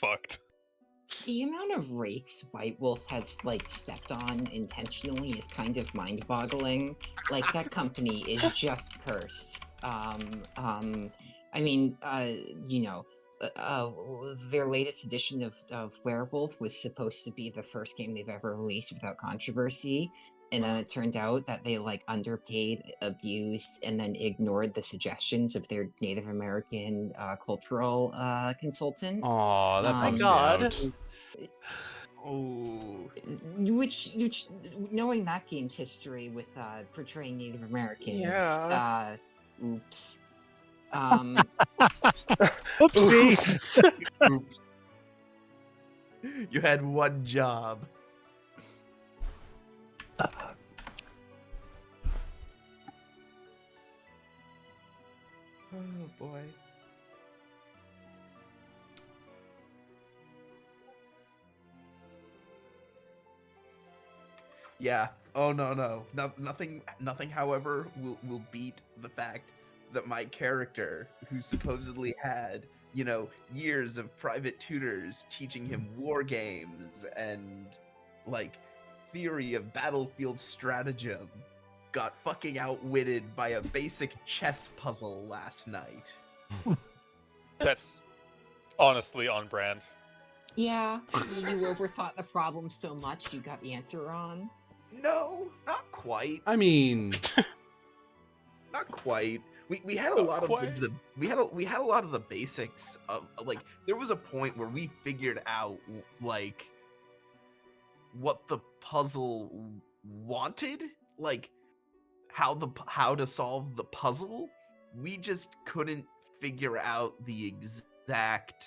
fucked. The amount of rakes White Wolf has stepped on intentionally is kind of mind-boggling. Like that company is just cursed. I mean, their latest edition of Werewolf was supposed to be the first game they've ever released without controversy. And then it turned out that they underpaid, abused, and then ignored the suggestions of their Native American cultural consultant. Aw, that My bums me God. out. Oh, Which knowing that game's history with portraying Native Americans, Yeah. oops. Oopsie. Oops. You had one job. Oh boy. Yeah. Oh no. Nothing. However, will beat the fact that my character, who supposedly had, years of private tutors teaching him war games and theory of battlefield stratagem, got fucking outwitted by a basic chess puzzle last night. that's honestly on brand. Yeah, you overthought the problem so much you got the answer wrong. No, not quite. I mean, Not quite. We had a Not lot quite. of the we had a lot of the basics of there was a point where we figured out what the puzzle wanted, how to solve the puzzle. We just couldn't figure out the exact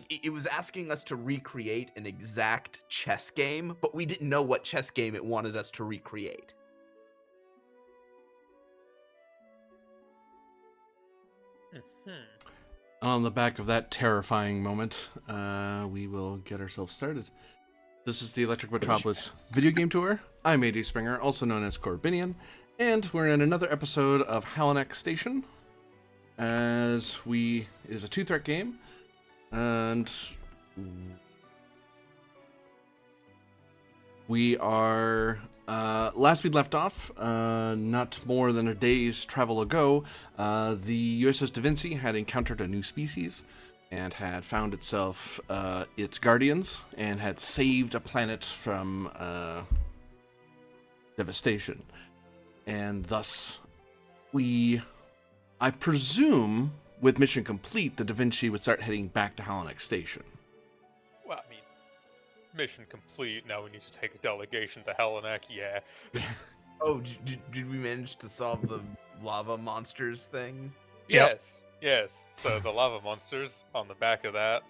it was asking us to recreate an exact chess game, but we didn't know what chess game it wanted us to recreate. on the back of that terrifying moment, we will get ourselves started. This is the Electric Metropolis video game tour. I'm AD Springer, also known as Corbinian, and we're in another episode of Halanak Station. It is a two-threat game, and we are last we left off, not more than a day's travel ago, the USS Da Vinci had encountered a new species and had found itself its guardians and had saved a planet from devastation. And thus, I presume, with mission complete, the Da Vinci would start heading back to Halanak Station. Well, I mean, mission complete. Now we need to take a delegation to Halanak. Yeah. Oh, did we manage to solve the lava monsters thing? Yep. Yes. So the lava monsters on the back of that.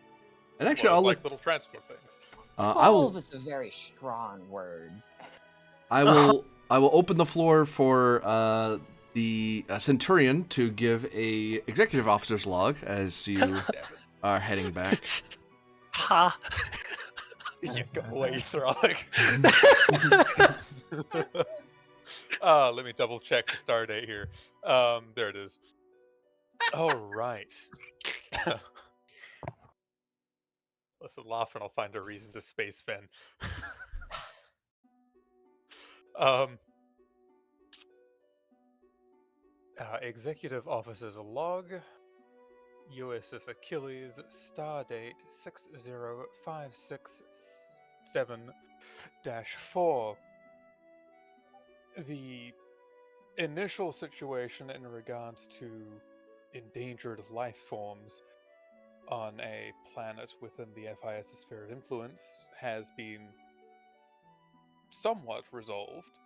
And actually, was I'll like look. little transport things. I will. Is a very strong word. I will. I will open the floor for the Centurion to give a executive officer's log as you Damn it. are heading back. Ha. You go away, Throg. Let me double check the star date here. There it is. Oh, right. Listen, laugh and I'll find a reason to space Finn. Executive Officer's log. USS Achilles, star date 60567-4. The initial situation in regards to endangered life forms on a planet within the FIS sphere of influence has been somewhat resolved.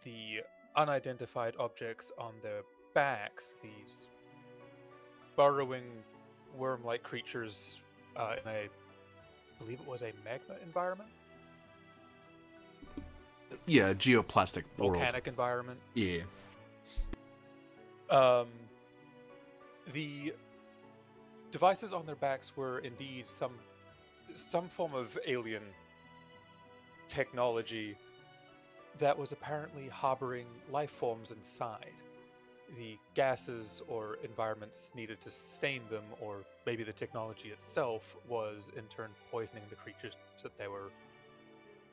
The unidentified objects on their backs, these burrowing worm-like creatures in I believe it was a magma environment? Yeah, geoplastic world. Volcanic environment. Yeah. The devices on their backs were indeed some form of alien technology that was apparently harboring life forms inside. the gases or environments needed to sustain them, or maybe the technology itself was in turn poisoning the creatures that they were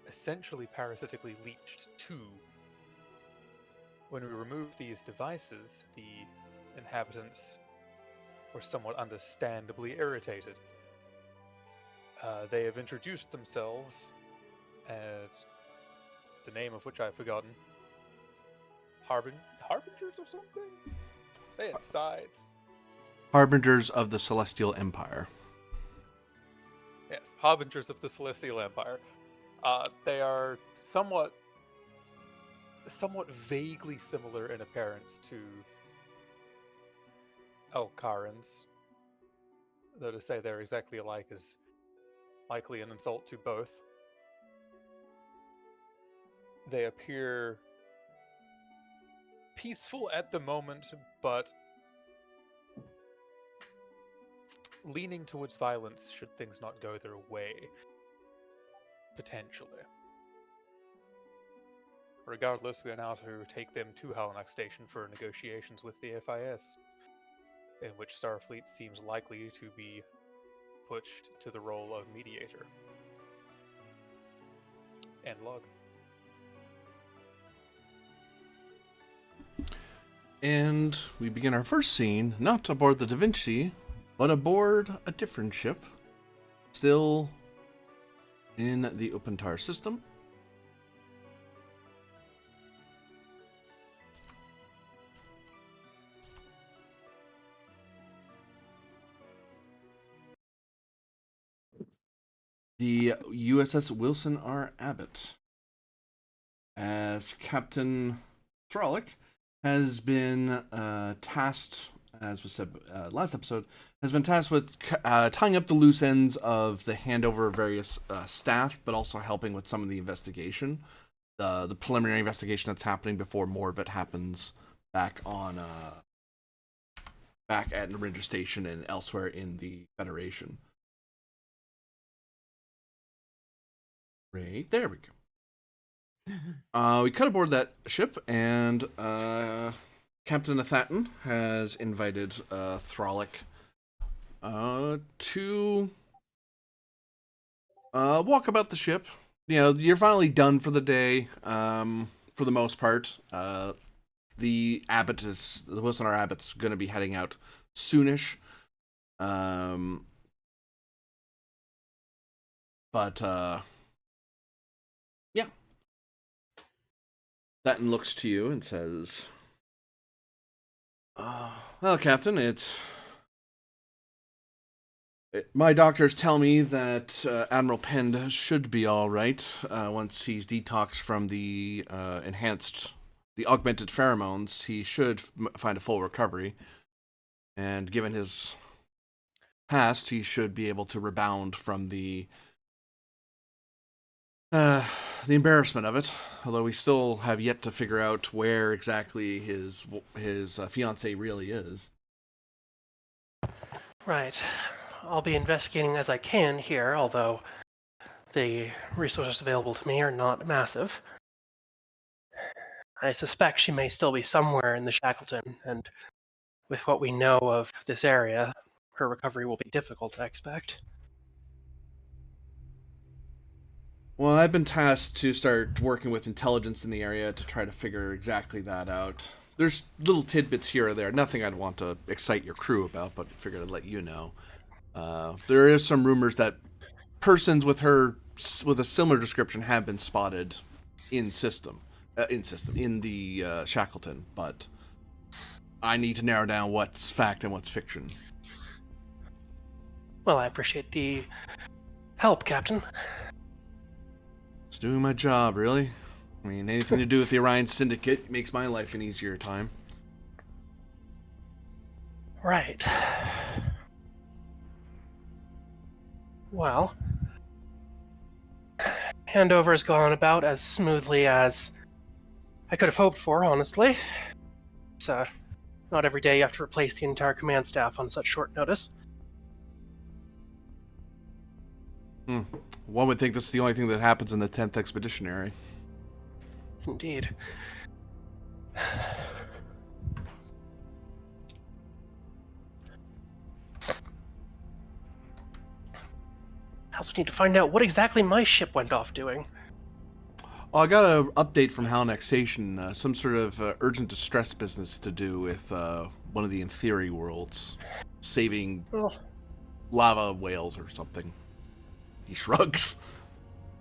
essentially parasitically leached to. When we removed these devices, the inhabitants were somewhat understandably irritated. They have introduced themselves as the name of which I've forgotten. Harbingers or something? They had sides. Harbingers of the Celestial Empire. Yes, Harbingers of the Celestial Empire. They are somewhat vaguely similar in appearance to Elkarans, though to say they're exactly alike is likely an insult to both. They appear peaceful at the moment, but leaning towards violence should things not go their way. Potentially. Regardless, we are now to take them to Halanak Station for negotiations with the FIS, in which Starfleet seems likely to be pushed to the role of mediator. And log. And we begin our first scene, not aboard the Da Vinci, but aboard a different ship, still in the Opentar system. The USS Wilson R. Abbott, as Captain Thralick, has been tasked, as was said last episode, has been tasked with tying up the loose ends of the handover of various staff, but also helping with some of the investigation, the preliminary investigation that's happening before more of it happens back at Narendra Station and elsewhere in the Federation. Right, there we go. We cut aboard that ship, and Captain Athaton has invited Thralick to walk about the ship. You know, you're finally done for the day, for the most part. The Wilson R. Abbott's going to be heading out soonish. Yeah. Thatton looks to you and says, well, Captain, my doctors tell me that Admiral Pend should be all right once he's detoxed from the augmented pheromones. He should find a full recovery, and given his past, he should be able to rebound from the embarrassment of it, although we still have yet to figure out where exactly his fiancée really is. Right. I'll be investigating as I can here, although the resources available to me are not massive. I suspect she may still be somewhere in the Shackleton, and with what we know of this area, her recovery will be difficult, I expect. Well, I've been tasked to start working with intelligence in the area to try to figure exactly that out. There's little tidbits here or there, nothing I'd want to excite your crew about, but I figured I'd let you know. There is some rumors that persons with a similar description have been spotted in the Shackleton, but I need to narrow down what's fact and what's fiction. Well, I appreciate the help, Captain. Just doing my job, really. I mean, anything to do with the Orion Syndicate makes my life an easier time. Right. Well, handover has gone about as smoothly as I could have hoped for, honestly. It's not every day you have to replace the entire command staff on such short notice. One would think this is the only thing that happens in the 10th Expeditionary. Indeed. I also need to find out what exactly my ship went off doing. Oh, I got an update from Halanak Station. Some sort of urgent distress business to do with one of the In Theory worlds, saving Well, lava whales or something. He shrugs.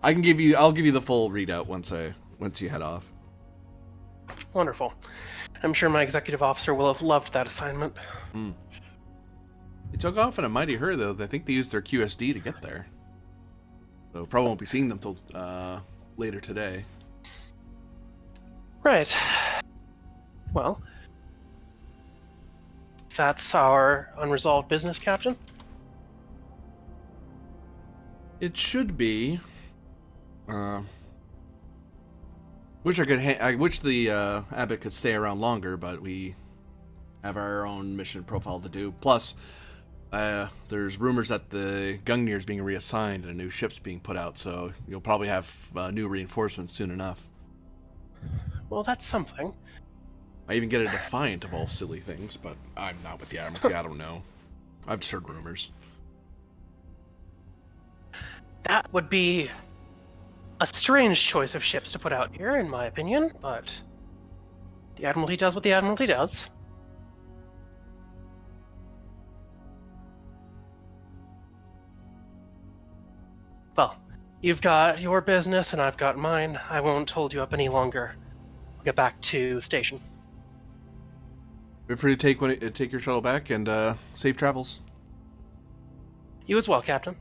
I'll give you the full readout once you head off. wonderful. I'm sure my executive officer will have loved that assignment. They took off in a mighty hurry, though. I think they used their QSD to get there. So probably won't be seeing them till later today. Right. Well, that's our unresolved business, Captain. It should be. Wish I wish the Abbot could stay around longer, but we have our own mission profile to do. Plus, there's rumors that the Gungnir is being reassigned and a new ship's being put out, so you'll probably have new reinforcements soon enough. Well, that's something. I even get a Defiant of all silly things, but I'm not with the Admiralty. I don't know. I've just heard rumors. That would be a strange choice of ships to put out here, in my opinion, but the Admiralty does what the Admiralty does. Well, you've got your business and I've got mine. I won't hold you up any longer. We'll get back to station. Feel free to take your shuttle back and safe travels. You as well, Captain.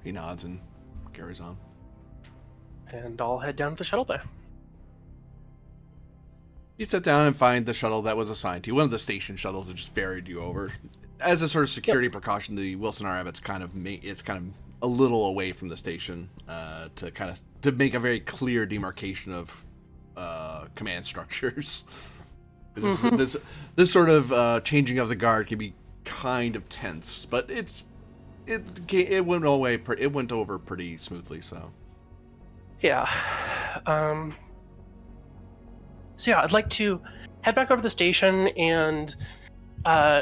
He nods and carries on. And I'll head down to the shuttle bay. You sit down and find the shuttle that was assigned to you, one of the station shuttles that just ferried you over. As a sort of security precaution, the Wilson R. Abbott's kind of a little away from the station to make a very clear demarcation of command structures. This sort of changing of the guard can be kind of tense, but it went over pretty smoothly. So Yeah. So yeah, I'd like to head back over to the station and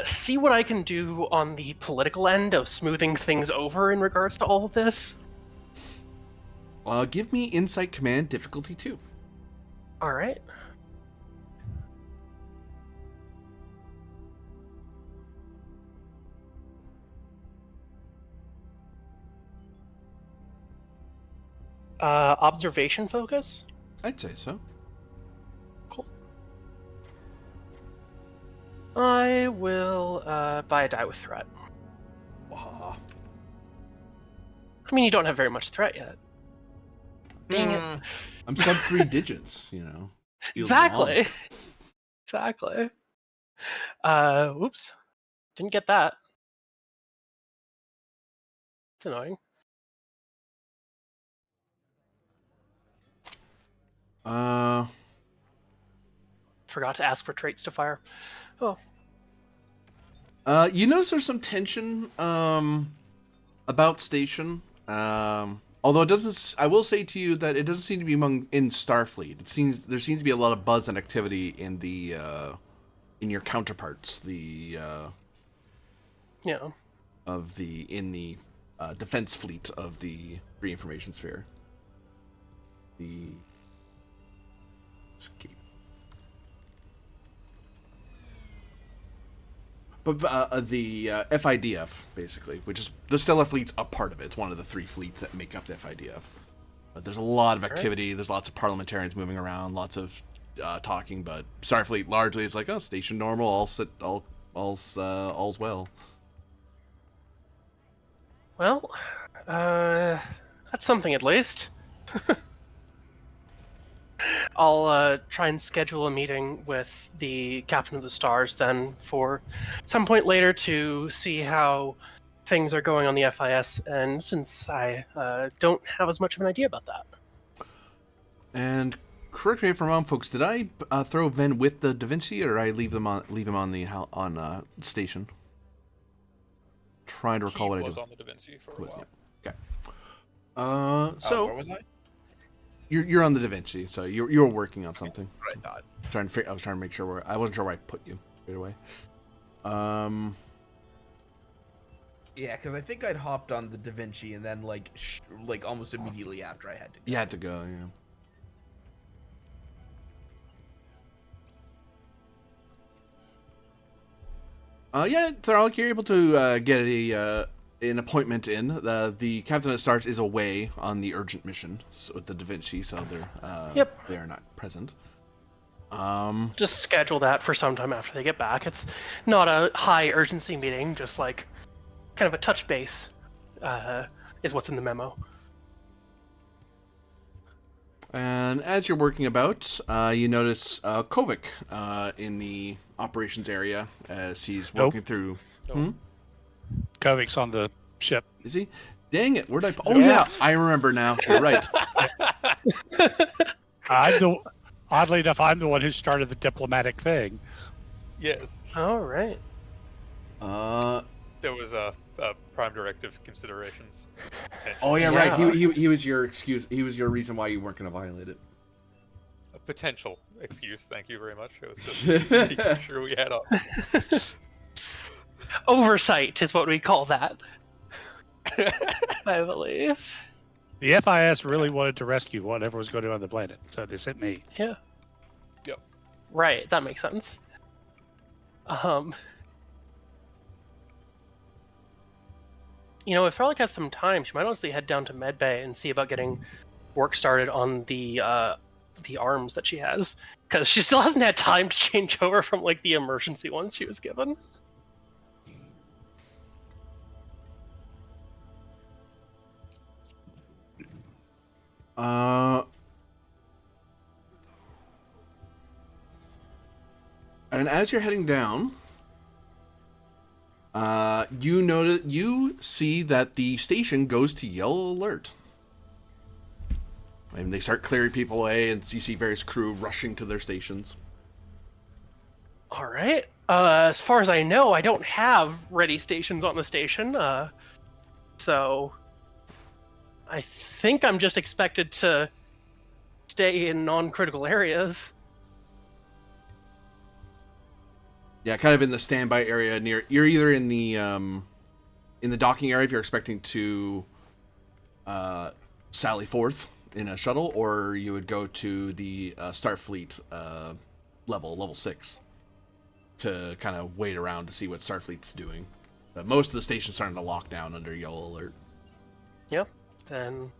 see what I can do on the political end of smoothing things over in regards to all of this. Give me Insight Command difficulty 2. All right. Observation focus? I'd say so. Cool. I will buy a die with threat. Wow. I mean, you don't have very much threat yet. Dang it. I'm sub 3 digits, you know. Feels Exactly. long. Exactly. Oops. Didn't get that. It's annoying. Forgot to ask for traits to fire. Oh. You notice there's some tension about station. Although it doesn't, I will say to you that it doesn't seem to be in Starfleet. There seems to be a lot of buzz and activity in the in your counterparts, Yeah. in the defense fleet of the Free Information Sphere. The escape. But the FIDF, basically, which is the Stellar Fleet's a part of it. It's one of the 3 fleets that make up the FIDF. But there's a lot of activity. There's lots of parliamentarians moving around, lots of talking. But Starfleet largely is like, oh, station normal, all's well. Well, that's something at least. I'll try and schedule a meeting with the Captain of the Stars then for some point later to see how things are going on the FIS, and since I don't have as much of an idea about that. And correct me if I'm wrong, folks. Did I throw Ven with the Da Vinci, or I leave him on the station? Trying to recall what I did. He was on the Da Vinci for a while. Yeah. Okay. So where was I? You're on the Da Vinci, so you're working on something. What I thought. I was trying to make sure I wasn't sure where I put you right away. Yeah, because I think I'd hopped on the Da Vinci and then like almost immediately after I had to go. You had to go, yeah. Yeah, Thralik, you're able to get an appointment in. The captain at Stars is away on the urgent mission with the Da Vinci, so they are not present. Just schedule that for sometime after they get back. It's not a high urgency meeting, just like kind of a touch base is what's in the memo. And as you're working about, you notice Kovic in the operations area as he's working through. Nope. Kovic's on the ship. Is he? Dang it! Where'd I? Oh yeah, I remember now. You're right. Oddly enough, I'm the one who started the diplomatic thing. Yes. All right. There was a prime directive considerations. Oh yeah, Yeah. right. He was your excuse. He was your reason why you weren't going to violate it. A potential excuse. Thank you very much. It was just making sure we had options. Oversight is what we call that, I believe. The FIS really wanted to rescue whatever was going on the planet, so they sent me. Yeah. Yep. Right, that makes sense. If Thralik has some time, she might honestly head down to Medbay and see about getting work started on the arms that she has, because she still hasn't had time to change over from like the emergency ones she was given. And as you're heading down, you see that the station goes to yellow alert. And they start clearing people away, and you see various crew rushing to their stations. All right. As far as I know, I don't have ready stations on the station, so I think I'm just expected to stay in non-critical areas. Yeah, kind of in the standby area near. You're either in the docking area if you're expecting to sally forth in a shuttle, or you would go to the Starfleet level 6 to kind of wait around to see what Starfleet's doing. But most of the station's starting to lock down under yellow alert. Yep. Then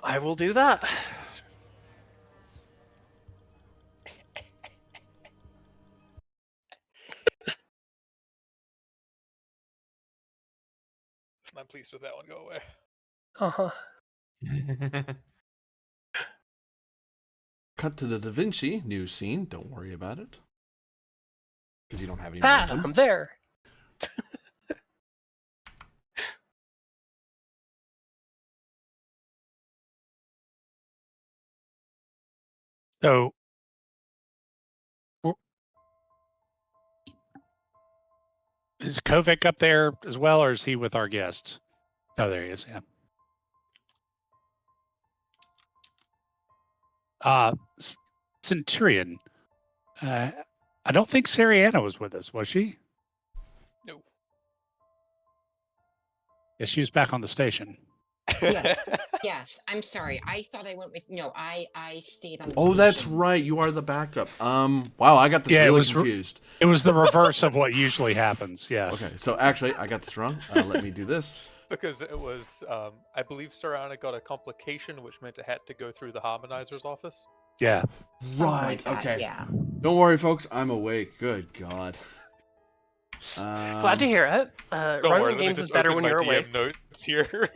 I will do that. I'm pleased with that one. Go away. Uh-huh. Cut to the Da Vinci news scene. Don't worry about it, because you don't have any Ah, momentum. I'm there. So, is Kovic up there as well, or is he with our guests? Oh, there he is. Yeah. Centurion. I don't think Sariana was with us, was she? No. Yeah, she was back on the station. Yes. I'm sorry. I thought I went with I stayed on the Oh, station. that's right. You are the backup. Wow, I got this really confused. It was the reverse of what usually happens. Yeah. Okay, so actually, I got this wrong. Let me do this. Because it was, I believe Sarana got a complication, which meant it had to go through the harmonizer's office. Yeah. Something Right. like that, Okay. Yeah. Don't worry, folks. I'm awake. Good God. Glad to hear it. Don't Running worry, let me games is just better open when my you're DM awake. notes here.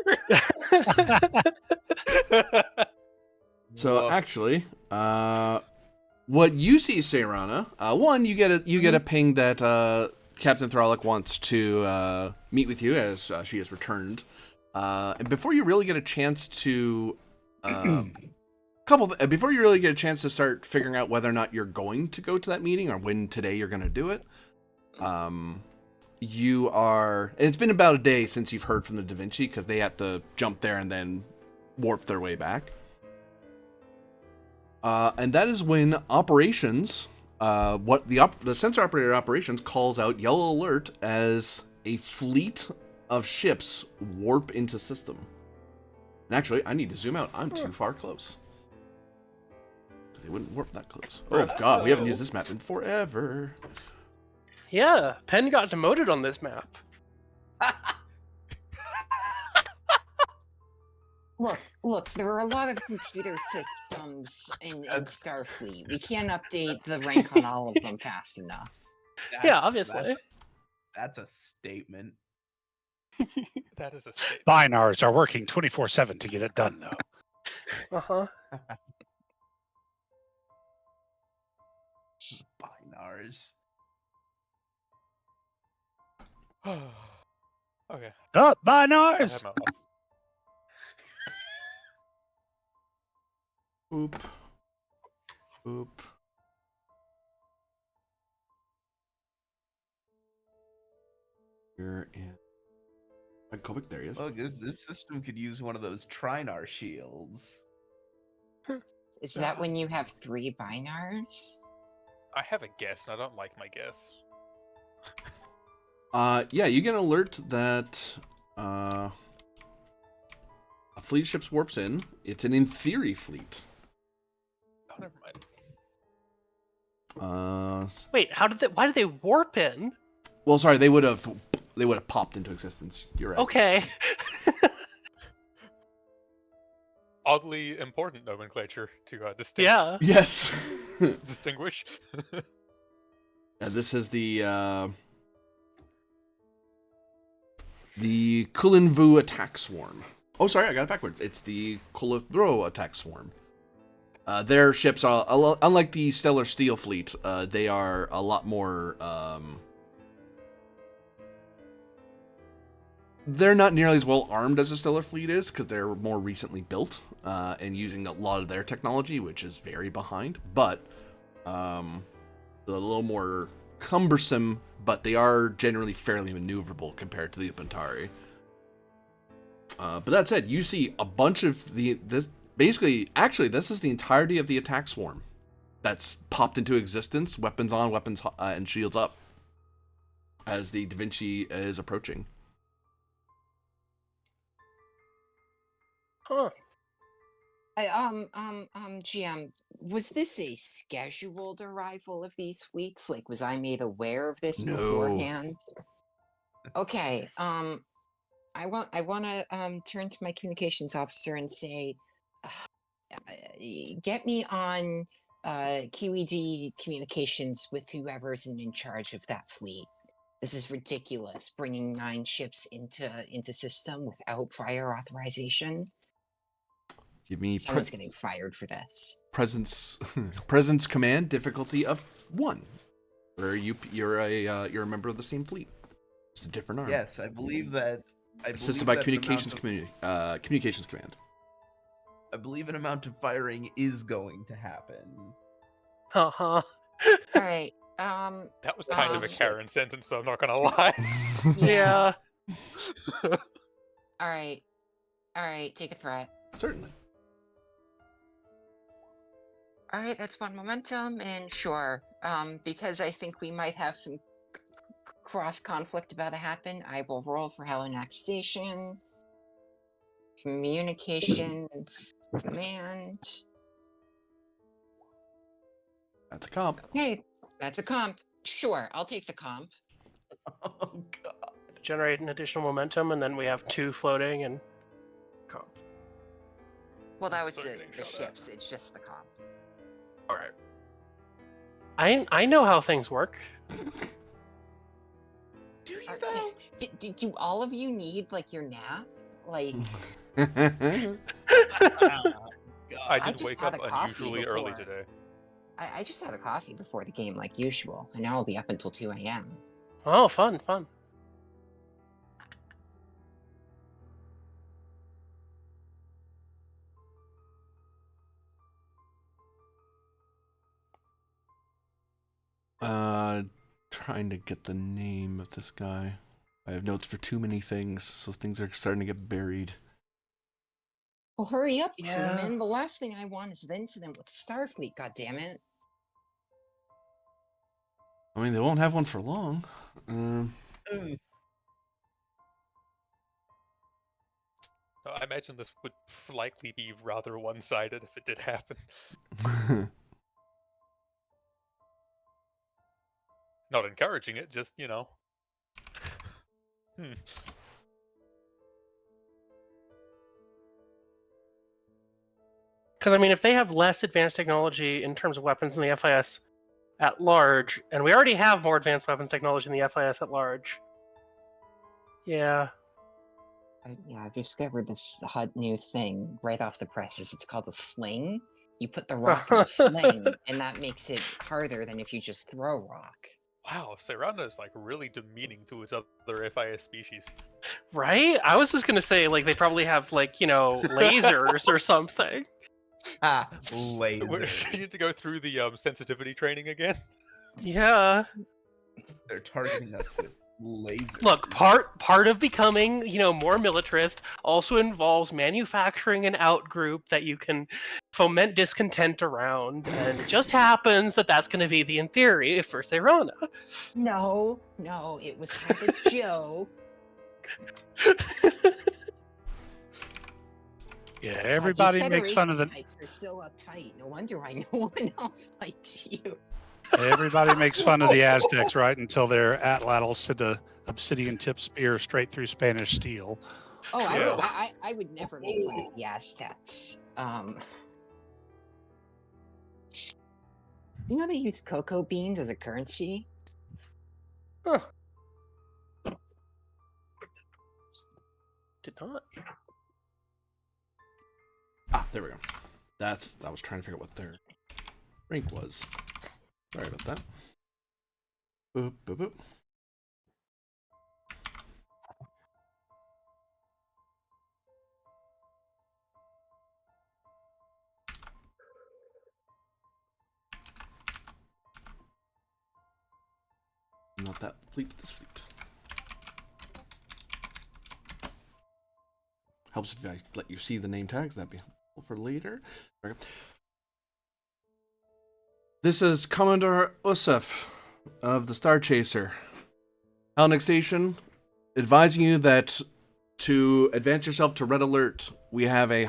So actually, what you see, Sayrana, one, you get a ping that Captain Thralik wants to meet with you as she has returned, and before you really get a chance to before you really get a chance to start figuring out whether or not you're going to go to that meeting or when today you're going to do it, you are. And it's been about a day since you've heard from the Da Vinci because they had to jump there and then warp their way back. And that is when operations, the sensor operator operations calls out yellow alert as a fleet of ships warp into system. And actually, I need to zoom out. I'm too far close. Because they wouldn't warp that close. Oh god, we haven't used this map in forever. Yeah, Penn got demoted on this map. Look, there are a lot of computer systems in Starfleet. We can't update the rank on all of them fast enough. Yeah, obviously. That's a statement. That is a statement. Binars are working 24/7 to get it done, though. Uh-huh. Binars. Okay. Oh, I binars! have my Oop. Oop. Here and Kovic, there he is. Look, this system could use one of those Trinar shields. Is that when you have 3 binars? I have a guess, and I don't like my guess. Yeah, you get an alert that a fleet of ships warps in. It's an in theory fleet. Oh, never mind. Wait, why did they warp in? Well, sorry, they would have popped into existence. You're right. Okay. Oddly important nomenclature to Yeah. Yes. distinguish. This is the Kulinvu attack swarm. Oh, sorry, I got it backwards. It's the Kulithro attack swarm. Their ships are, unlike the Stellar Steel fleet, they are a lot more. They're not nearly as well armed as a Stellar fleet is because they're more recently built and using a lot of their technology, which is very behind. But they're a little more cumbersome, but they are generally fairly maneuverable compared to the Upantari. But that said, you see a bunch of this is the entirety of the attack swarm that's popped into existence, weapons on, weapons and shields up, as the Da Vinci is approaching. Huh. GM, was this a scheduled arrival of these fleets? Like, was I made aware of this No. beforehand? Okay, I want to turn to my communications officer and say, get me on QED communications with whoever's in charge of that fleet. This is ridiculous, bringing 9 ships into system without prior authorization. Give me Someone's getting fired for this. presence command difficulty of 1, where you're a member of the same fleet. It's a different arm. Yes, I believe that. Assisted by communications communications command. I believe an amount of firing is going to happen. Uh-huh. All right. That was kind of a shit. Karen sentence, though. I'm not gonna lie. Yeah. All right. Take a threat. Certainly. All right, that's 1 momentum, and sure. Because I think we might have some cross conflict about to happen, I will roll for Halanak Station. Communications command. That's a comp. Hey, that's a comp. Sure, I'll take the comp. Oh god. Generate an additional momentum, and then we have 2 floating and comp. Well, that was So the getting shot at. ships. It's just the comp. All right. I know how things work. Do you Uh, though? do all of you need like your nap? Like, I I did just wake had up a coffee unusually early before. today. I just had a coffee before the game, like usual, and now I'll be up until 2 a.m. Oh, fun. Trying to get the name of this guy. I have notes for too many things, so things are starting to get buried. Well, hurry up, Yeah. Truman. The last thing I want is an incident with Starfleet, goddammit. I mean, they won't have one for long. Mm. No, I imagine this would likely be rather one-sided if it did happen. Not encouraging it, just, Hmm. Because I mean, if they have less advanced technology in terms of weapons in the FIS at large, and we already have more advanced weapons technology in the FIS at large, yeah. I've discovered this hot new thing right off the presses. It's called a sling. You put the rock in the sling, and that makes it harder than if you just throw rock. Wow, Serana is like really demeaning to its other FIS species. Right? I was just gonna say, like, they probably have, like, lasers or something. Ah, We laser. need to go through the sensitivity training again. Yeah. They're targeting us with lasers. Look, part of becoming, more militarist also involves manufacturing an outgroup that you can foment discontent around, and it just happens that that's going to be the in theory for Serana. No, it was kind of a joke. Yeah, God, everybody you makes fun of the Federation types are so uptight. No wonder why no one else likes you. everybody makes fun of the Aztecs, right? Until their Atlatl sent a obsidian tip spear straight through Spanish steel. Oh, Yeah. I would never make fun of the Aztecs. You know they use cocoa beans as a currency? Huh. Did not. Ah, there we go. I was trying to figure out what their rank was. Sorry about that. Boop, boop, boop. Not that fleet, this fleet. Helps if I let you see the name tags, that'd be helpful for later. Okay. This is Commodore Usef of the Star Chaser. Halanak Station, advising you that to advance yourself to Red Alert, we have a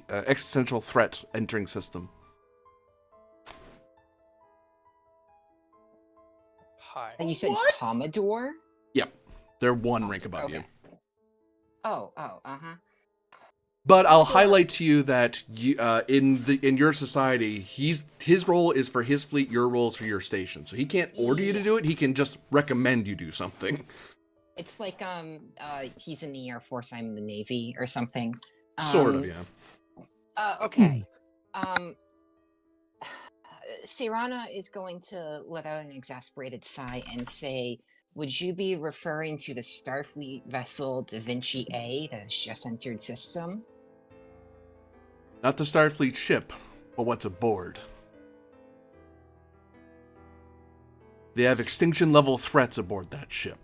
existential threat entering system. Hi. And you said What? Commodore? Yep, they're one rank above Okay. you. Oh, uh-huh. But I'll highlight to you that in your society, his role is for his fleet, your role is for your station. So he can't order you to do it. He can just recommend you do something. It's like he's in the Air Force, I'm in the Navy or something. Sort of, yeah. Okay. Sirana is going to let out an exasperated sigh and say, would you be referring to the Starfleet vessel Da Vinci A that has just entered system? Not the Starfleet ship, but what's aboard. They have extinction level threats aboard that ship.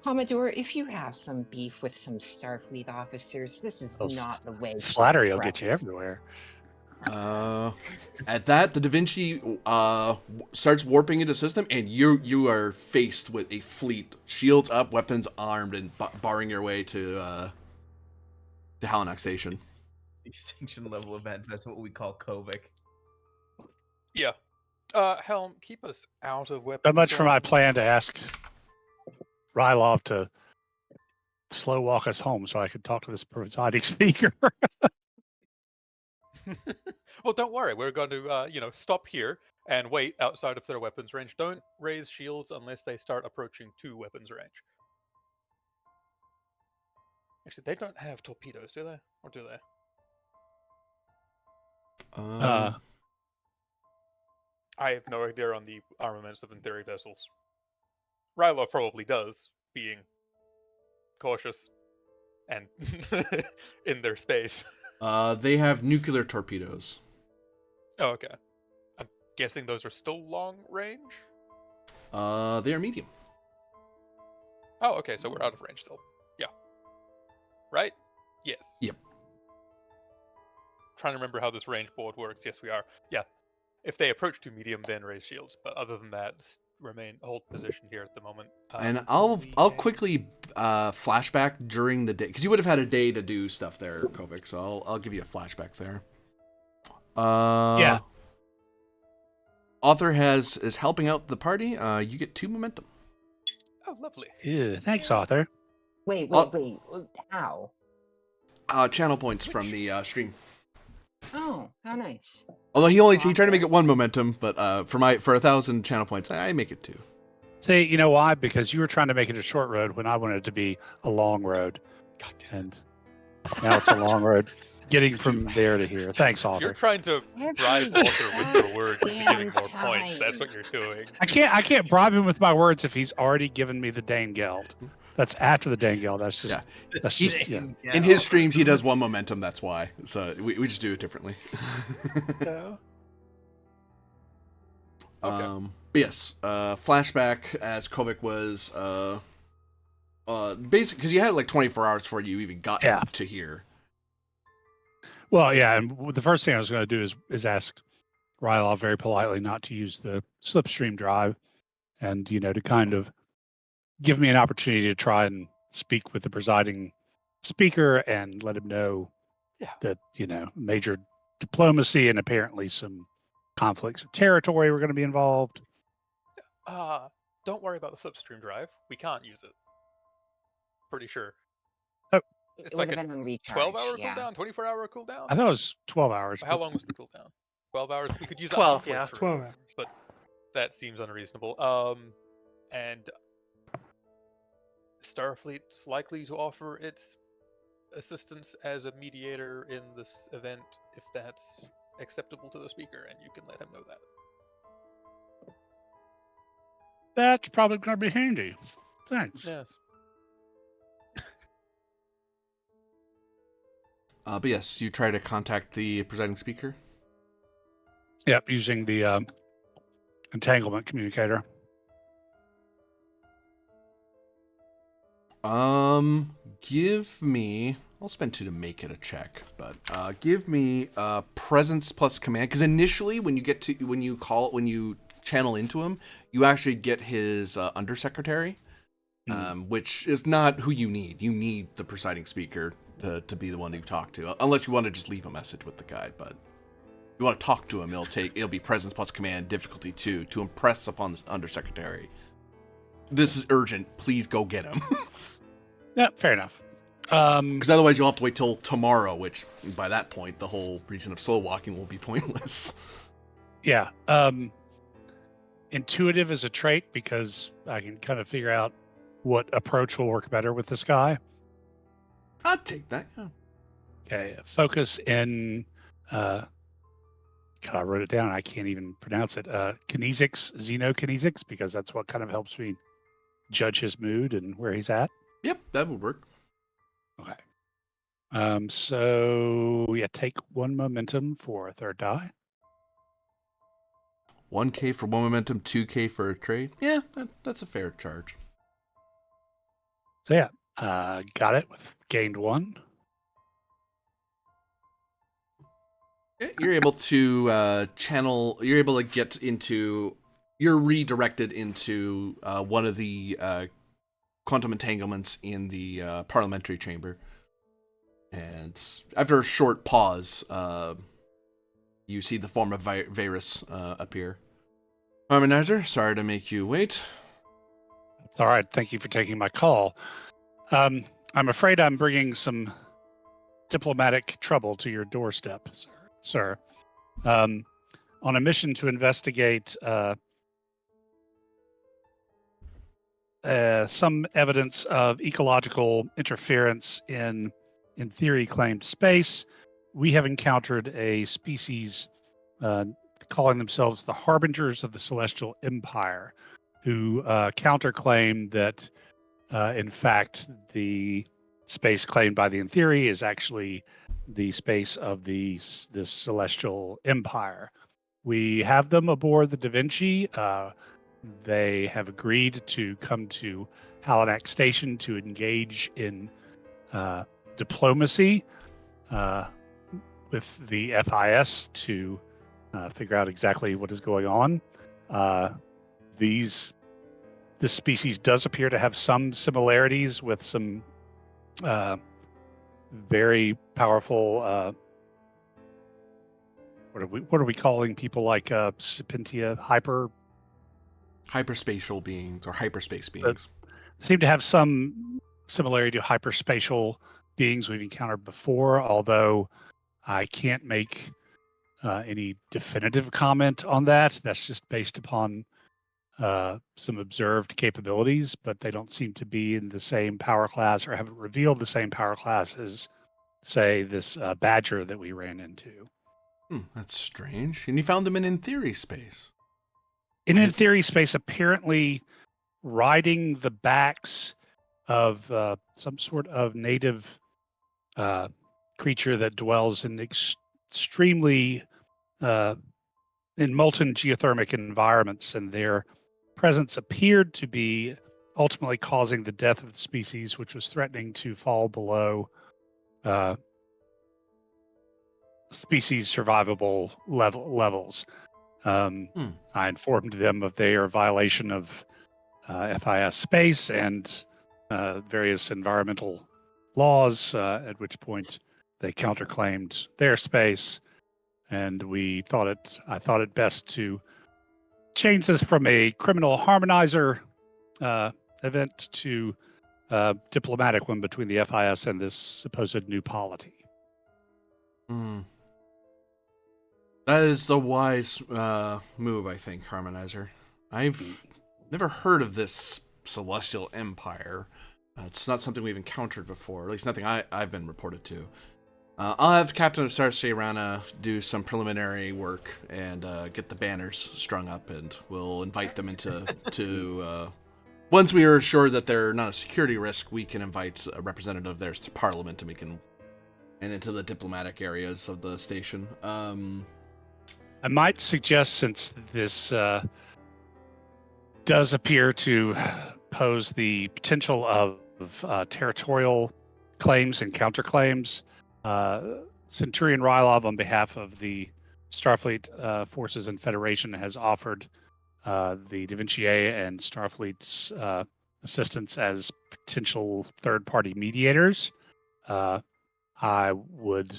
Commodore, if you have some beef with some Starfleet officers, this is Well, not the way to Flattery will express get you it. everywhere. At that, the Da Vinci starts warping into system, and you are faced with a fleet, shields up, weapons armed, and barring your way to Halanak Station. Extinction level event. That's what we call Kovic. Yeah. Helm, keep us out of weapons. So much for my range. plan to ask Rylov to slow walk us home so I could talk to this presiding speaker. Well, don't worry. We're going to, stop here and wait outside of their weapons range. Don't raise shields unless they start approaching 2 weapons range. Actually, they don't have torpedoes, do they? Or do they? I have no idea on the armaments of in-theory vessels. Rylov probably does, being cautious and in their space. They have nuclear torpedoes. Oh, okay. I'm guessing those are still long range? They are medium. Oh, okay, so we're out of range still. Yeah. Right? Yes. Yep. Trying to remember how this range board works. Yes, we are. Yeah. If they approach to medium, then raise shields. But other than that, hold position here at the moment. And I'll quickly flashback during the day, because you would have had a day to do stuff there, Kovic. So I'll give you a flashback there. Yeah. Author is helping out the party. You get 2 momentum. Oh, lovely. Yeah, thanks, author. Wait. How? Channel points from the stream. Oh, how nice. Although he tried to make it 1 momentum, but for 1,000 channel points, I make it 2. See, you know why? Because you were trying to make it a short road when I wanted it to be a long road. God damn. And now it's a long road getting from there to here. Thanks, author. You're trying to bribe Every Walker with your words into getting more damn points. That's time. what you're doing. I can't bribe him with my words if he's already given me the Dane Geld. That's after the Dane Geld. That's just yeah. In his streams, he does 1 momentum. That's why. So we just do it differently. No. But yes, flashback as Kovic was basic, because you had like 24 hours before you even got to here. Well, yeah, and the first thing I was going to do is ask Rylov very politely not to use the slipstream drive, and to kind of give me an opportunity to try and speak with the presiding speaker and let him know that major diplomacy and apparently some conflicts of territory were going to be involved. Don't worry about the slipstream drive. We can't use it. Pretty sure. Oh, it's like a 12-hour yeah. cooldown, 24-hour cooldown. I thought it was 12 hours. How long was the cooldown? 12 hours. We could use it 12, halfway yeah. through, 12 hours. but that seems unreasonable. And Starfleet's likely to offer its assistance as a mediator in this event if that's acceptable to the speaker, and you can let him know that. That's probably going to be handy. Thanks. Yes. But yes, you try to contact the presiding speaker. Yep, using the entanglement communicator. Give me. I'll spend 2 to make it a check, but give me presence plus command, because initially when you channel into him, you actually get his undersecretary, which is not who you need. You need the presiding speaker to be the one you talk to, unless you want to just leave a message with the guy. But if you want to talk to him, it'll be presence plus command, difficulty 2, to impress upon this undersecretary. This is urgent. Please go get him. Yeah, fair enough. Because otherwise you'll have to wait till tomorrow, which by that point the whole reason of slow walking will be pointless. Yeah. Intuitive is a trait because I can kind of figure out what approach will work better with this guy. I'd take that. Yeah. Okay. Focus in. God, I wrote it down. I can't even pronounce it. Kinesics, xenokinesics, because that's what kind of helps me judge his mood and where he's at. Yep, that would work. Okay. So yeah, take 1 momentum for a third die. 1K for 1 momentum, 2K for a trade. Yeah, that's a fair charge. So yeah, got it with gained 1. You're able to channel. You're able to get into. You're redirected into one of the quantum entanglements in the parliamentary chamber. And after a short pause, you see the form of Varys appear. Harmonizer, sorry to make you wait. All right, thank you for taking my call. I'm afraid I'm bringing some diplomatic trouble to your doorstep, sir. On a mission to investigate some evidence of ecological interference in theory claimed space, we have encountered a species calling themselves the Harbingers of the Celestial Empire, who counterclaim that, in fact, the space claimed by the in theory is actually the space of the Celestial Empire. We have them aboard the Da Vinci. They have agreed to come to Halanak Station to engage in diplomacy with the FIS to figure out exactly what is going on. These this species does appear to have some similarities with some very powerful. What are we calling people like Sapientia Hyperspatial beings or hyperspace beings. seem to have some similarity to hyperspatial beings we've encountered before, although I can't make any definitive comment on that. That's just based upon some observed capabilities, but they don't seem to be in the same power class or haven't revealed the same power class as, say, this badger that we ran into. That's strange. And you found them in theory space. In theory space, apparently riding the backs of some sort of native creature that dwells in extremely in molten geothermic environments, and their presence appeared to be ultimately causing the death of the species, which was threatening to fall below species survivable levels. I informed them of their violation of FIS space and various environmental laws, at which point they counterclaimed their space, and I thought it best to change this from a criminal harmonizer event to a diplomatic one between the FIS and this supposed new polity. That is the wise move, I think, Harmonizer. I've never heard of this celestial empire. It's not something we've encountered before, at least nothing I've been reported to. I'll have Captain of Stars Sayrana do some preliminary work and get the banners strung up, and we'll invite them into once we are assured that they're not a security risk, we can invite a representative of theirs to Parliament, and into the diplomatic areas of the station. I might suggest, since this does appear to pose the potential of territorial claims and counterclaims, Centurion Rylov, on behalf of the Starfleet forces and Federation, has offered the Da Vinci A and Starfleet's assistance as potential third-party mediators. I would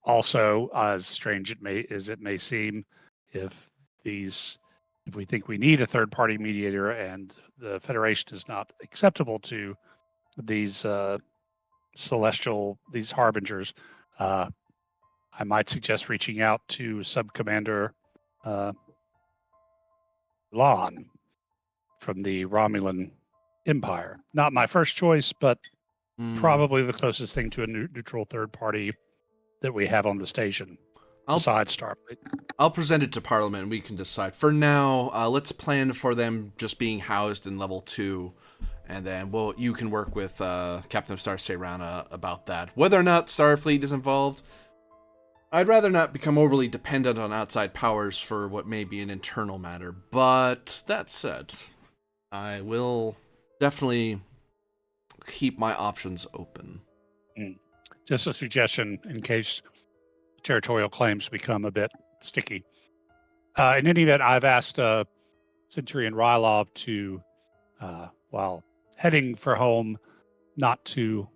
also, as strange as it may seem, if we think we need a third-party mediator and the Federation is not acceptable to these these harbingers, I might suggest reaching out to Subcommander Lon from the Romulan Empire. Not my first choice, but probably the closest thing to a neutral third party that we have on the station besides Starfleet. I'll present it to Parliament and we can decide. For now, let's plan for them just being housed in level 2, and then you can work with Captain of Stars Sayrana about that. Whether or not Starfleet is involved, I'd rather not become overly dependent on outside powers for what may be an internal matter. But that said, I will definitely keep my options open. Just a suggestion in case territorial claims become a bit sticky. In any event, I've asked Centurion Rylov to, while heading for home, not to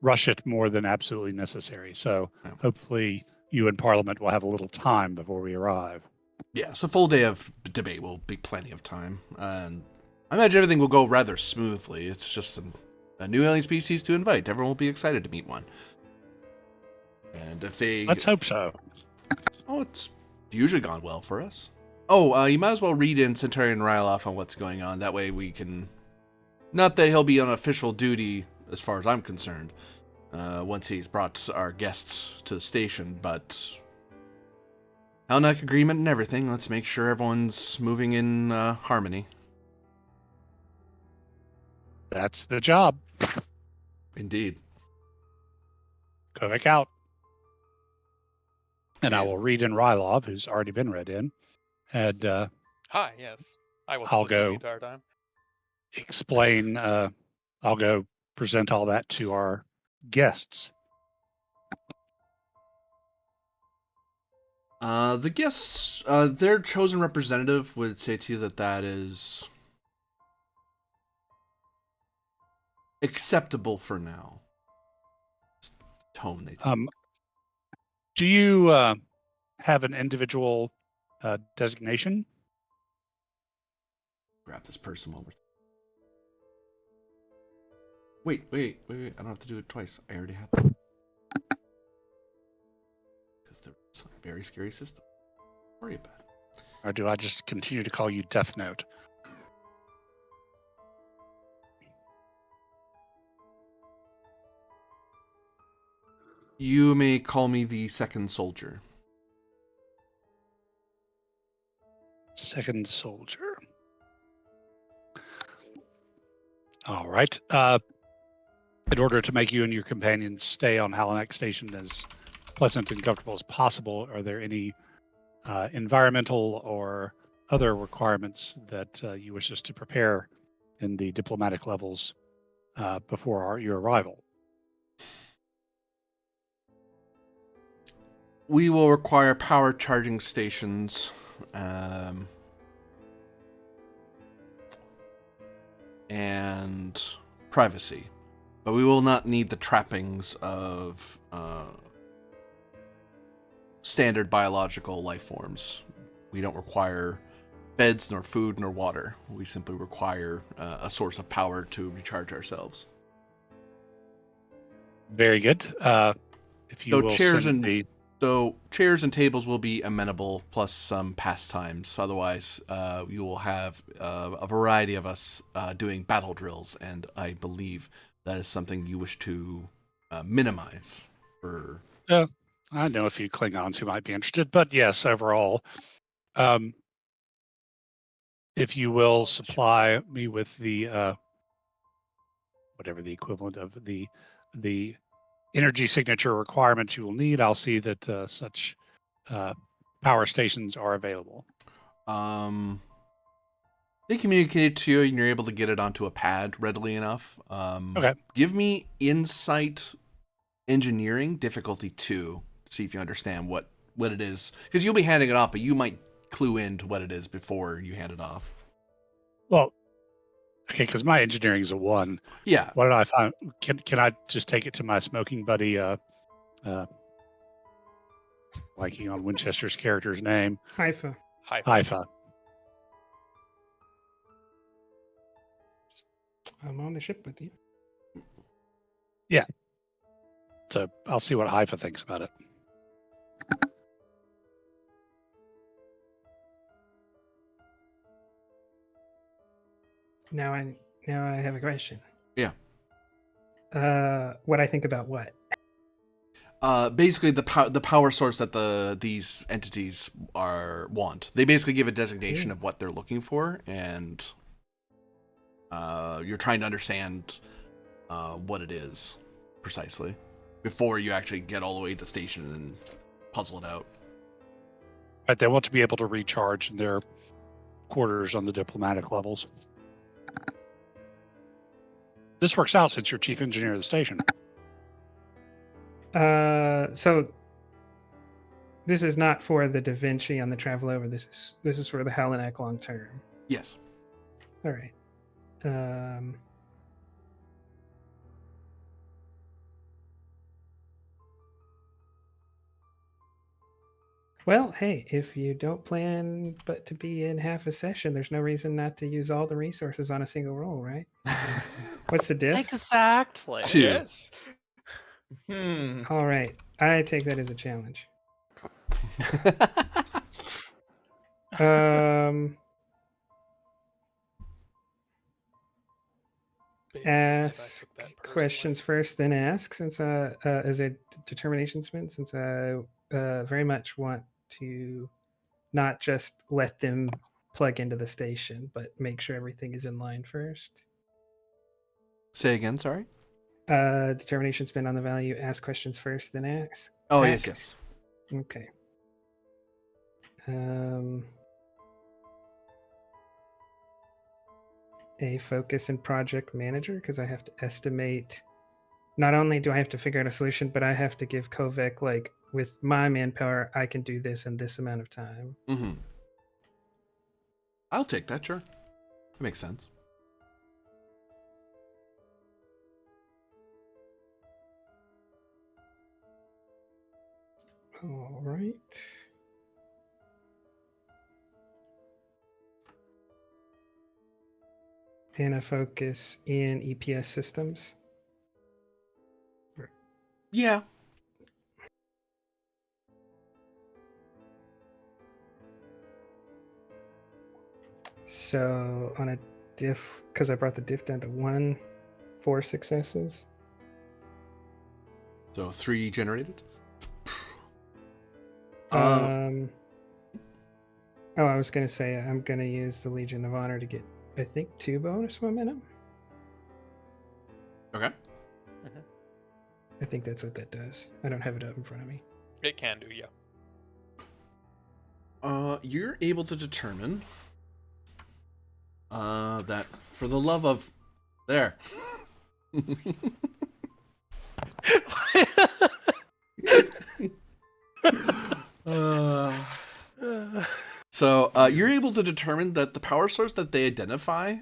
rush it more than absolutely necessary. So hopefully you and Parliament will have a little time before we arrive. Yeah, so full day of debate will be plenty of time. And I imagine everything will go rather smoothly. It's just a new alien species to invite. Everyone will be excited to meet one. And if they... Let's hope so. Oh, it's usually gone well for us. Oh, you might as well read in Centurion Rylov on what's going on. That way we can... Not that he'll be on official duty, as far as I'm concerned, once he's brought our guests to the station, but... Halanak agreement and everything. Let's make sure everyone's moving in harmony. That's the job. Indeed. Kovac out. And I will read in Rylov, who's already been read in. And Hi, yes. I was I'll listening go the entire time. explain, I'll go present all that to our guests. The guests, their chosen representative would say to you that is acceptable for now. It's the tone they take. Do you have an individual designation? Grab this person while we're... Wait. I don't have to do it twice. I already had that. Because there's a very scary system. Don't worry about it. Or do I just continue to call you Death Note? You may call me the second soldier. Second soldier. All right. In order to make you and your companions stay on Halanak Station as pleasant and comfortable as possible, are there any environmental or other requirements that you wish us to prepare in the diplomatic levels before your arrival? We will require power charging stations, and privacy. But we will not need the trappings of standard biological life forms. We don't require beds, nor food, nor water. We simply require a source of power to recharge ourselves. Very good. If you Though will chairs send and the Though chairs and tables will be amenable, plus some pastimes. Otherwise, you will have a variety of us doing battle drills, and I believe that is something you wish to minimize. I know a few Klingons who might be interested, but yes, overall, if you will supply me with the whatever the equivalent of the energy signature requirements you will need, I'll see that such power stations are available. They communicate to you, and you're able to get it onto a pad readily enough. Okay. Give me insight engineering difficulty 2 to see if you understand what it is, because you'll be handing it off, but you might clue into what it is before you hand it off. Well, okay, because my engineering is a 1. Yeah. What did I find? Can I just take it to my smoking buddy? Blanking on Winchester's character's name. Haifa. Haifa. I'm on the ship with you. Yeah. So I'll see what Haifa thinks about it. Now I have a question. Yeah. What I think about what? Basically the power source that these entities want. They basically give a designation of what they're looking for, and you're trying to understand what it is precisely before you actually get all the way to the station and puzzle it out. Right, they want to be able to recharge in their quarters on the diplomatic levels. This works out since you're chief engineer of the station. So this is not for the Da Vinci on the travel over. This is for the Halanak long term. Yes. All right. Well, hey, if you don't plan but to be in half a session, there's no reason not to use all the resources on a single roll, right? What's the diff? Exactly. 2. Yes. All right. I take that as a challenge. Basically, if I Ask took that questions personally. first, then ask. Since as a determination spin, since I very much want to not just let them plug into the station, but make sure everything is in line first. Say again, sorry? Determination spin on the value. Ask questions first, then ask. Oh, act. yes. Okay. A focus and project manager, because I have to estimate. Not only do I have to figure out a solution, but I have to give Kovac, like, with my manpower, I can do this in this amount of time. Mm-hmm. I'll take that, sure. That makes sense. All right. And a focus in EPS systems. Yeah. So on a diff, because I brought the diff down to 1, 4 successes. So 3 generated. Oh, I was going to say I'm going to use the Legion of Honor to get, I think, 2 bonus momentum. Okay. I think that's what that does. I don't have it up in front of me. It can do, yeah. You're able to determine that for the love of there. So you're able to determine that the power source that they identify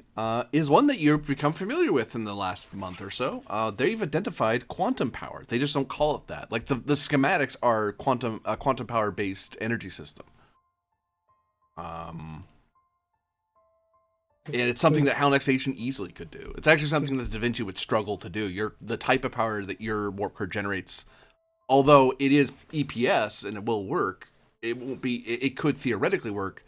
is one that you've become familiar with in the last month or so. They've identified quantum power. They just don't call it that. Like the schematics are quantum power based energy system. And it's something that Halanak Station easily could do. It's actually something that Da Vinci would struggle to do. The type of power that your warp core generates, although it is EPS and it will work, it won't be. It could theoretically work.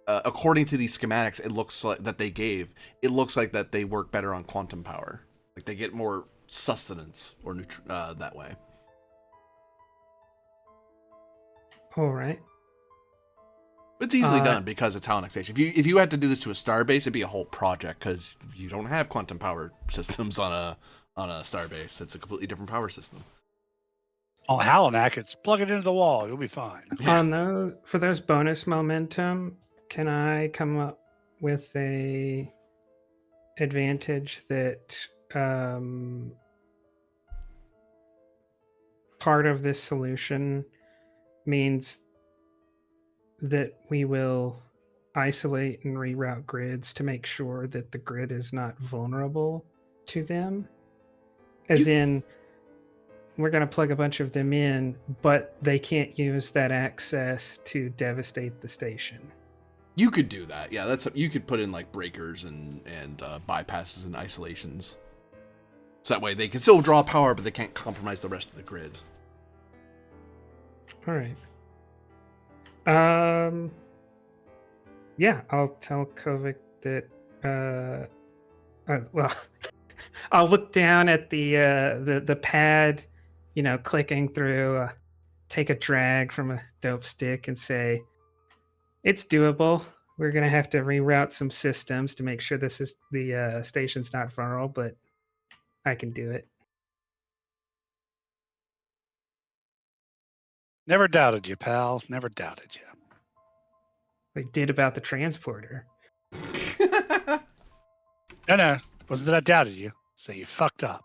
According to these schematics, it looks like that they gave. It looks like that they work better on quantum power. Like they get more sustenance or that way. All right. It's easily done because it's Halanak Station. If you had to do this to a star base, it'd be a whole project because you don't have quantum power systems on a star base. It's a completely different power system. On Halanak, it's plug it into the wall. You'll be fine. Yeah. For those bonus momentum, can I come up with a advantage that part of this solution means that we will isolate and reroute grids to make sure that the grid is not vulnerable to them? As in, we're going to plug a bunch of them in, but they can't use that access to devastate the station. You could do that. Yeah, you could put in like breakers and bypasses and isolations. So that way they can still draw power, but they can't compromise the rest of the grid. All right. Yeah, I'll tell Kovic that. Well, I'll look down at the pad, clicking through. Take a drag from a dope stick and say, "It's doable. We're gonna have to reroute some systems to make sure this is the station's not vulnerable, but I can do it." Never doubted you, pal. Never doubted you. I did about the transporter. No. Wasn't that I doubted you. So you fucked up.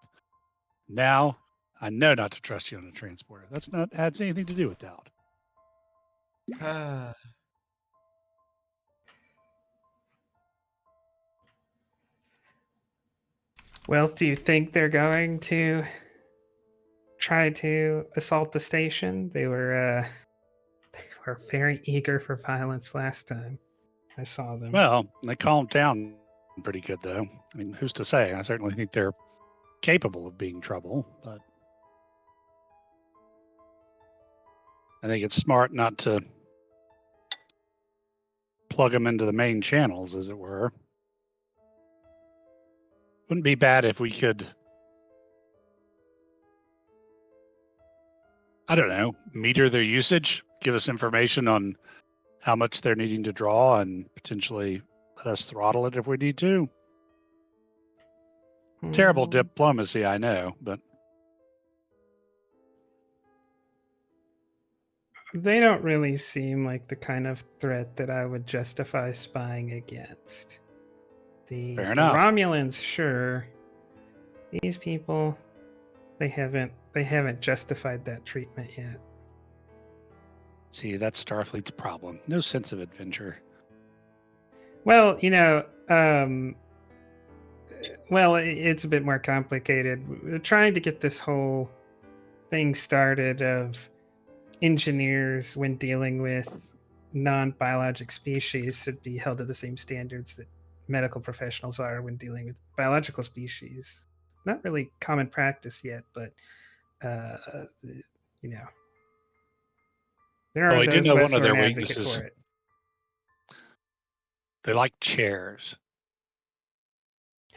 Now, I know not to trust you on a transporter. That's not has anything to do with doubt. Well, do you think they're going to try to assault the station? They were very eager for violence last time I saw them. Well, they calmed down pretty good, though. I mean, who's to say? I certainly think they're capable of being trouble, but I think it's smart not to plug them into the main channels, as it were. Wouldn't be bad if we could, I don't know, meter their usage, give us information on how much they're needing to draw, and potentially let us throttle it if we need to. Terrible diplomacy, I know, but they don't really seem like the kind of threat that I would justify spying against. The Romulans, sure. These people, they haven't justified that treatment yet. See, that's Starfleet's problem. No sense of adventure. Well, it's a bit more complicated. We're trying to get this whole thing started of engineers, when dealing with non-biologic species, should be held to the same standards that medical professionals are when dealing with biological species. Not really common practice yet, but you know, there Well, are I do those know of us one who of are their an advocate weaknesses. for it. They like chairs.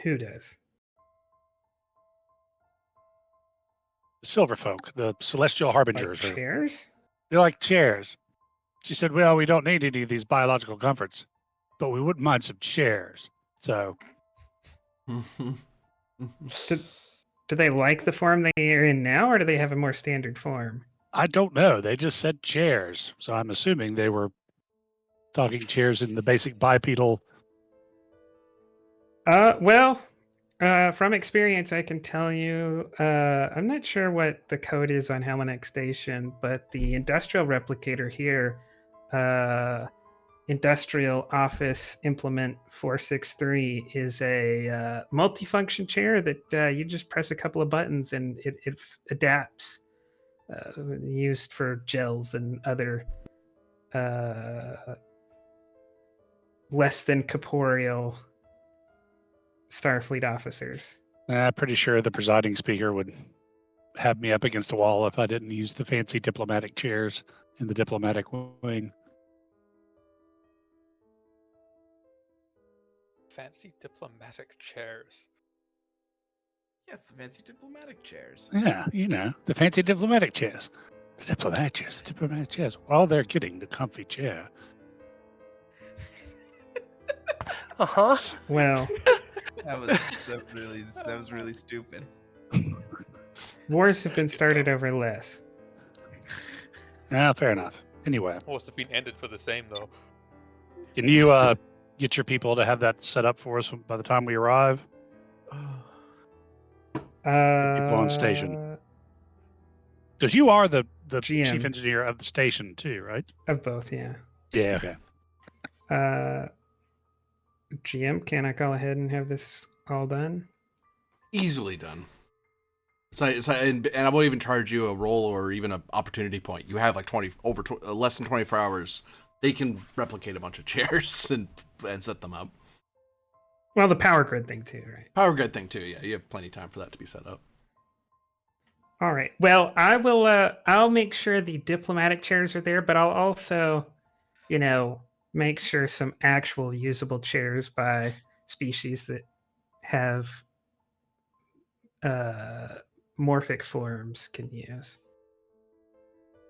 Who does? Silver folk, the celestial Like harbingers, chairs? they like chairs. She said, "Well, we don't need any of these biological comforts, but we wouldn't mind some chairs." So Do they like the form they are in now, or do they have a more standard form? I don't know. They just said chairs, so I'm assuming they were talking chairs in the basic bipedal. Well, from experience, I can tell you, I'm not sure what the code is on Halanak Station, but the industrial replicator here, Industrial Office Implement 463, is a multifunction chair that you just press a couple of buttons and it adapts, used for gels and other less than corporeal Starfleet officers. I'm pretty sure the presiding speaker would have me up against a wall if I didn't use the fancy diplomatic chairs in the diplomatic wing. Fancy diplomatic chairs. Yes, the fancy diplomatic chairs. Yeah, the fancy diplomatic chairs. The diplomatic chairs, while they're getting the comfy chair. Uh-huh. Well, That was really stupid. wars have been That's good, started though. over less. Yeah, fair enough. Anyway, Wars have been ended for the same, though. can you get your people to have that set up for us by the time we arrive? People on station. Because you are the GM. chief engineer of the station too, right? Of both, yeah. Yeah, okay. GM, can I go ahead and have this all done? Easily done. And I won't even charge you a roll or even an opportunity point. You have like less than 24 hours. They can replicate a bunch of chairs and set them up. Well, the power grid thing too, right? Power grid thing too. Yeah, you have plenty of time for that to be set up. All right. Well, I will. I'll make sure the diplomatic chairs are there, but I'll also, make sure some actual usable chairs by species that have morphic forms can use.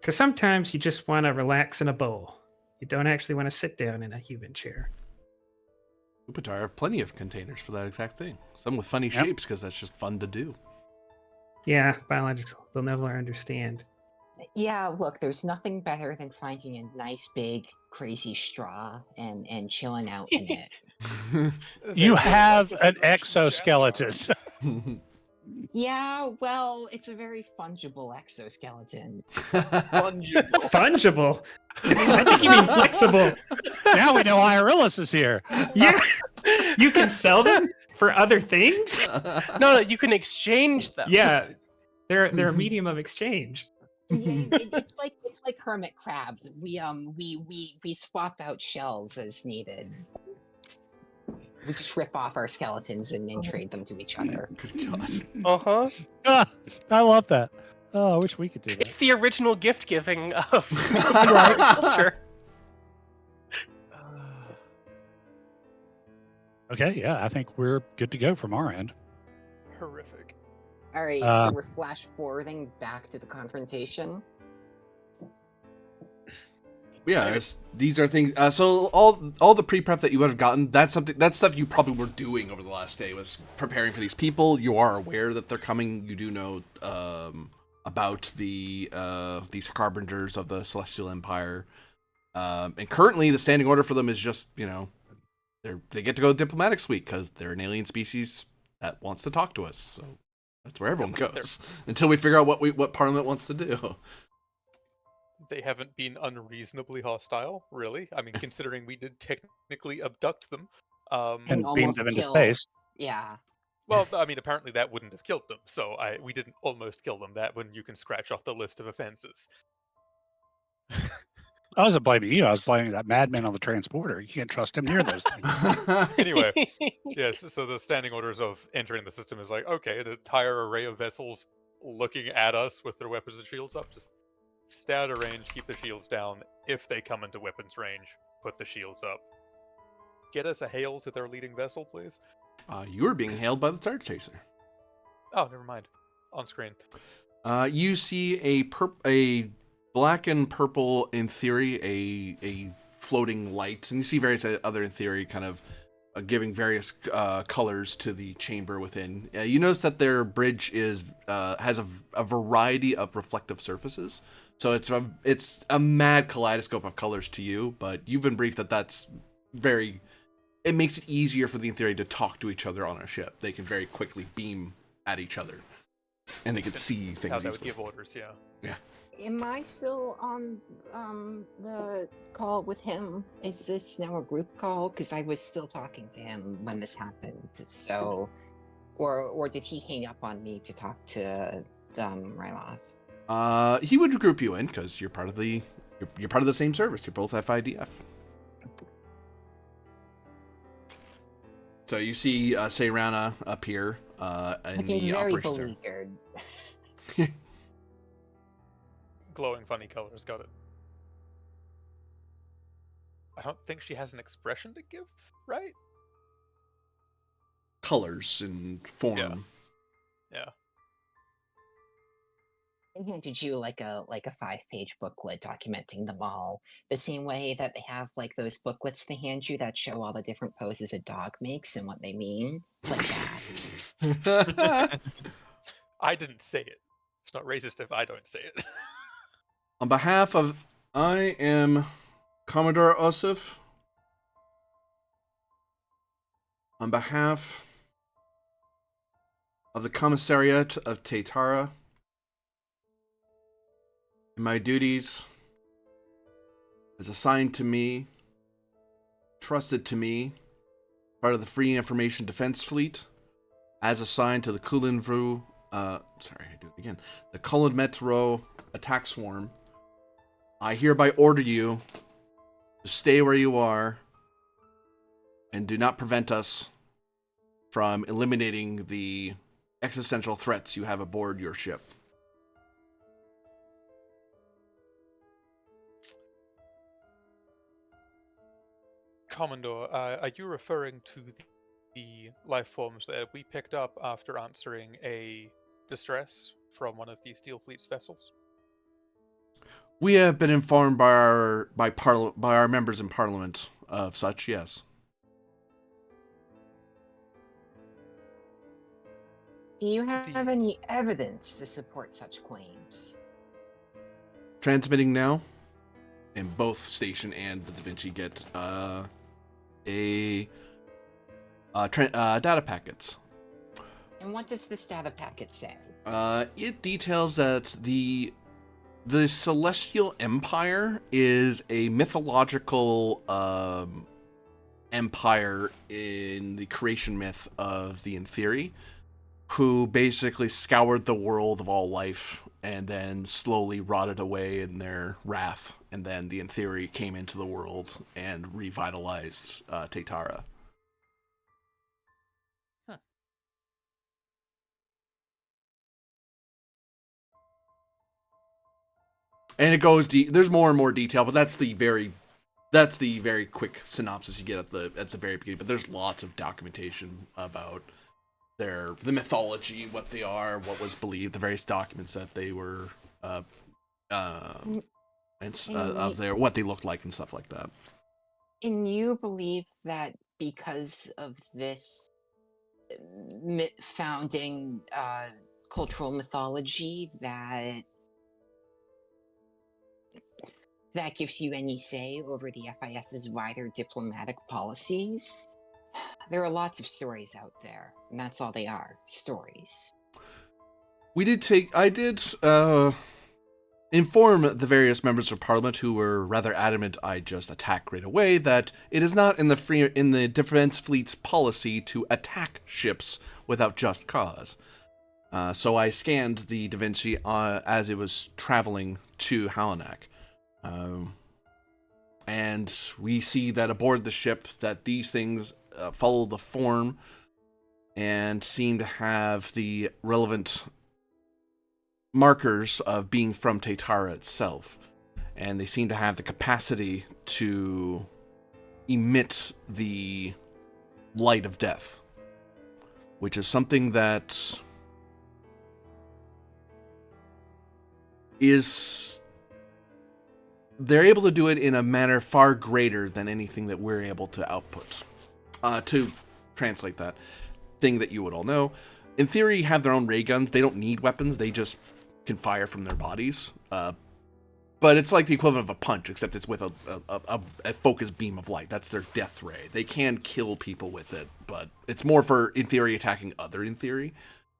Because sometimes you just want to relax in a bowl. You don't actually want to sit down in a human chair. Upatar have plenty of containers for that exact thing. Some with funny Yep. shapes because that's just fun to do. Yeah, biological. They'll never understand. Yeah, look, there's nothing better than finding a nice big crazy straw and chilling out in it. You They're have like an the exoskeleton. Yeah, well, it's a very fungible exoskeleton. Fungible? I think you mean flexible. Now we know Irillis is here. Yeah, you can sell them for other things. No, you can exchange them. Yeah, they're a medium of exchange. It's like hermit crabs. We swap out shells as needed. We just rip off our skeletons and trade them to each other. Good God. Uh-huh. I love that. Oh, I wish we could do It's that. the original gift giving of erotic culture. Okay, yeah, I think we're good to go from our end. Horrific. All right, so we're flash forwarding back to the confrontation. Yeah, these are things. So all the pre-prep that you would have gotten, that's stuff you probably were doing over the last day, was preparing for these people. You are aware that they're coming. You do know about these harbingers of the Celestial Empire, and currently the standing order for them is just they get to go to diplomatic suite because they're an alien species that wants to talk to us. So that's where everyone goes until we figure out what Parliament wants to do. They haven't been unreasonably hostile, really. I mean, considering we did technically abduct them. And beam almost them into kill- space. Yeah. Well, I mean, apparently that wouldn't have killed them, so we didn't almost kill them. That one you can scratch off the list of offenses. I wasn't blaming you. I was blaming that madman on the transporter. You can't trust him near those things. Anyway, yes, so the standing orders of entering the system is like, okay, an entire array of vessels looking at us with their weapons and shields up. Just stay out of range, keep the shields down. If they come into weapons range, put the shields up. Get us a hail to their leading vessel, please. You are being hailed by the Star Chaser. Oh, never mind. On screen. You see a black and purple, in theory, a floating light, and you see various other, in theory, kind of giving various colors to the chamber within. You notice that their bridge has a variety of reflective surfaces, so it's a mad kaleidoscope of colors to you. But you've been briefed that that's very. It makes it easier for the in theory to talk to each other on a ship. They can very quickly beam at each other, and they can see things. How they would easily. give orders, yeah. Yeah. Am I still on the call with him? Is this now a group call? Because I was still talking to him when this happened. So, or did he hang up on me to talk to Ryloth? He would group you in because you're part of the same service. You're both FIDF. So you see Seirana appear in Looking the very operations area. beleaguered. Glowing funny colors, got it. I don't think she has an expression to give, right? Colors and form. Yeah. I handed you like a 5-page booklet documenting them all, the same way that they have like those booklets they hand you that show all the different poses a dog makes and what they mean. It's like that. I didn't say it. It's not racist if I don't say it. On behalf of, I am Commodore Osif. On behalf of the Commissariat of Taitara, in my duties as assigned to me, trusted to me, part of the Free Information Defense Fleet, as assigned to the the Kulin Metro attack swarm, I hereby order you to stay where you are and do not prevent us from eliminating the existential threats you have aboard your ship. Commodore, are you referring to the life forms that we picked up after answering a distress from one of the Steel Fleet's vessels? We have been informed by our members in Parliament of such, yes. Do you have any evidence to support such claims? Transmitting now, and both Station and the Da Vinci get data packets. And what does this data packet say? It details that the Celestial Empire is a mythological empire in the creation myth of the In Theory, who basically scoured the world of all life and then slowly rotted away in their wrath, and then the In Theory came into the world and revitalized Taitara. And it goes deep. There's more and more detail, but that's the very quick synopsis you get at the very beginning. But there's lots of documentation about the mythology, what they are, what was believed, the various documents that they were, of what they looked like and stuff like that. And you believe that because of this founding cultural mythology that gives you any say over the FIS's wider diplomatic policies? There are lots of stories out there, and that's all they are, stories. I did inform the various members of Parliament who were rather adamant I just attack right away that it is not in the Defense Fleet's policy to attack ships without just cause. So I scanned the Da Vinci as it was traveling to Halanak. And we see that aboard the ship that these things follow the form and seem to have the relevant markers of being from Tatara itself. And they seem to have the capacity to emit the light of death, which is something that is... They're able to do it in a manner far greater than anything that we're able to output. To translate that thing that you would all know, in theory, have their own ray guns. They don't need weapons. They just can fire from their bodies. But it's like the equivalent of a punch, except it's with a focused beam of light. That's their death ray. They can kill people with it, but it's more for, in theory, attacking other in theory.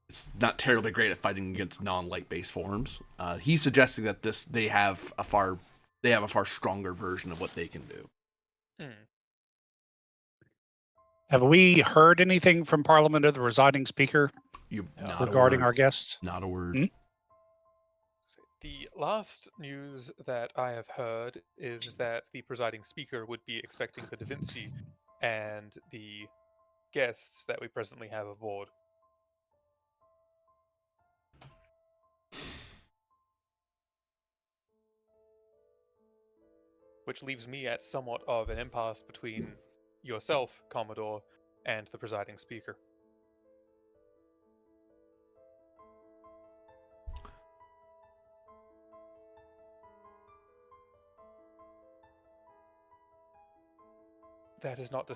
It's not terribly great at fighting against non-light-based forms. He's suggesting that they have a far stronger version of what they can do. Have we heard anything from Parliament or the residing speaker regarding our guests? Not a word. The last news that I have heard is that the presiding speaker would be expecting the Da Vinci and the guests that we presently have aboard. Which leaves me at somewhat of an impasse between yourself, Commodore, and the presiding speaker. That is not to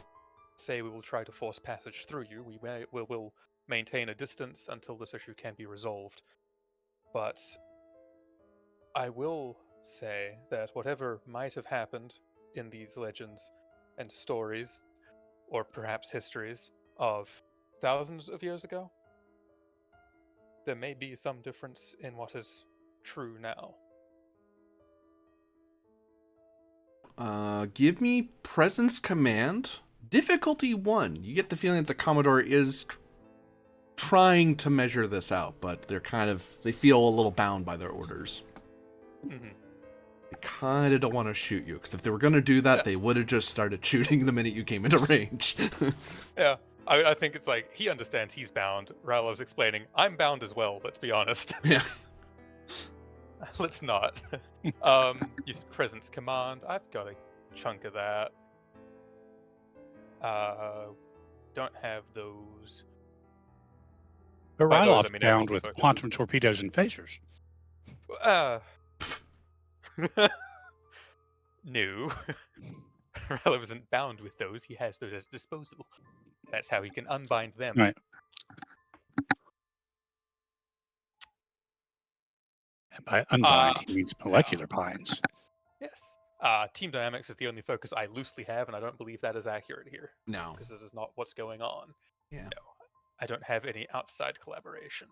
say we will try to force passage through you. We'll maintain a distance until this issue can be resolved. But I will say that whatever might have happened in these legends and stories, or perhaps histories, of thousands of years ago, there may be some difference in what is true now. Give me Presence Command. Difficulty 1. You get the feeling that the Commodore is trying to measure this out, but they feel a little bound by their orders. Mm-hmm. They kind of don't want to shoot you, because if they were going to do that, they would have just started shooting the minute you came into range. Yeah, I think it's like, he understands he's bound. Rylov's explaining, I'm bound as well, let's be honest. Yeah. Let's not. Use Presence Command. I've got a chunk of that. Don't have those. But By those, Rylov's I mean bound Admiralty with focuses. quantum torpedoes and phasers. No. Rylov isn't bound with those. He has those at his disposal. That's how he can unbind them. Right. And by unbind, he means molecular binds. Yes. Team Dynamics is the only focus I loosely have, and I don't believe that is accurate here. No. Because it is not what's going on. Yeah. No. I don't have any outside collaboration.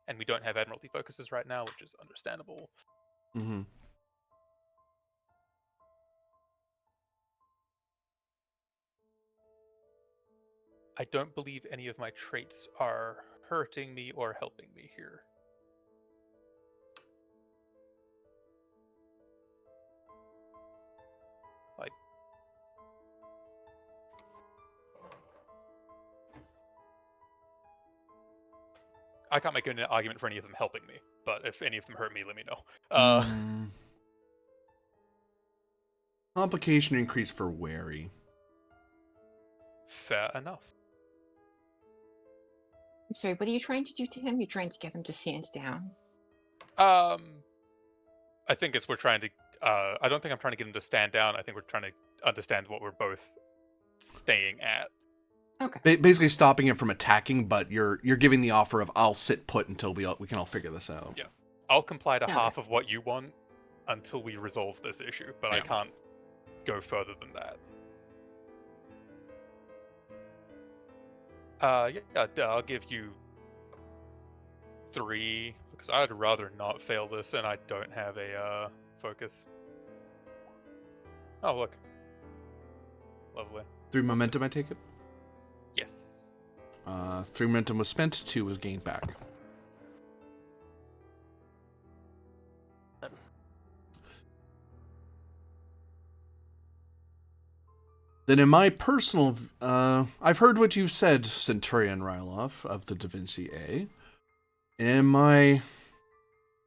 And we don't have Admiralty focuses right now, which is understandable. Mm-hmm. I don't believe any of my traits are hurting me or helping me here. Like, I can't make an argument for any of them helping me, but if any of them hurt me, let me know. Complication increase for wary. Fair enough. I'm sorry, what are you trying to do to him? You're trying to get him to stand down? I think we're trying to. I don't think I'm trying to get him to stand down. I think we're trying to understand what we're both staying at. Okay. Basically stopping him from attacking, but you're giving the offer of I'll sit put until we can all figure this out. Yeah. I'll comply to Okay. half of what you want until we resolve this issue, but I can't go further than that. I'll give you 3 because I'd rather not fail this, and I don't have a focus. Oh, look. Lovely. 3 momentum, I take it? Yes. 3 momentum was spent, 2 was gained back. then in my personal... I've heard what you've said, Centurion Rylov of the Da Vinci A. In my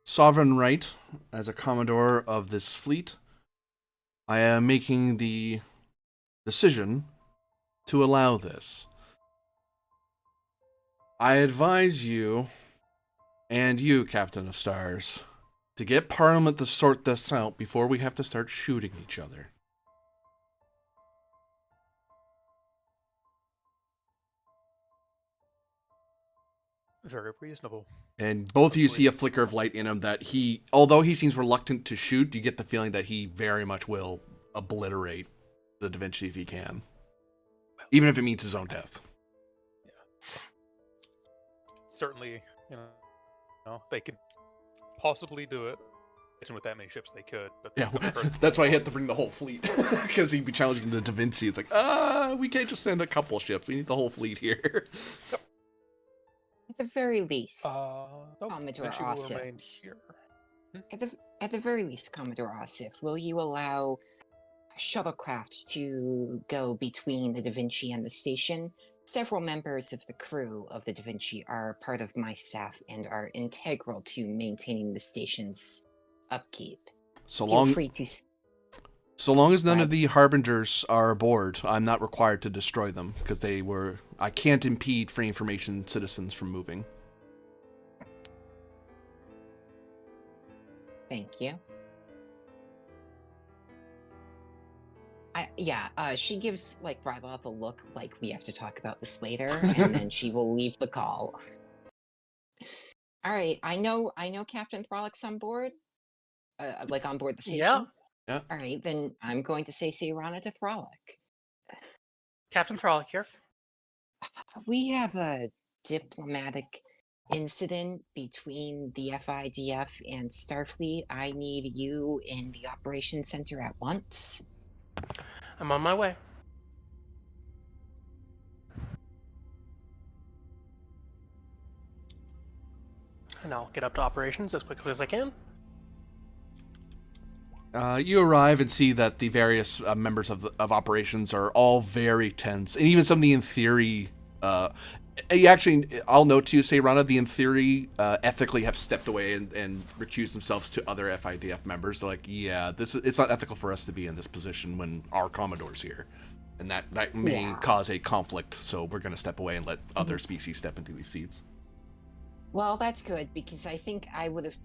sovereign right as a Commodore of this fleet, I am making the decision to allow this. I advise you, and you, Captain of Stars, to get Parliament to sort this out before we have to start shooting each other. Very reasonable. And both of you see a flicker of light in him that he, although he seems reluctant to shoot, you get the feeling that he very much will obliterate the Da Vinci if he can. Even if it means his own death. Yeah. Certainly, they could possibly do it. With that many ships, they could. But Yeah, that's why he had to bring the whole fleet. Because he'd be challenging the Da Vinci. It's like, we can't just send a couple ships. We need the whole fleet here. At the very least, Commodore Asif. Remain here. At the very least, Commodore Asif, will you allow shuttlecraft to go between the Da Vinci and the station? Several members of the crew of the Da Vinci are part of my staff and are integral to maintaining the station's upkeep. Feel free to... So long as none of the Harbingers are aboard, I'm not required to destroy them, because I can't impede free information citizens from moving. Thank you. She gives Rylov a look like we have to talk about this later, and then she will leave the call. All right, I know Captain Throllick's on board. On board the station. Yeah. All right, then I'm going to say Sayrana to Throllick. Captain Throllick here. We have a diplomatic incident between the FIDF and Starfleet. I need you in the operations center at once. I'm on my way. And I'll get up to operations as quickly as I can. You arrive and see that the various members of operations are all very tense, and even some of the in theory. I'll note to you, Sayrana, the in theory ethically have stepped away and recused themselves to other FIDF members. They're like, yeah, it's not ethical for us to be in this position when our Commodore's here, and that may cause a conflict. So we're going to step away and let other species step into these seats. Well, that's good, because I think I would have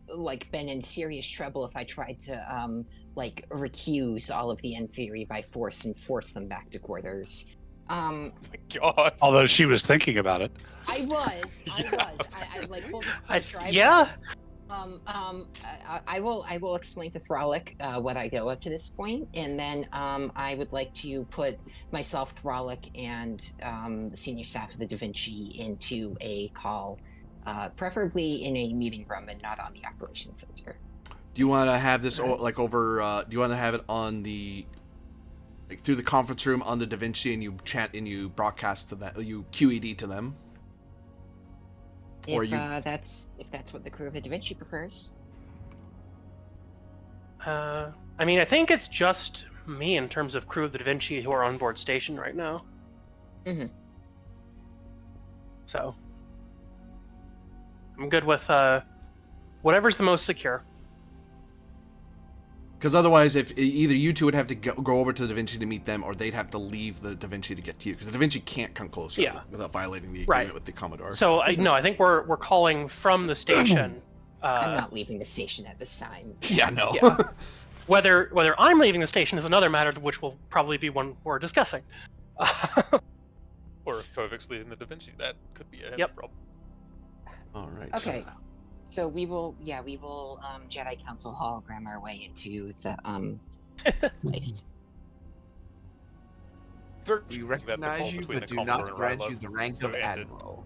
been in serious trouble if I tried to recuse all of the in theory by force and force them back to quarters. Oh my God. Although she was thinking about it. I was. I full disclosure. Was. I will explain to Throllick what I know up to this point, and then I would like to put myself, Throllick, and the senior staff of the Da Vinci into a call. Preferably in a meeting room and not on the operations center. Do you want to have this over? Do you want to have it on the through the conference room on the Da Vinci, and you chat and you broadcast to them, you QED to them? If that's what the crew of the Da Vinci prefers. I think it's just me in terms of crew of the Da Vinci who are on board station right now. Mm-hmm. So I'm good with whatever's the most secure. Because otherwise, if either you two would have to go over to the Da Vinci to meet them, or they'd have to leave the Da Vinci to get to you, because the Da Vinci can't come closer without violating the agreement with the Commodore. So I think we're calling from the station. I'm not leaving the station at this time. Yeah, no. Yeah. Whether I'm leaving the station is another matter, which will probably be one we're discussing. Or if Kovic's leading the Da Vinci, that could be a problem. All right. Okay. So we will Jedi Council hologram our way into the place. We recognize you, but do not grant you the rank of Admiral.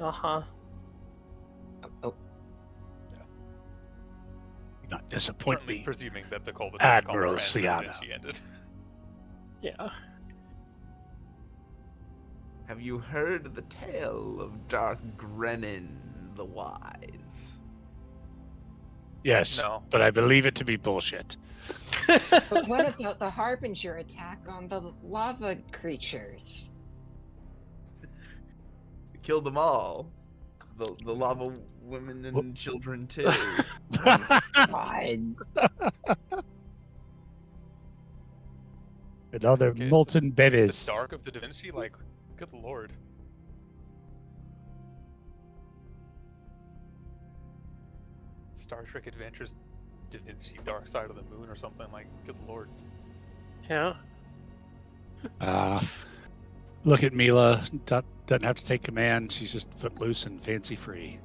Uh-huh. Oh. Do not disappoint Certainly me, presuming that the call Admiral Da Siana. Vinci ended. Yeah. Have you heard the tale of Darth Grennan the Wise? Yes, No. but I believe it to be bullshit. But what about the Harbinger attack on the lava creatures? Kill them all. The lava women and children too. God. And other Okay, molten the babies. Dark of the Da Vinci, like, good lord. Star Trek Adventures Da Vinci Dark Side of the Moon or something, like, good lord. Yeah. Look at Mila. Doesn't have to take command. She's just footloose and fancy free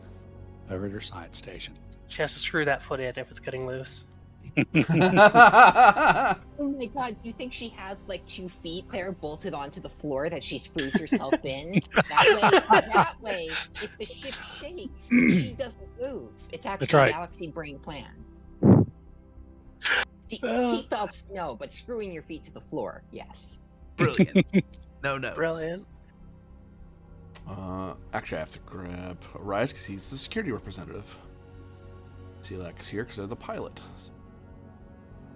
over at her science station. She has to screw that foot in if it's getting loose. Oh my god, do you think she has like 2 feet there bolted onto the floor that she screws herself in? That way, if the ship shakes, she doesn't move. It's actually right. a galaxy brain plan. Uh. Seatbelts, no, but screwing your feet to the floor, yes. Brilliant. No notes. Brilliant. Actually, I have to grab Rise because he's the security representative. Selak is here because they're the pilot.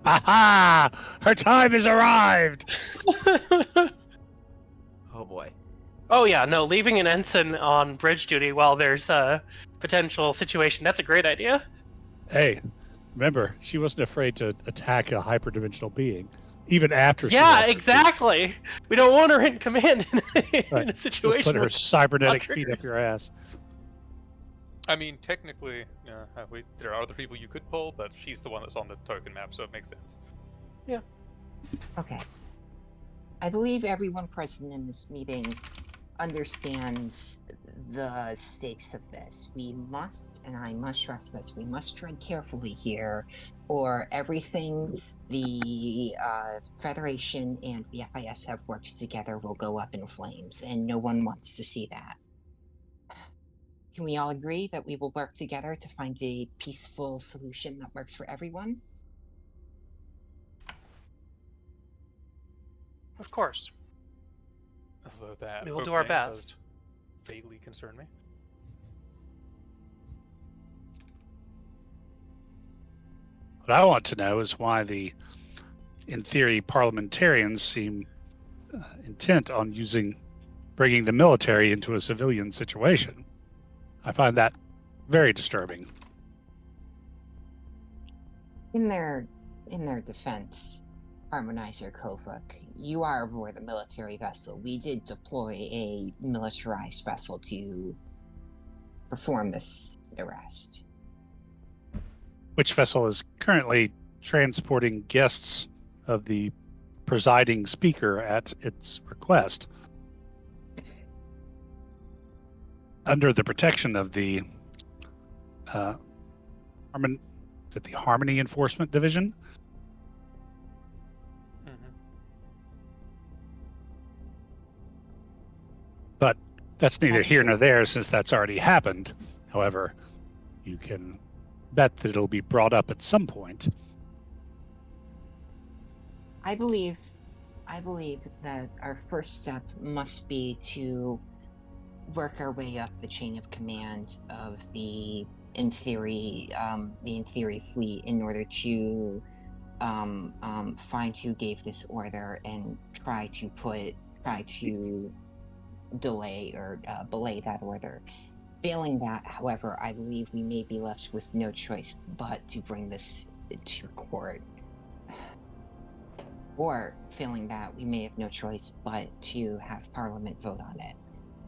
Aha! Her time has arrived! Oh boy. Oh yeah, no, leaving an ensign on bridge duty while there's a potential situation, that's a great idea. Hey, remember, she wasn't afraid to attack a hyperdimensional being, even after she Yeah, lost her feet. exactly. We don't want her in command in Right. a situation Put her with cybernetic hot feet up triggers. your ass. I mean, technically, there are other people you could pull, but she's the one that's on the token map, so it makes sense. Okay. I believe everyone present in this meeting understands the stakes of this. We must, and I must stress this, we must tread carefully here, or everything the Federation and the FIS have worked together will go up in flames, and no one wants to see that. Can we all agree that we will work together to find a peaceful solution that works for everyone? Of course. Although that We will do our opening best. does vaguely concern me. What I want to know is why the, in theory, parliamentarians seem intent on bringing the military into a civilian situation. I find that very disturbing. In their defense, Harmonizer Kovuk, you are aboard a military vessel. We did deploy a militarized vessel to perform this arrest. Which vessel is currently transporting guests of the presiding speaker at its request, under the protection of the Harmony Enforcement Division? Mm-hmm. But that's neither That's here true. nor there, since that's already happened. However, you can bet that it'll be brought up at some point. I believe that our first step must be to work our way up the chain of command of the in theory fleet in order to find who gave this order and try to delay or belay that order. Failing that, however, I believe we may be left with no choice but to bring this to court. Or, failing that, we may have no choice but to have Parliament vote on it.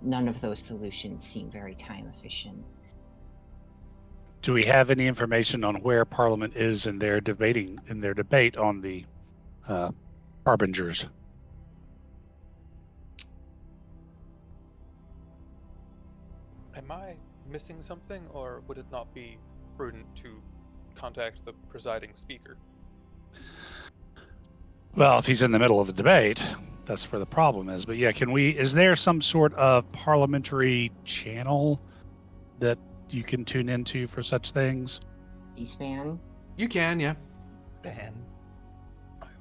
None of those solutions seem very time efficient. Do we have any information on where Parliament is in their debate on the harbingers? Am I missing something, or would it not be prudent to contact the presiding speaker? Well, if he's in the middle of a debate, that's where the problem is. But yeah, is there some sort of parliamentary channel that you can tune into for such things? C-SPAN? You can, yeah. Man.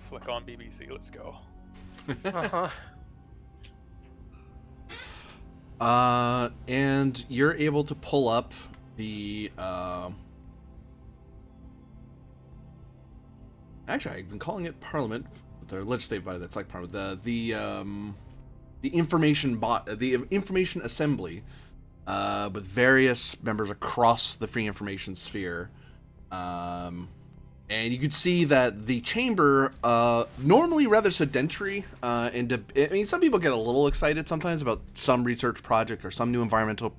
Flick on BBC, let's go. And you're able to pull up the actually, I've been calling it Parliament, the legislative body that's like Parliament, the information the information assembly, with various members across the free information sphere. And you could see that the chamber, normally rather sedentary, I mean, some people get a little excited sometimes about some research project or some new environmental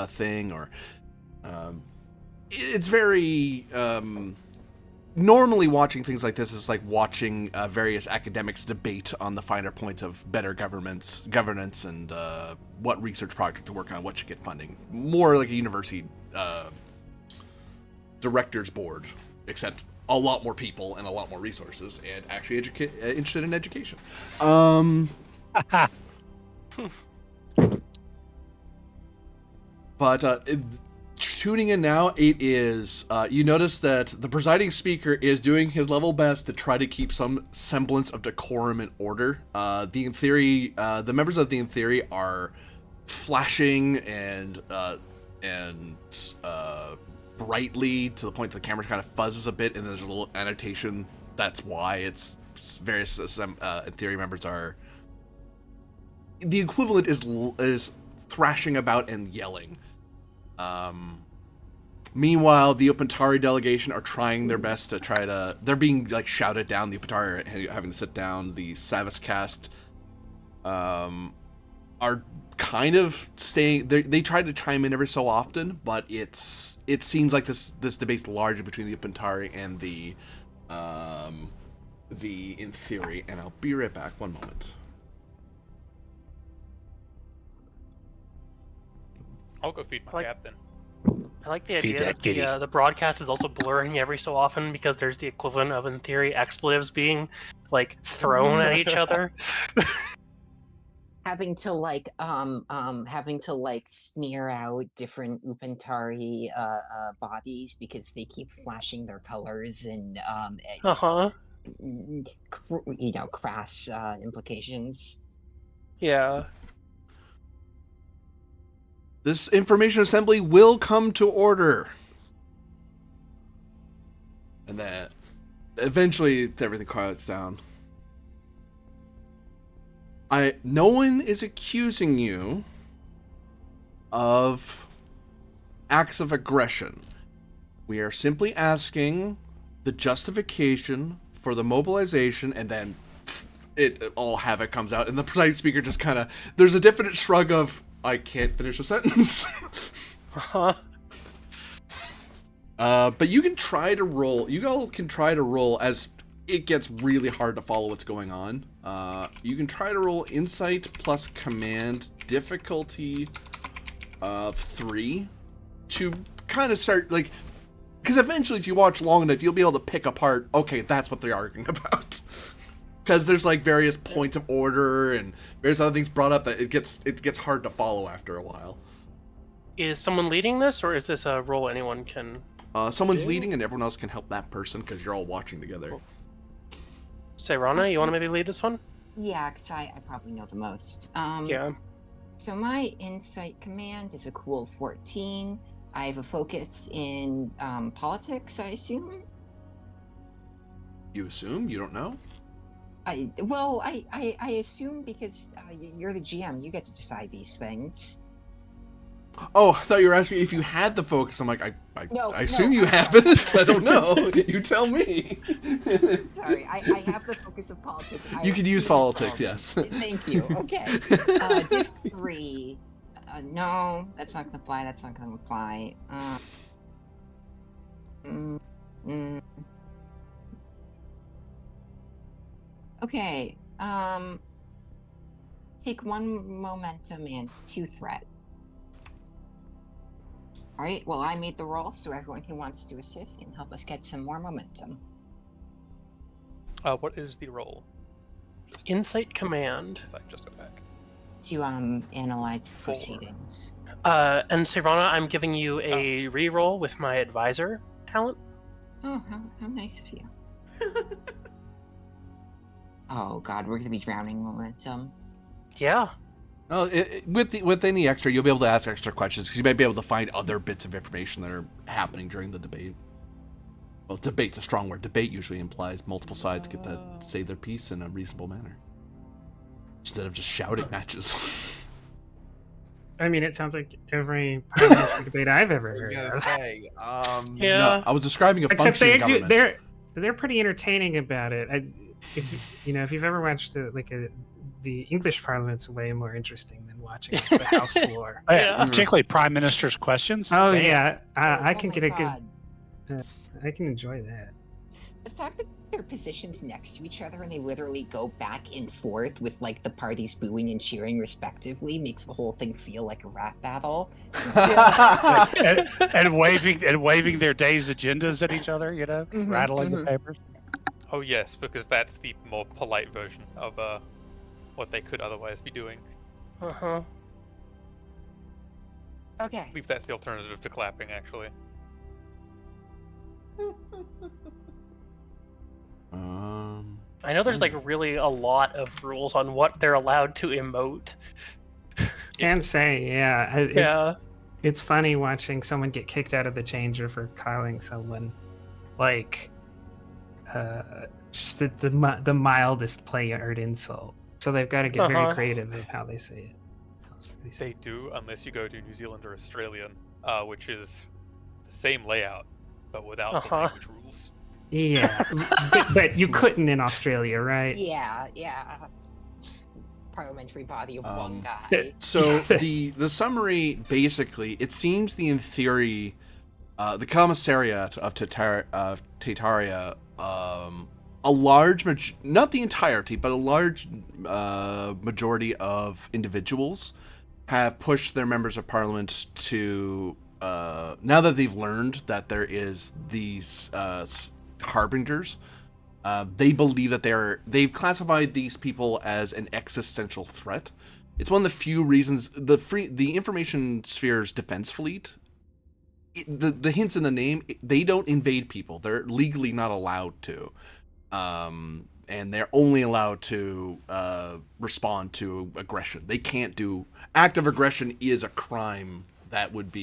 thing, or it's very normally watching things like this is like watching various academics debate on the finer points of better governance, and what research project to work on, what should get funding. More like a university director's board, except a lot more people and a lot more resources, and actually interested in education. But tuning in now, it is you notice that the presiding speaker is doing his level best to try to keep some semblance of decorum and order. The members of the In Theory are flashing and brightly to the point that the camera kind of fuzzes a bit, and there's a little annotation. That's why it's various Theory members are. The equivalent is thrashing about and yelling. Meanwhile, the Opentari delegation are trying their best to they're being like shouted down. The Opentari are having to sit down. The Savis cast are kind of staying. They try to chime in every so often, but it seems like this debate's largely between the Opentari and the In Theory. And I'll be right back. One moment. I'll go feed my captain. I like the idea that the broadcast is also blurring every so often, because there's the equivalent of, in theory, expletives being like thrown at each other. Having to smear out different Upentari bodies because they keep flashing their colors and crass implications. Yeah. This information assembly will come to order. And then eventually everything quiets down. No one is accusing you of acts of aggression. We are simply asking the justification for the mobilization, and then all havoc comes out, and the presiding speaker just kind of, there's a definite shrug of, I can't finish a sentence. But you can try to roll. You all can try to roll as it gets really hard to follow what's going on. You can try to roll Insight plus Command, difficulty of 3, to kind of start, like, because eventually if you watch long enough, you'll be able to pick apart, okay, that's what they're arguing about. Because there's like various points of order and various other things brought up that it gets hard to follow after a while. Is someone leading this, or is this a role anyone can? Someone's leading, and everyone else can help that person because you're all watching together. Cool. Say, Rana, you want to maybe lead this one? Yeah, because I probably know the most. Yeah. So my Insight command is a cool 14. I have a focus in politics, I assume. You assume? You don't know? I assume because you're the GM, you get to decide these things. Oh, I thought you were asking if you had the focus. I'm like, I assume you I'm haven't. sorry. I don't know. You tell me. Sorry, I have the focus of politics. You can use politics, yes. Thank you. Okay. Diff 3. No, that's not going to fly. That's not going to apply. Okay. Take 1 momentum and 2 threat. All right. Well, I made the roll, so everyone who wants to assist can help us get some more momentum. What is the roll? Insight command. Just go back. To analyze the 4. proceedings. And Sirana, I'm giving you a re-roll with my advisor talent. Oh, how nice of you. Oh God, we're gonna be drowning momentum. Yeah. Oh, with any extra, you'll be able to ask extra questions because you might be able to find other bits of information that are happening during the debate. Well, debate's a strong word. Debate usually implies multiple sides get to say their piece in a reasonable manner, instead of just shouting matches. I mean, it sounds like every parliamentary debate I've ever I was heard gonna of. say, Yeah. No, I was describing a Except functioning government. they're pretty entertaining about it. If you've ever watched the English Parliament's way more interesting than watching the House floor. Oh, Yeah. particularly prime minister's questions. Oh Damn. yeah, I Oh can my get a God. good. I can enjoy that. The fact that they're positioned next to each other and they literally go back and forth with like the parties booing and cheering respectively makes the whole thing feel like a rap battle. and waving their day's agendas at each other, Mhm, rattling the mhm. papers. Oh yes, because that's the more polite version of what they could otherwise be doing. Uh-huh. Okay. I believe that's the alternative to clapping, actually. I know there's like really a lot of rules on what they're allowed to emote. Can say, yeah. Yeah. It's funny watching someone get kicked out of the changer for calling someone like just the mildest play-art insult. So they've got to get very creative in how they say it. They do, unless you go to New Zealand or Australian, which is the same layout, but without the language rules. Yeah, but you couldn't in Australia, right? Yeah. Parliamentary body of one guy. So the summary, basically, it seems in theory, the commissariat of Tataria, a large, not the entirety, but a large majority of individuals have pushed their members of parliament to, now that they've learned that there is these harbingers, they believe that they've classified these people as an existential threat. It's one of the few reasons the information sphere's defense fleet, the hints in the name, they don't invade people. They're legally not allowed to, and they're only allowed to respond to aggression. They can't do active aggression. Is a crime that would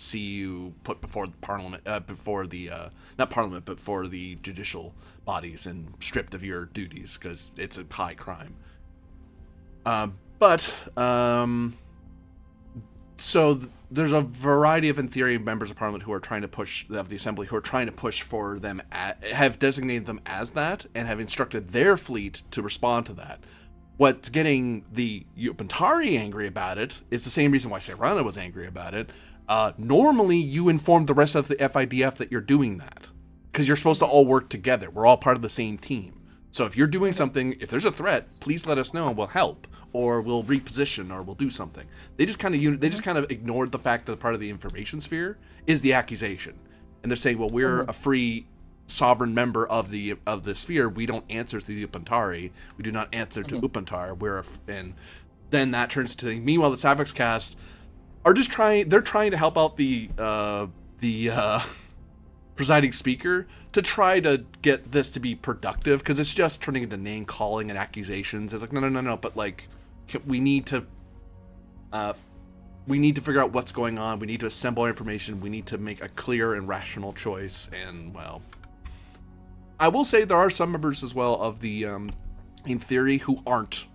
see you put before the parliament, before the not parliament, but for the judicial bodies, and stripped of your duties because it's a high crime. So there's a variety of, in theory, members of parliament who are trying to push, of the assembly, who are trying to push for them, have designated them as that, and have instructed their fleet to respond to that. What's getting the Yupantari angry about it is the same reason why Serana was angry about it. Normally, you inform the rest of the FIDF that you're doing that, because you're supposed to all work together. We're all part of the same team. So if you're doing something, if there's a threat, please let us know and we'll help, or we'll reposition, or we'll do something. They just kind of ignored the fact that part of the information sphere is the accusation, and they're saying, well, we're a free sovereign member of the sphere. We don't answer to the Upantari. We do not answer to Upantar. And then that turns to, meanwhile, the Savix cast are just trying to help out the presiding speaker to try to get this to be productive, because it's just turning into name calling and accusations. It's like, no, but like, we need to figure out what's going on. We need to assemble information. We need to make a clear and rational choice. And, well, I will say there are some members as well of the in theory who aren't,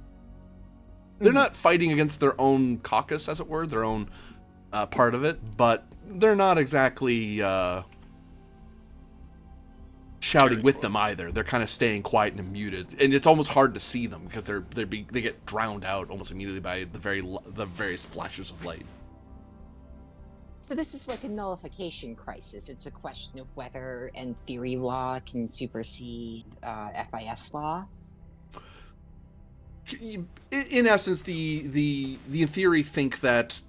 they're not fighting against their own caucus, as it were, their own part of it, but they're not exactly shouting with them either. They're kind of staying quiet and muted, and it's almost hard to see them because they get drowned out almost immediately by the various flashes of light. So this is like a nullification crisis. It's a question of whether and theory law can supersede FIS law. In essence, the in theory think that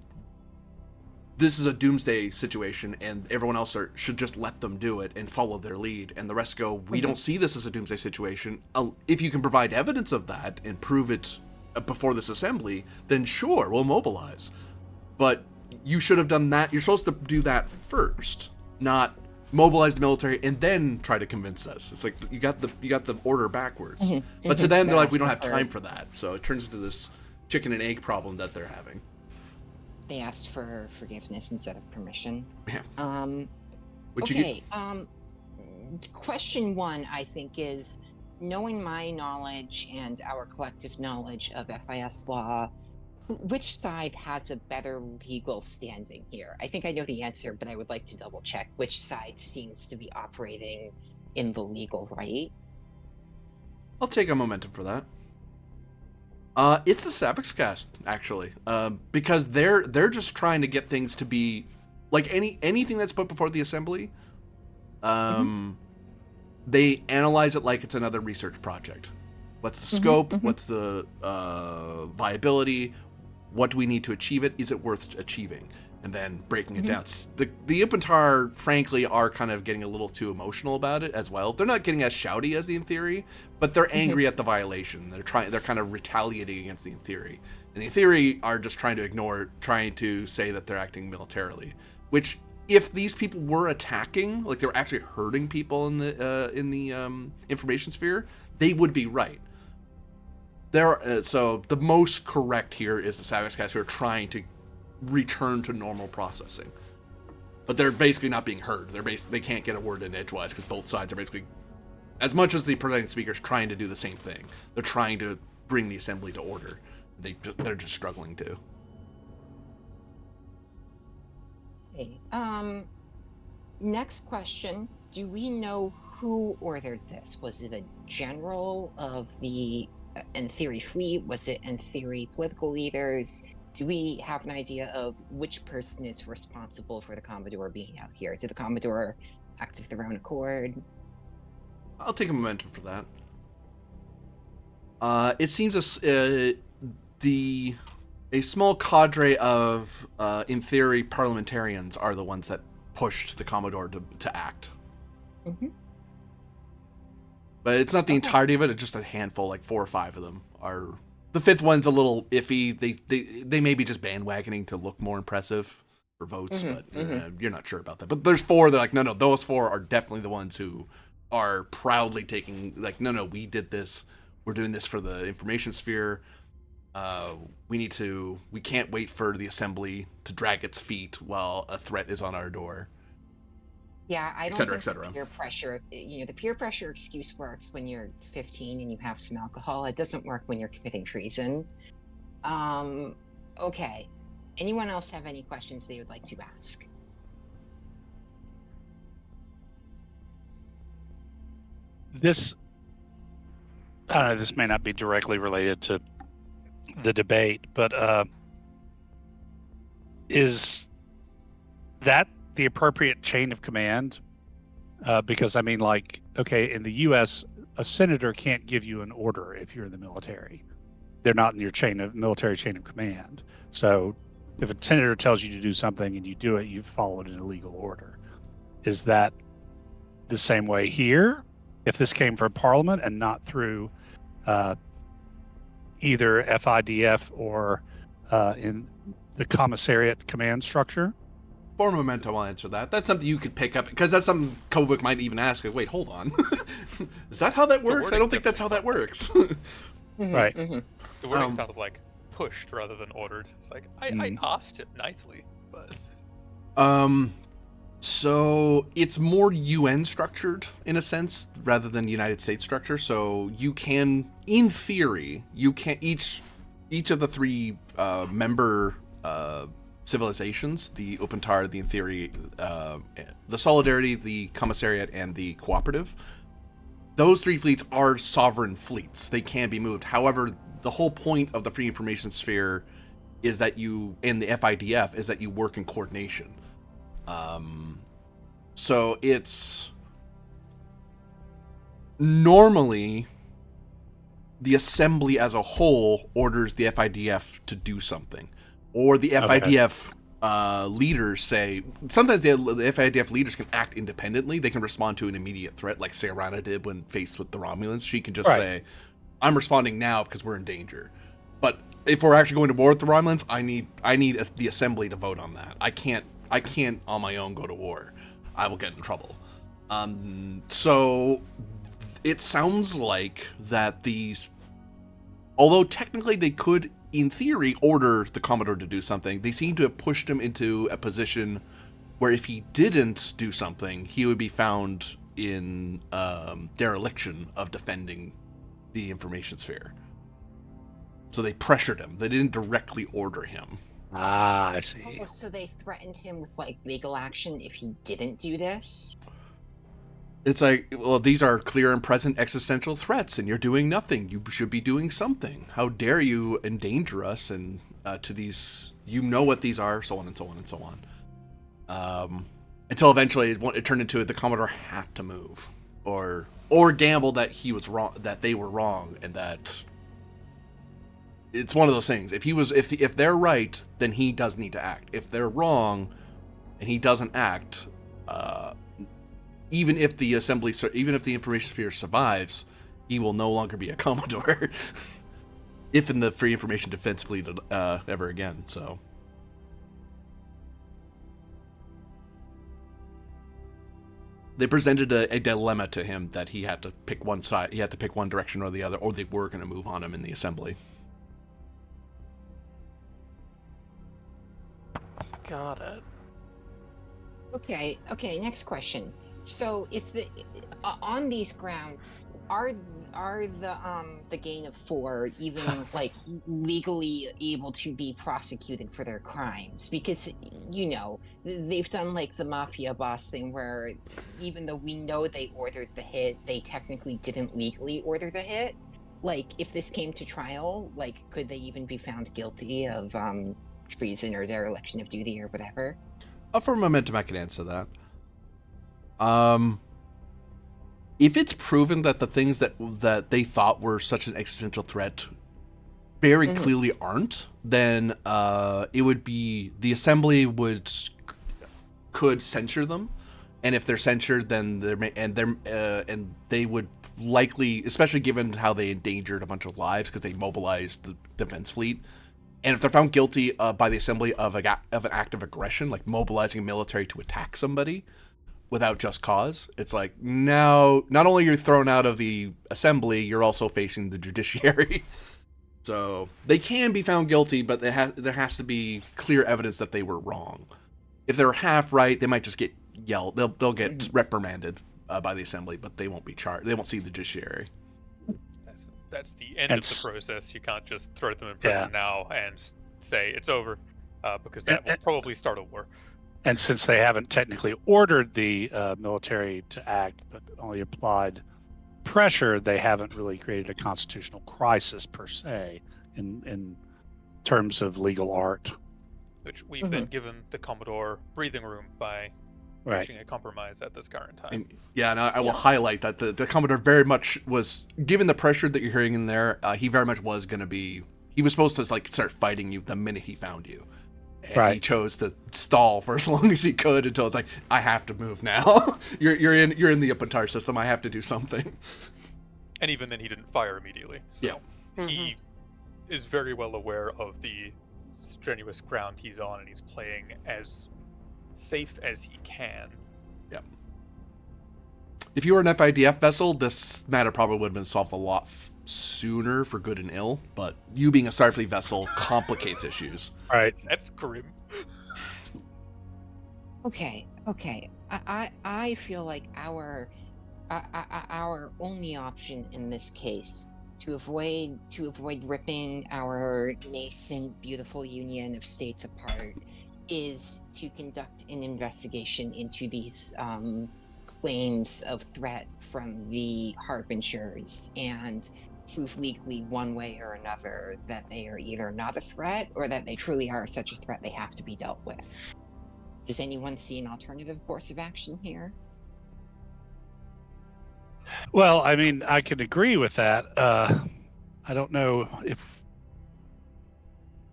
this is a doomsday situation, and everyone else should just let them do it and follow their lead, and the rest go, we don't see this as a doomsday situation. If you can provide evidence of that and prove it before this assembly, then sure, we'll mobilize. But you should have done that. You're supposed to do that first, not mobilize the military and then try to convince us. It's like you got the order backwards. But to them, they're like, we don't have time for that. So it turns into this chicken and egg problem that they're having. They asked for forgiveness instead of permission. Yeah. Okay. question one, I think, is knowing my knowledge and our collective knowledge of FIS law, which side has a better legal standing here? I think I know the answer, but I would like to double check which side seems to be operating in the legal right. I'll take a momentum for that. It's the Savix cast, actually, because they're just trying to get things to be like anything that's put before the assembly. They analyze it like it's another research project. What's the scope? What's the viability? What do we need to achieve it? Is it worth achieving? And then breaking it down. The Ipantar, frankly, are kind of getting a little too emotional about it as well. They're not getting as shouty as the In Theory, but they're angry at the violation. They're kind of retaliating against the In Theory. And the In Theory are just trying to ignore, trying to say that they're acting militarily. Which, if these people were attacking, like they were actually hurting people in the information sphere, they would be right. So the most correct here is the Savix guys who are trying to return to normal processing, but they're basically not being heard. They can't get a word in edgewise because both sides are basically, as much as the presenting speakers, trying to do the same thing. They're trying to bring the assembly to order. They're just struggling to. Okay. Next question. Do we know who ordered this? Was it a general of the In Theory fleet? Was it In Theory political leaders? Do we have an idea of which person is responsible for the Commodore being out here? Did the Commodore act of their own accord? I'll take a momentum for that. It seems a small cadre of In Theory parliamentarians are the ones that pushed the Commodore to act. But it's not the entirety of it. It's just a handful, like 4 or 5 of them are. The 5th one's a little iffy. They may be just bandwagoning to look more impressive for votes, but you're not sure about that. But there's 4. They're like, no, those 4 are definitely the ones who are proudly taking, like, no, we did this. We're doing this for the information sphere. We can't wait for the assembly to drag its feet while a threat is on our door. Yeah, I don't think etc. peer pressure, the peer pressure excuse works when you're 15 and you have some alcohol. It doesn't work when you're committing treason. Okay. Anyone else have any questions they would like to ask? This may not be directly related to the debate, but is that the appropriate chain of command? Because I mean, like, okay, in the U.S., a senator can't give you an order if you're in the military. They're not in your military chain of command. So if a senator tells you to do something and you do it, you've followed an illegal order. Is that the same way here? If this came from Parliament and not through either FIDF or in the commissariat command structure? For momentum, I'll answer that. That's something you could pick up, because that's something Kovic might even ask. Like, wait, hold on. Is that how that works? I don't think that's how that works. Right. The wording sounded like pushed rather than ordered. It's like, I asked him nicely, but... So it's more UN structured in a sense rather than United States structure. So you can, in theory, each of the 3 member civilizations, the Opentar, the In Theory, the Solidarity, the Commissariat, and the Cooperative, those 3 fleets are sovereign fleets. They can be moved. However, the whole point of the Free Information Sphere is that and the FIDF, is that you work in coordination. So it's normally the assembly as a whole orders the FIDF to do something, or the FIDF leaders say, sometimes the FIDF leaders can act independently. They can respond to an immediate threat, like Serana did when faced with the Romulans. She can just say, I'm responding now because we're in danger. But if we're actually going to war with the Romulans, I need the assembly to vote on that. I can't on my own go to war. I will get in trouble. So it sounds like that although technically they could, in theory, order the Commodore to do something, they seem to have pushed him into a position where if he didn't do something, he would be found in dereliction of defending the information sphere. So they pressured him. They didn't directly order him. Ah, I see. Oh, so they threatened him with like legal action if he didn't do this? It's like, well, these are clear and present existential threats, and you're doing nothing. You should be doing something. How dare you endanger us and to these? You know what these are, so on and so on and so on. Until eventually it turned into the Commodore had to move, or gamble that he was wrong, that they were wrong, and that it's one of those things. If they're right, then he does need to act. If they're wrong, and he doesn't act. Even if the information sphere survives, he will no longer be a Commodore. If in the Free Information Defense Fleet ever again. So they presented a dilemma to him that he had to pick one side. He had to pick one direction or the other, or they were going to move on him in the assembly. Got it. Okay, next question. So, if on these grounds, are the Gang of Four even like legally able to be prosecuted for their crimes? Because they've done like the mafia boss thing, where even though we know they ordered the hit, they technically didn't legally order the hit. Like, if this came to trial, like, could they even be found guilty of treason or dereliction of duty or whatever? For momentum, I can answer that. If it's proven that the things that they thought were such an existential threat very clearly aren't, then it would be the assembly could censure them, and if they're censured, then they would likely, especially given how they endangered a bunch of lives because they mobilized the defense fleet. And if they're found guilty by the assembly of an act of aggression, like mobilizing military to attack somebody without just cause, it's like, now not only you're thrown out of the assembly, you're also facing the judiciary. So they can be found guilty, but there has to be clear evidence that they were wrong. If they're half right, they might just get yelled. They'll get reprimanded by the assembly, but they won't be charged. They won't see the judiciary. That's the end of the process. You can't just throw them in prison now and say it's over, because that will probably start a war. And since they haven't technically ordered the military to act, but only applied pressure, they haven't really created a constitutional crisis per se in terms of legal art. Which we've then given the Commodore breathing room by reaching a compromise at this current time. And I will highlight that the Commodore very much was, given the pressure that you're hearing in there, he very much was going to be, he was supposed to like start fighting you the minute he found you. And he chose to stall for as long as he could until it's like, I have to move now. you're in the Apatar system. I have to do something. And even then, he didn't fire immediately. So he is very well aware of the strenuous ground he's on, and he's playing as safe as he can. Yeah. If you were an FIDF vessel, this matter probably would have been solved a lot sooner for good and ill, but you being a Starfleet vessel complicates issues. Right. That's grim. Okay. I feel like our only option in this case to avoid ripping our nascent, beautiful union of states apart is to conduct an investigation into these claims of threat from the Harbingers and prove legally one way or another that they are either not a threat or that they truly are such a threat they have to be dealt with. Does anyone see an alternative course of action here? Well, I mean, I could agree with that. I don't know if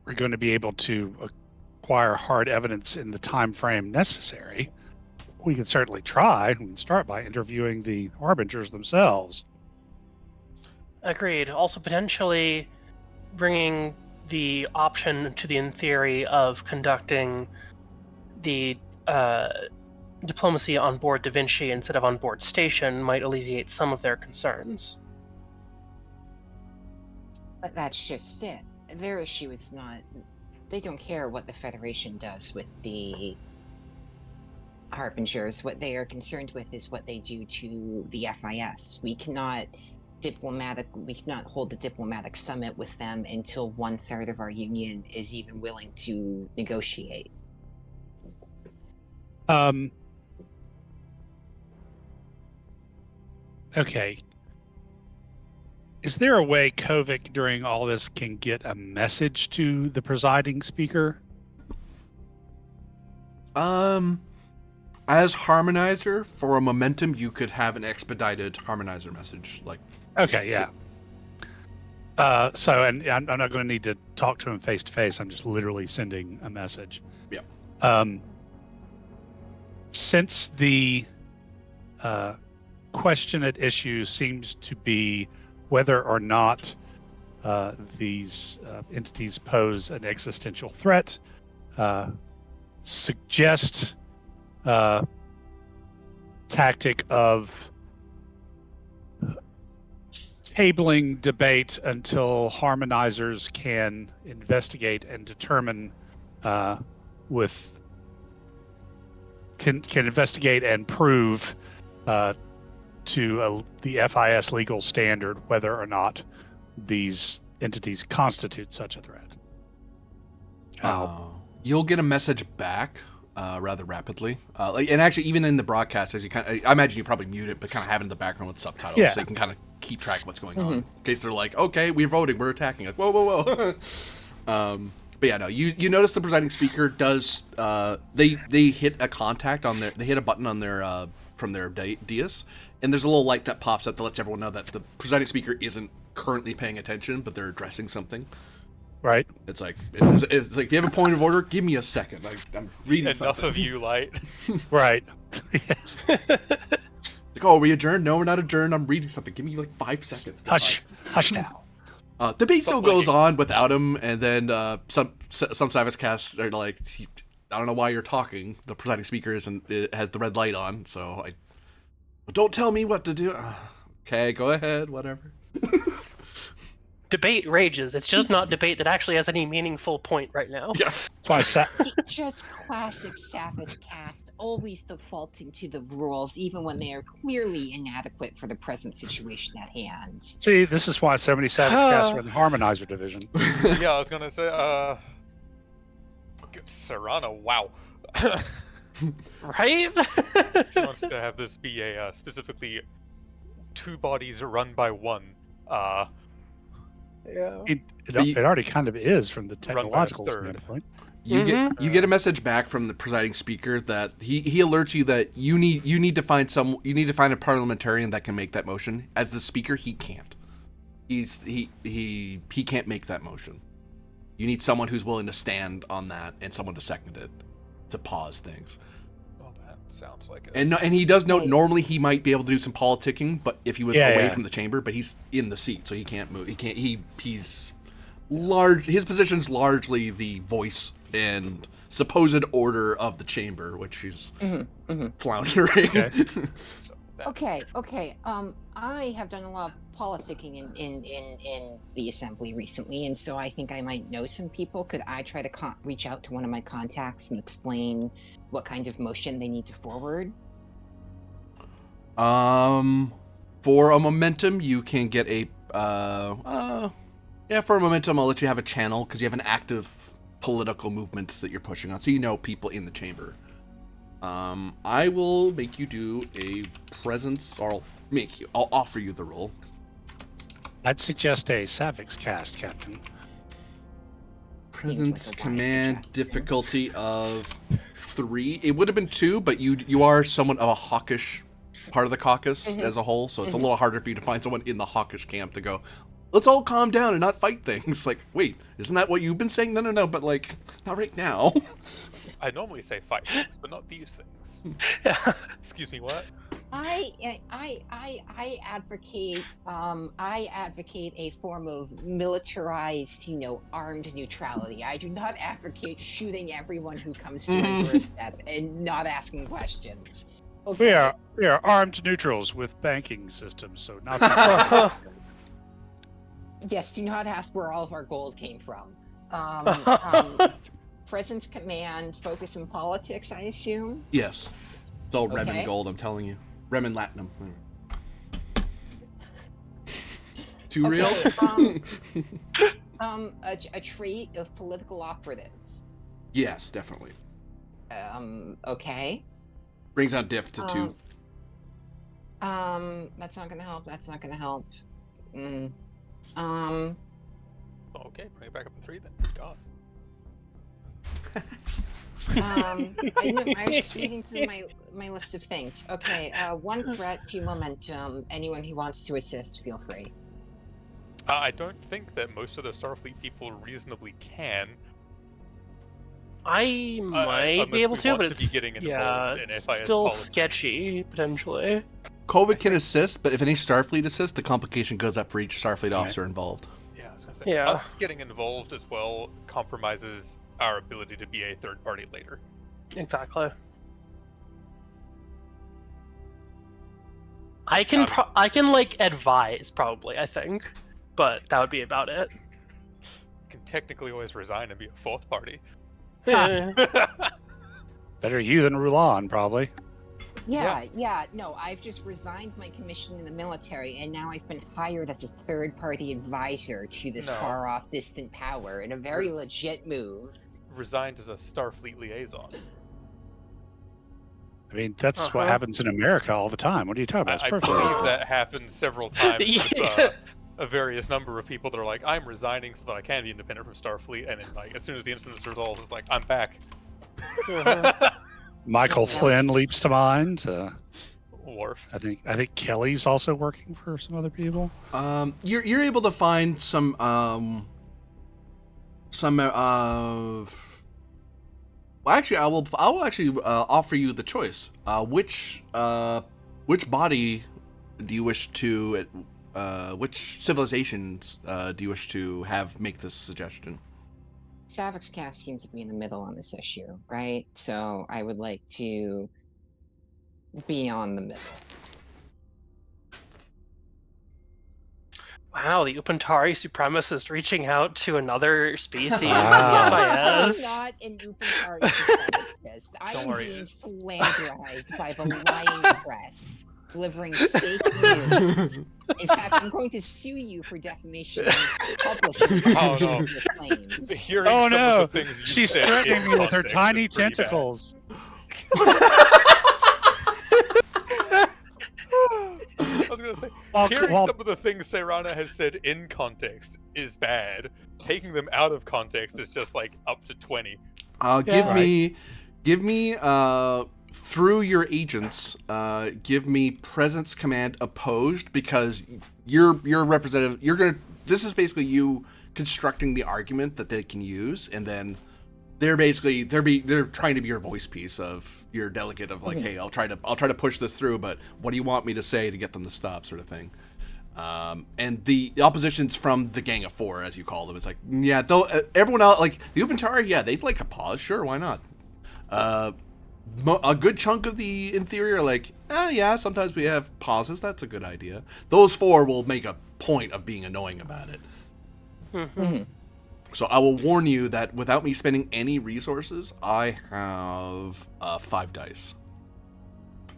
we're going to be able to acquire hard evidence in the time frame necessary. We can certainly try. We can start by interviewing the Harbingers themselves. Agreed. Also, potentially bringing the option to the in theory of conducting the diplomacy on board Da Vinci instead of on board station might alleviate some of their concerns. But that's just it. Their issue is not... They don't care what the Federation does with the harbingers. What they are concerned with is what they do to the FIS. We cannot hold a diplomatic summit with them until 1/3 of our union is even willing to negotiate. Okay. Is there a way Kovic during all this can get a message to the presiding speaker? As harmonizer for a momentum, you could have an expedited harmonizer message. Like, okay, yeah. So, and I'm not going to need to talk to him face to face. I'm just literally sending a message. Yeah. Since the question at issue seems to be whether or not these entities pose an existential threat, suggest tactic of tabling debate until harmonizers can investigate and determine can investigate and prove to the FIS legal standard whether or not these entities constitute such a threat. You'll get a message back rather rapidly. And actually, even in the broadcast, as you I imagine you probably mute it, but kind of have it in the background with subtitles, so you can kind of keep track of what's going on. In case they're like, okay, we're voting, we're attacking. Like, whoa. But yeah, no, you notice the presiding speaker does, they hit a contact on they hit a button on their, from their dais, and there's a little light that pops up that lets everyone know that the presiding speaker isn't currently paying attention, but they're addressing something. Right. It's like if you have a point of order, give me a second. I'm reading Enough something. of you, light. Right. Like, oh, are we adjourned? No, we're not adjourned. I'm reading something. Give me like 5 seconds. Hush now. Debate still goes on without him, and then some Savage casts are like, I don't know why you're talking. The presiding speaker has the red light on, so don't tell me what to do. Okay, go ahead, whatever. Debate rages. It's just not debate that actually has any meaningful point right now. Yeah. Just classic Savage cast, always defaulting to the rules, even when they are clearly inadequate for the present situation at hand. See, this is why so many Savage casts are in the Harmonizer division. Yeah, I was gonna say, Serrano, wow. Right? She wants to have this be a specifically 2 bodies run by 1. Yeah. It already kind of is from the technological standpoint. You get a message back from the presiding speaker that he alerts you that you need to find a parliamentarian that can make that motion. As the speaker, he can't. He can't make that motion. You need someone who's willing to stand on that and someone to second it to pause things. Well, that sounds like it. And he does note normally he might be able to do some politicking, but if he was away from the chamber, but he's in the seat, so he can't move. He's large. His position's largely the voice and supposed order of the chamber, which is floundering. Okay. I have done a lot of politicking in the assembly recently, and so I think I might know some people. Could I try to reach out to one of my contacts and explain what kind of motion they need to forward? For a momentum, you can get a for a momentum, I'll let you have a channel because you have an active political movement that you're pushing on, so you know people in the chamber. I will make you do a presence, or I'll offer you the role. I'd suggest a Savix cast, Captain. Presence command difficulty of 3. It would have been 2, but you are somewhat of a hawkish part of the caucus as a whole, so it's a little harder for you to find someone in the hawkish camp to go, let's all calm down and not fight things. Like, wait, isn't that what you've been saying? No, but like, not right now. I normally say fight things, but not these things. Excuse me, what? I advocate a form of militarized, armed neutrality. I do not advocate shooting everyone who comes to my doorstep and not asking questions. Okay. We are armed neutrals with banking systems, so not. Yes, do not ask where all of our gold came from. Presence command, focus in politics, I assume? Yes. It's all Remen Okay. gold, I'm telling you. Remen Latinum. Too real? A trait of political operative. Yes, definitely. Okay. Brings out diff to 2. That's not gonna help. That's not gonna help. Okay, bring it back up to 3 then. God. I was just reading through my list of things. Okay, 1 threat, 2 momentum. Anyone who wants to assist, feel free. I don't think that most of the Starfleet people reasonably can. I might be unless able we to, want but to be it's getting yeah, involved in it's FIS still politics. sketchy potentially. COVID can assist, but if any Starfleet assists, the complication goes up for each Starfleet Right. officer involved. Yeah, I was gonna say, Yeah. us getting involved as well compromises our ability to be a third party later. Exactly. I can like advise probably, I think, but that would be about it. Can technically always resign and be a 4th party. Eh. Better you than Rulon, probably. Yeah, no, I've just resigned my commission in the military, and now I've been hired as a third-party advisor to this No. far-off distant power in a very Res- legit move. Resigned as a Starfleet liaison. I mean, that's what Uh-huh. happens in America all the time. What are you talking about? I It's perfect. believe that happened several times with Yeah. a various number of people that are like, I'm resigning so that I can be independent from Starfleet, and then like as soon as the incident is resolved, it's like, I'm back. Michael Flynn leaps to mind. Worf. I think Kelly's also working for some other people. You're able to find some well, actually, I will actually offer you the choice. Which body do you wish to? Which civilizations do you wish to have make this suggestion? Savik's cast seem to be in the middle on this issue, right? So I would like to be on the middle. Wow, the Upantari supremacist reaching out to another species in Wow. the I'm FIS. not an Upantari supremacist. I Don't am worry, being it's- slanderized by the lying press, delivering fake news. In fact, I'm going to sue you for defamation and publishing Oh, no. your claims. Hearing Oh some no! of the things you She's said threatening in me with her context tiny is pretty bad. tentacles. I was gonna say, hearing some of the things Serana has said in context is bad. Taking them out of context is just like up to 20. Give me through your agents, give me presence command opposed, because you're representative. This is basically you constructing the argument that they can use, and then they're trying to be your voice piece of your delegate of like, hey, I'll try to push this through, but what do you want me to say to get them to stop, sort of thing. And the opposition's from the Gang of Four, as you call them. It's like, yeah, though everyone else, like the Upantari, yeah, they'd like a pause, sure, why not? A good chunk of the inferior are like, yeah, sometimes we have pauses, that's a good idea. Those 4 will make a point of being annoying about it. Mhm. So I will warn you that without me spending any resources, I have 5 dice.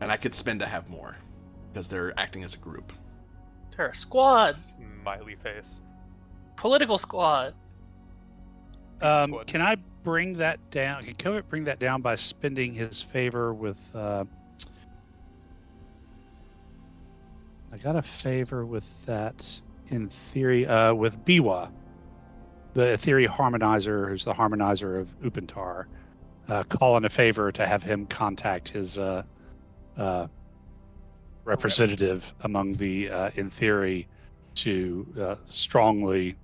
And I could spend to have more, because they're acting as a group. They're a squad. Smiley face. Political squad. Squad. Can I bring that down? Can Kovic bring that down by spending his favor with? I got a favor with that in theory with Biwa, the theory harmonizer, who's the harmonizer of Upantar. Call in a favor to have him contact his representative among the in theory to strongly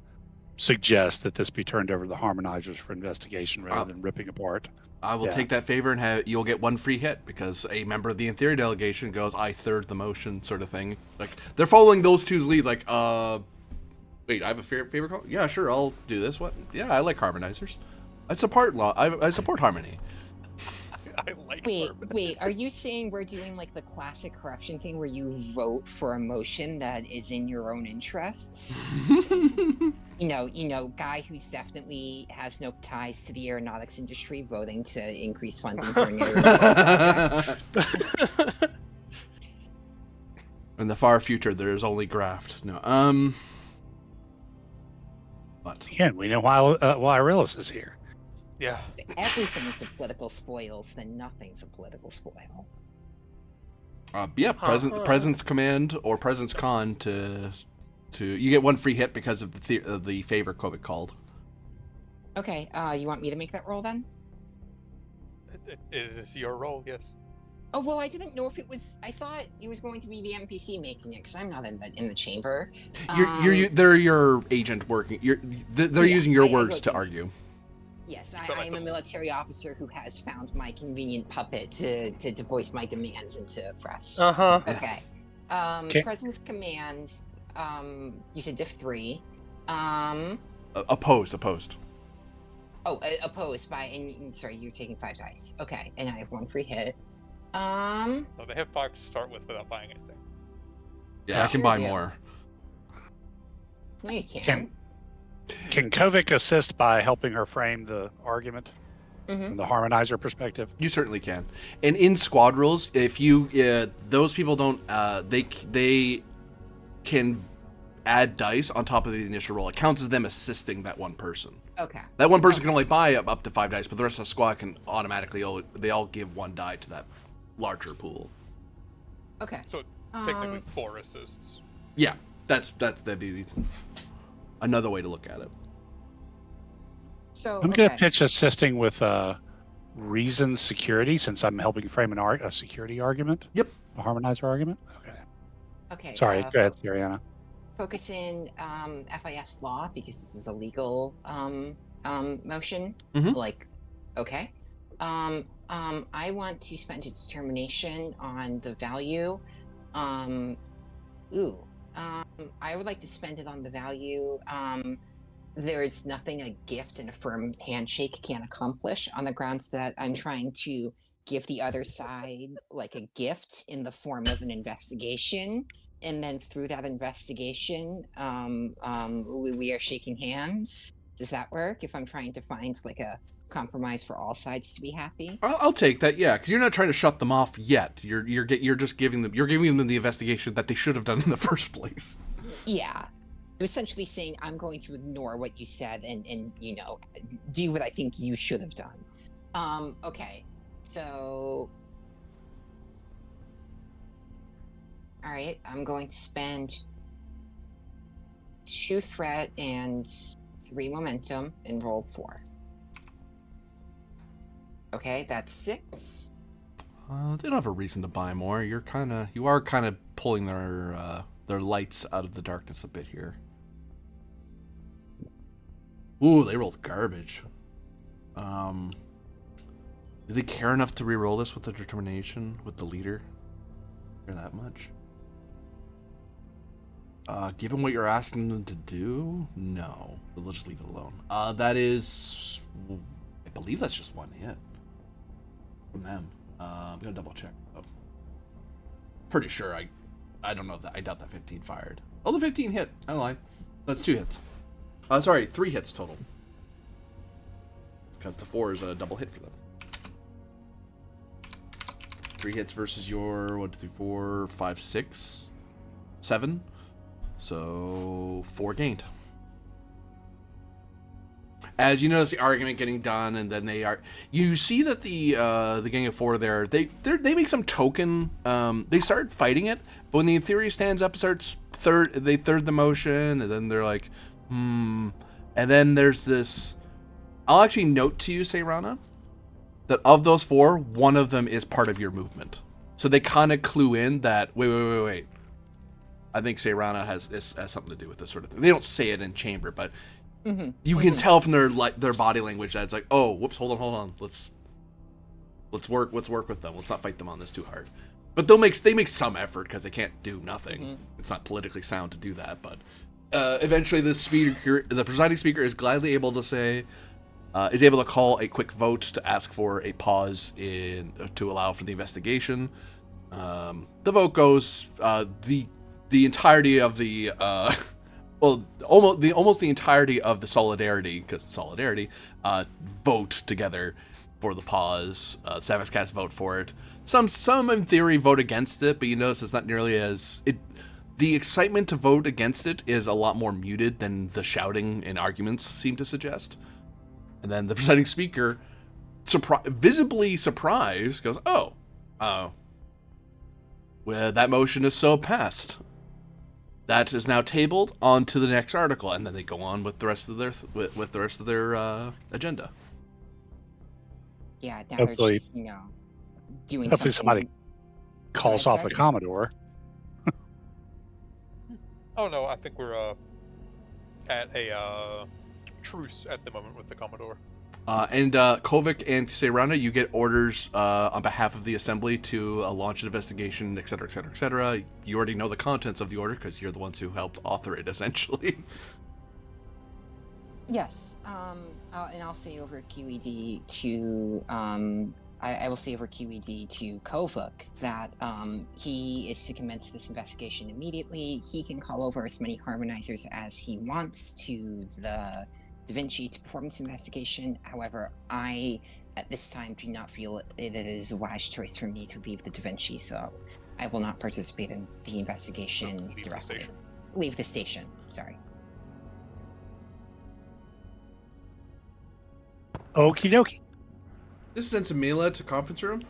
suggest that this be turned over to the harmonizers for investigation rather than ripping apart. I will take that favor and you'll get 1 free hit, because a member of the in-theory delegation goes, I third the motion, sort of thing. Like, they're following those two's lead, like, wait, I have a favor call? Yeah, sure, I'll do this. What? Yeah, I like harmonizers. I support harmony. I like Wait, bourbon. are you saying we're doing like the classic corruption thing where you vote for a motion that is in your own interests? Guy who's definitely has no ties to the aeronautics industry voting to increase funding for an aeronautics project. In the far future, there is only graft. No, but Again, we know why Aurelius is here. Yeah. If everything's a political spoils, then nothing's a political spoil. yeah, presence command or presence con to you get one free hit because of the favor Kovic called. Okay, you want me to make that roll then? Is this your role? Yes. Oh, well, I didn't know if it was... I thought it was going to be the NPC making it, because I'm not in the chamber. They're your agent working. They're using your words to argue. Yes, I am a military officer who has found my convenient puppet to voice my demands and to press. Okay. Presence command, you said diff 3. Opposed. Oh, opposed by... And sorry, you're taking 5 dice. Okay, and I have 1 free hit. No, they have 5 to start with without buying anything. Yeah, I can buy more. No, you can't. Can Kovic assist by helping her frame the argument from the harmonizer perspective? You certainly can. And in squad rules, if you those people don't they can add dice on top of the initial roll. It counts as them assisting that one person. Okay. That one person can only buy up to 5 dice, but the rest of the squad can automatically they all give 1 die to that larger pool. Okay. So technically 4 assists. Yeah, that'd be another way to look at it. So I'm going to pitch assisting with reason security, since I'm helping frame a security argument. Yep. A harmonizer argument. Okay. Sorry, go ahead, Siriana. Focus in FIS law, because this is a legal motion. Like, okay. I want to spend a determination on the value. I would like to spend it on the value. There is nothing a gift and a firm handshake can accomplish, on the grounds that I'm trying to give the other side like a gift in the form of an investigation. And then through that investigation, we are shaking hands. Does that work? If I'm trying to find like a compromise for all sides to be happy? I'll take that, yeah, because you're not trying to shut them off yet. You're just giving them the investigation that they should have done in the first place. Yeah, I'm essentially saying I'm going to ignore what you said and do what I think you should have done. Okay, so. All right, I'm going to spend 2 threat and 3 momentum and roll 4. Okay, that's 6. They don't have a reason to buy more. You are kind of pulling their lights out of the darkness a bit here. Ooh, they rolled garbage. Do they care enough to re-roll this with the determination with the leader? Care that much? Given what you're asking them to do, no. But let's just leave it alone. That is, I believe that's just 1 hit from them. I'm gonna double check. Oh. Pretty sure. I don't know that. I doubt that 15 fired. Oh, the 15 hit. I don't lie. That's 2 hits. Sorry, 3 hits total. Because the 4 is a double hit for them. 3 hits versus your 1, 2, 3, 4, 5, 6, 7. So 4 gained. As you notice the argument getting done, and then you see that the gang of 4 there, they make some token. They start fighting it, but when the theory stands up, they third the motion, and then they're like, and then there's this. I'll actually note to you, Seirana, that of those 4, 1 of them is part of your movement. So they kind of clue in that wait. I think Seirana has something to do with this sort of thing. They don't say it in chamber, but you can tell from their body language that it's like, oh, whoops, hold on. Let's work with them. Let's not fight them on this too hard. But they make some effort because they can't do nothing. It's not politically sound to do that. But eventually, the presiding speaker is gladly able to say, is able to call a quick vote to ask for a pause to allow for the investigation. The vote goes the entirety of the well, almost the entirety of the solidarity vote together for the pause. Savage Cats vote for it. Some in theory vote against it, but you notice it's not nearly as the excitement to vote against it is a lot more muted than the shouting and arguments seem to suggest. And then the presiding speaker, visibly surprised, goes, "Oh, well, that motion is so passed. That is now tabled on to the next article," and then they go on with the rest of their agenda. Yeah, now Hopefully- they're just, doing Hopefully something. somebody calls ahead, off the sorry. Commodore. Oh no, I think we're at a truce at the moment with the Commodore. And Kovic and Seirana, you get orders on behalf of the Assembly to launch an investigation, etc., etc., etc. You already know the contents of the order because you're the ones who helped author it, essentially. Yes, and I'll say over QED to I will say over QED to Kovac that he is to commence this investigation immediately. He can call over as many harmonizers as he wants to the Da Vinci to perform this investigation. However, I at this time do not feel that it is a wise choice for me to leave the Da Vinci, so I will not participate in the investigation Leave the directly. station. Leave the station. Sorry. Okie dokie. This is Ensign Mila to conference room.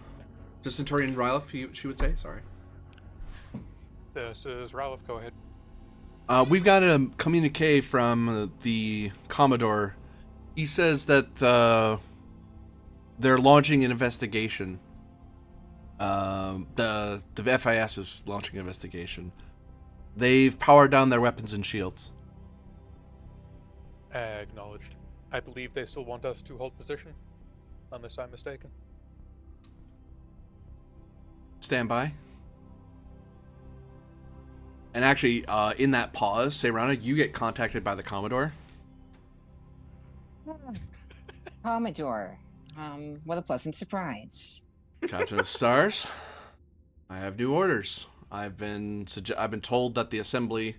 Just Centurion Rylef, she would say. Sorry. This is Ralph. Go ahead. We've got a communique from the Commodore. He says that they're launching an investigation. The FIS is launching an investigation. They've powered down their weapons and shields. Acknowledged. I believe they still want us to hold position, unless I'm mistaken. Stand by. And actually, in that pause, Seirana, you get contacted by the Commodore. Commodore, what a pleasant surprise. Captain of Stars, I have new orders. I've been told that the Assembly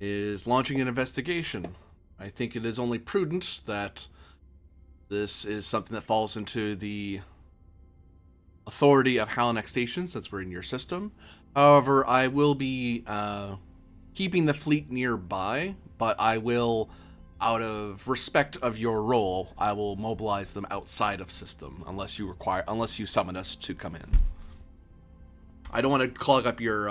is launching an investigation. I think it is only prudent that this is something that falls into the authority of Halanak Station, since we're in your system. However, I will be keeping the fleet nearby, but I will, out of respect of your role, I will mobilize them outside of system unless you summon us to come in. I don't want to clog up your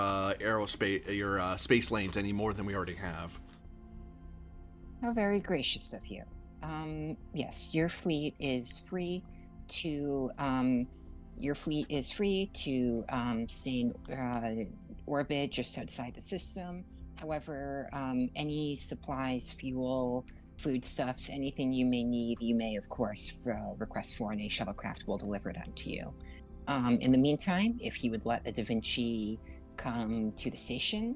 space lanes any more than we already have. How very gracious of you. Yes, your fleet is free to stay in orbit just outside the system. However, any supplies, fuel, foodstuffs, anything you may need, you may, of course, request for, and a shuttlecraft will deliver them to you. In the meantime, if you would let the Da Vinci come to the station,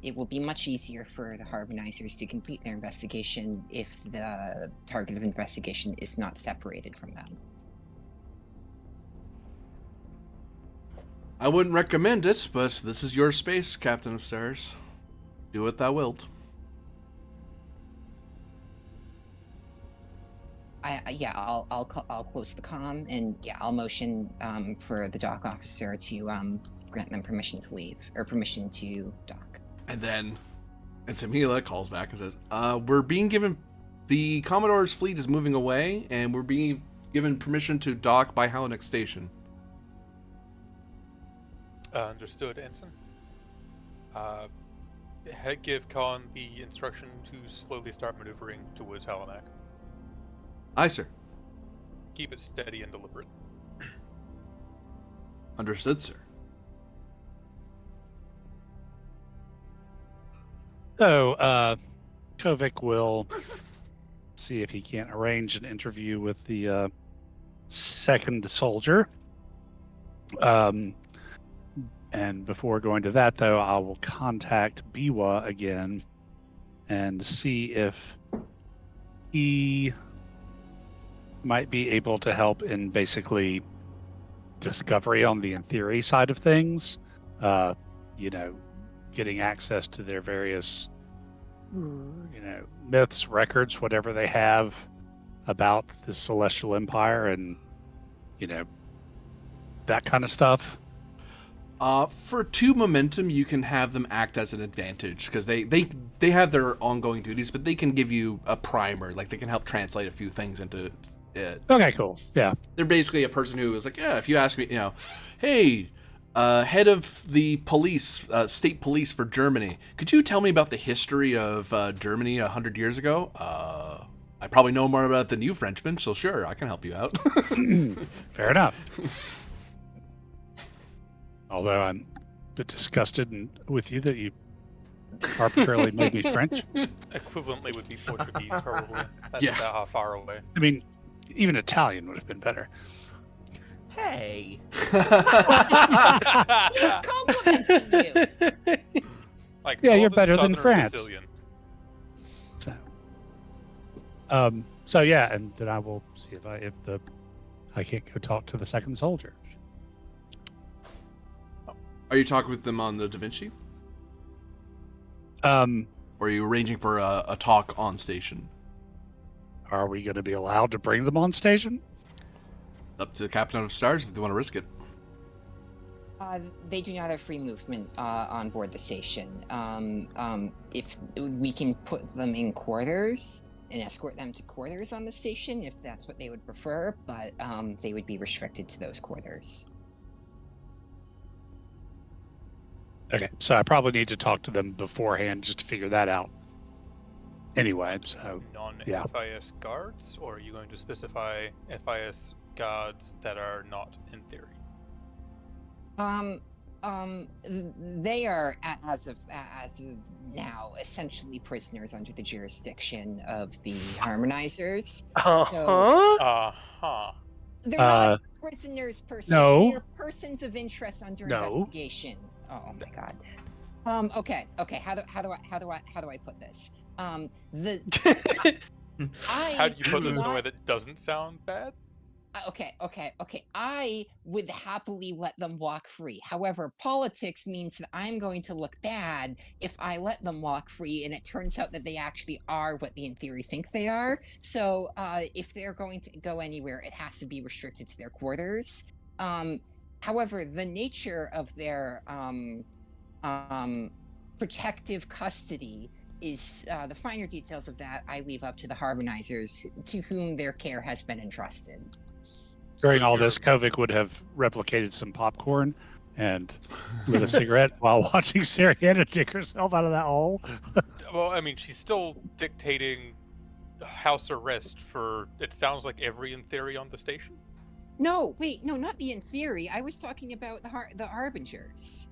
it will be much easier for the harmonizers to complete their investigation if the target of investigation is not separated from them. I wouldn't recommend it, but this is your space, Captain of Stars. Do what thou wilt. I'll close the comm, and I'll motion for the dock officer to grant them permission to leave, or permission to dock. And then Tamila calls back and says, we're being given, the Commodore's fleet is moving away, and we're being given permission to dock by Halanak Station. Understood, Ensign. Give Khan the instruction to slowly start maneuvering towards Halanak. Aye, sir. Keep it steady and deliberate. Understood, sir. So, Kovic will see if he can't arrange an interview with the second soldier. And before going to that, though, I will contact Biwa again and see if he might be able to help in basically discovery on the in theory side of things. You know, getting access to their various, myths, records, whatever they have about the Celestial Empire, and that kind of stuff. For 2 momentum, you can have them act as an advantage because they have their ongoing duties, but they can give you a primer. Like they can help translate a few things into it. Okay, cool. Yeah. They're basically a person who is like, yeah, if you ask me, hey, head of the police, state police for Germany, could you tell me about the history of Germany 100 years ago? I probably know more about it than you Frenchmen, so sure, I can help you out. Fair enough. Although I'm a bit disgusted with you that you arbitrarily made me French. Equivalently would be Portuguese, probably. That's Yeah. about how far away. I mean, even Italian would have been better. Hey. He's complimenting you. Like Yeah, you're northern better than southern France. Sicilian. So yeah, and then I will see if I can't go talk to the second soldier. Are you talking with them on the Da Vinci? Are Or are you arranging for a talk on station? we going to be allowed to bring them on station? Up to the Captain of Stars if they want to risk it. They do not have free movement on board the station. If we can put them in quarters and escort them to quarters on the station, if that's what they would prefer, but they would be restricted to those quarters. Okay, so I probably need to talk to them beforehand just to figure that out. Anyway, so yeah. Non-FIS guards, or are you going to specify FIS guards that are not in theory? They are as of now essentially prisoners under the jurisdiction of the harmonizers. Uh-huh. They're not prisoners per se. no. They are persons of interest under No. investigation. Oh my god. Okay. How do I put this? How do you put this in a way that doesn't sound bad? Okay. I would happily let them walk free. However, politics means that I'm going to look bad if I let them walk free and it turns out that they actually are what they in theory think they are. So if they're going to go anywhere, it has to be restricted to their quarters. However, the nature of their protective custody is the finer details of that I leave up to the harmonizers, to whom their care has been entrusted. During So all you're- this, Kovic would have replicated some popcorn and lit a cigarette while watching Sariana dig herself out of that hole. Well, I mean, she's still dictating house arrest for, it sounds like, every in theory on the station? No, wait, no, not the in theory. I was talking about the harbingers.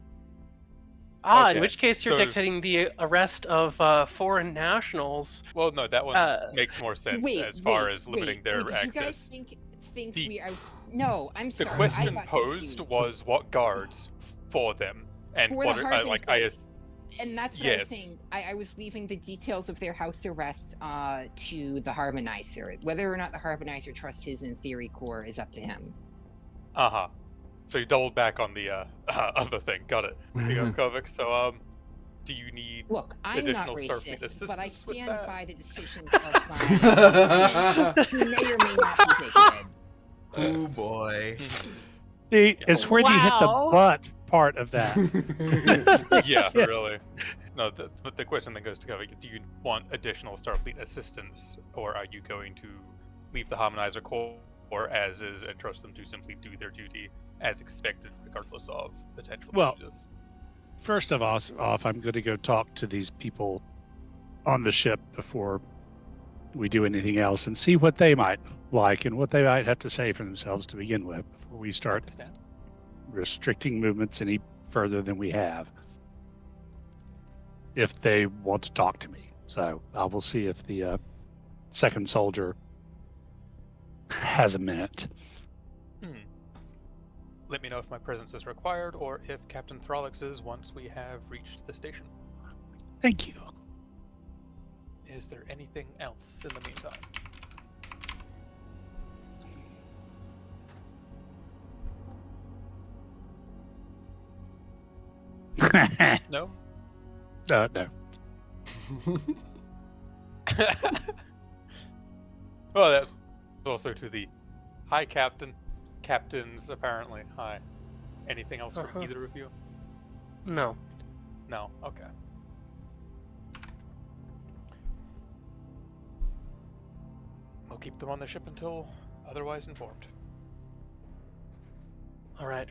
In Okay, which case you're so- dictating the arrest of foreign nationals. Well, no, that one makes more sense as far as limiting their did access. you guys think The- we? No, I'm The sorry. I question got posed confused. was what guards for them, and For what the are, like I harbingers. And that's what I was Yes. saying. I was leaving the details of their house arrest to the harmonizer. Whether or not the harmonizer trusts his in theory core is up to him. uh-huh. So you doubled back on the other thing. Got it. Kovic. So do you need Look, I'm not additional Starfleet racist, but I assistance with stand that? by the decisions of my who may or may not be bigoted. Oh boy. See, it's when you hit the Wow. butt part of that. Yeah, really. No, but the question then goes to Kovic: do you want additional Starfleet assistance, or are you going to leave the Harmonizer Corps as is and trust them to simply do their duty as expected, regardless of potential Well, changes? First of all, I'm going to go talk to these people on the ship before we do anything else and see what they might like and what they might have to say for themselves to begin with before we start Understand. restricting movements any further than we have. If they want to talk to me. So I will see if the second soldier has a minute. Let me know if my presence is required, or if Captain Throlix is once we have reached the station. Thank you. Is there anything else in the meantime? No? No. Well, that's also to the hi, Captain. Captains, apparently. Hi. Anything else from either of you? No. No? Okay. We'll keep them on the ship until otherwise informed. All right.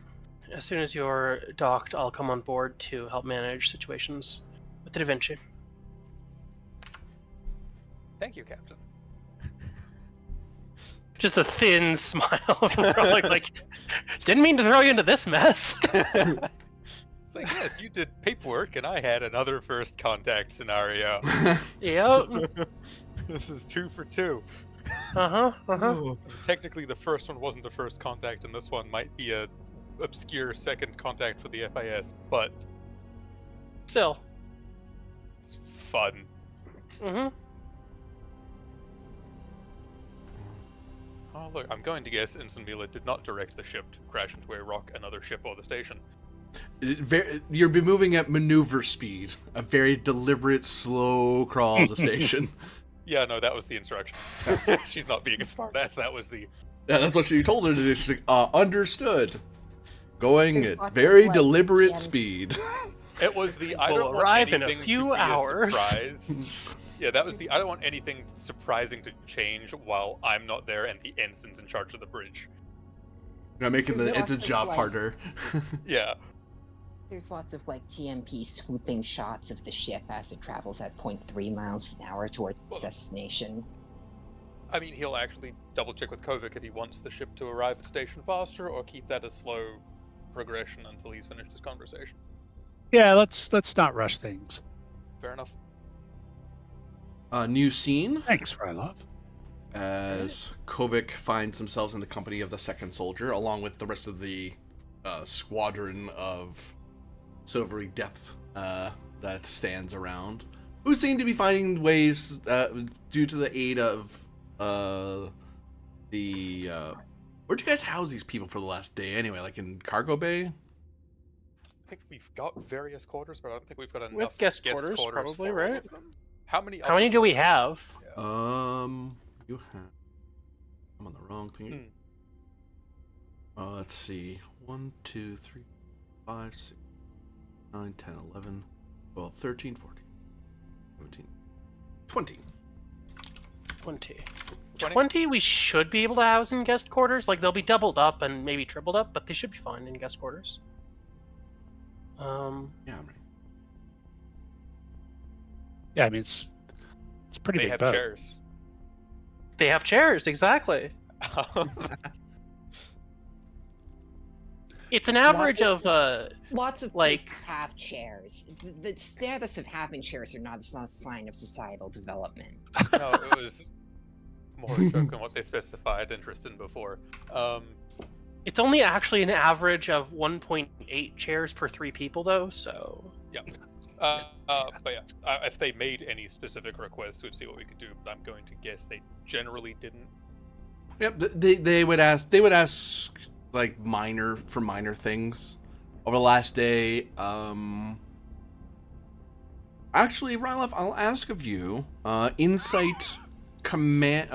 As soon as you're docked, I'll come on board to help manage situations with the Da Vinci. Thank you, Captain. Just a thin smile. like, didn't mean to throw you into this mess. It's like, yes, you did paperwork, and I had another first contact scenario. Yep. This is 2 for 2. Technically, the first one wasn't a first contact, and this one might be a obscure second contact for the FIS, but Still. it's fun. Oh, look, I'm going to guess Ensign Mila did not direct the ship to crash into a rock, another ship, or the station. You're moving at maneuver speed, a very deliberate, slow crawl to the station. Yeah, no, that was the instruction. She's not being a smartass, that was the... Yeah, that's what she told her to do. She's like, understood. Going There's at lots of, very like, deliberate PM speed. It was the I We'll don't want arrive in a anything few to be hours. a surprise. Yeah, that was the I don't want anything surprising to change while I'm not there and the ensign's in charge of the bridge. You're making There's the lots of, job like- harder. Yeah. There's lots of like TMP swooping shots of the ship as it travels at 0.3 miles an hour towards its destination. I mean, he'll actually double check with Kovic if he wants the ship to arrive at station faster or keep that a slow progression until he's finished his conversation. Yeah, let's not rush things. Fair enough. New scene Thanks, Rylov. as Kovic finds themselves in the company of the second soldier, along with the rest of the squadron of silvery death that stands around, who seem to be finding ways, due to the aid of the where'd you guys house these people for the last day anyway? Like in cargo bay? I think we've got various quarters, but I don't think we've got enough With guest quarters, probably, for all right? of them. How many do we have? You have. I'm on the wrong thing. Let's see. 1, 2, 3, 5, 6, 9, 10, 11, 12, 13, 14, 17, 20. 20 we should be able to house in guest quarters. Like, they'll be doubled up and maybe tripled up, but they should be fine in guest quarters. Yeah, I'm right. Yeah, I mean it's pretty They big have boat. chairs. They have chairs, exactly. It's an average Lots of like- places have chairs. The status of having chairs or not is not a sign of societal development. No, it was more a joke than what they specified interest in before. It's only actually an average of 1.8 chairs per 3 people, though, so... But yeah, if they made any specific requests, we'd see what we could do. But I'm going to guess they generally didn't. Yep, they would ask like minor things over the last day. Actually, Rylov, I'll ask of you, insight command.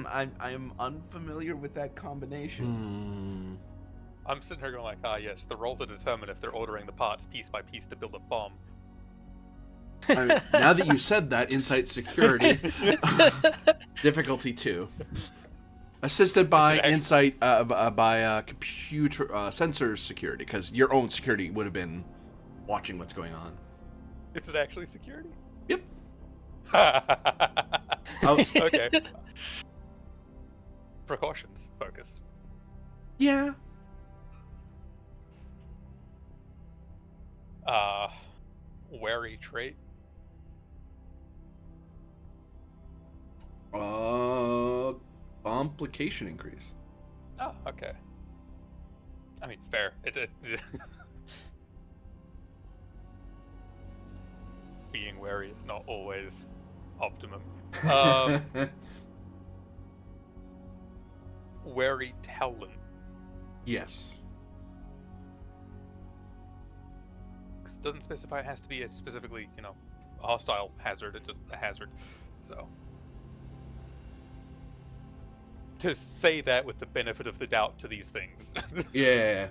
I'm unfamiliar with that combination. I'm sitting here going like, yes, the roll to determine if they're ordering the parts piece by piece to build a bomb. I mean, now that you said that, insight security, difficulty 2, assisted by insight by computer sensors security, because your own security would have been watching what's going on. Is it actually security? Yep. Okay. Precautions focus. Yeah. Wary trait. Complication increase. Oh, okay. I mean, fair. Being wary is not always optimum. wary Talon. Yes. Because it doesn't specify it has to be a specifically, a hostile hazard. It's just a hazard. So to say that with the benefit of the doubt to these things. Yeah.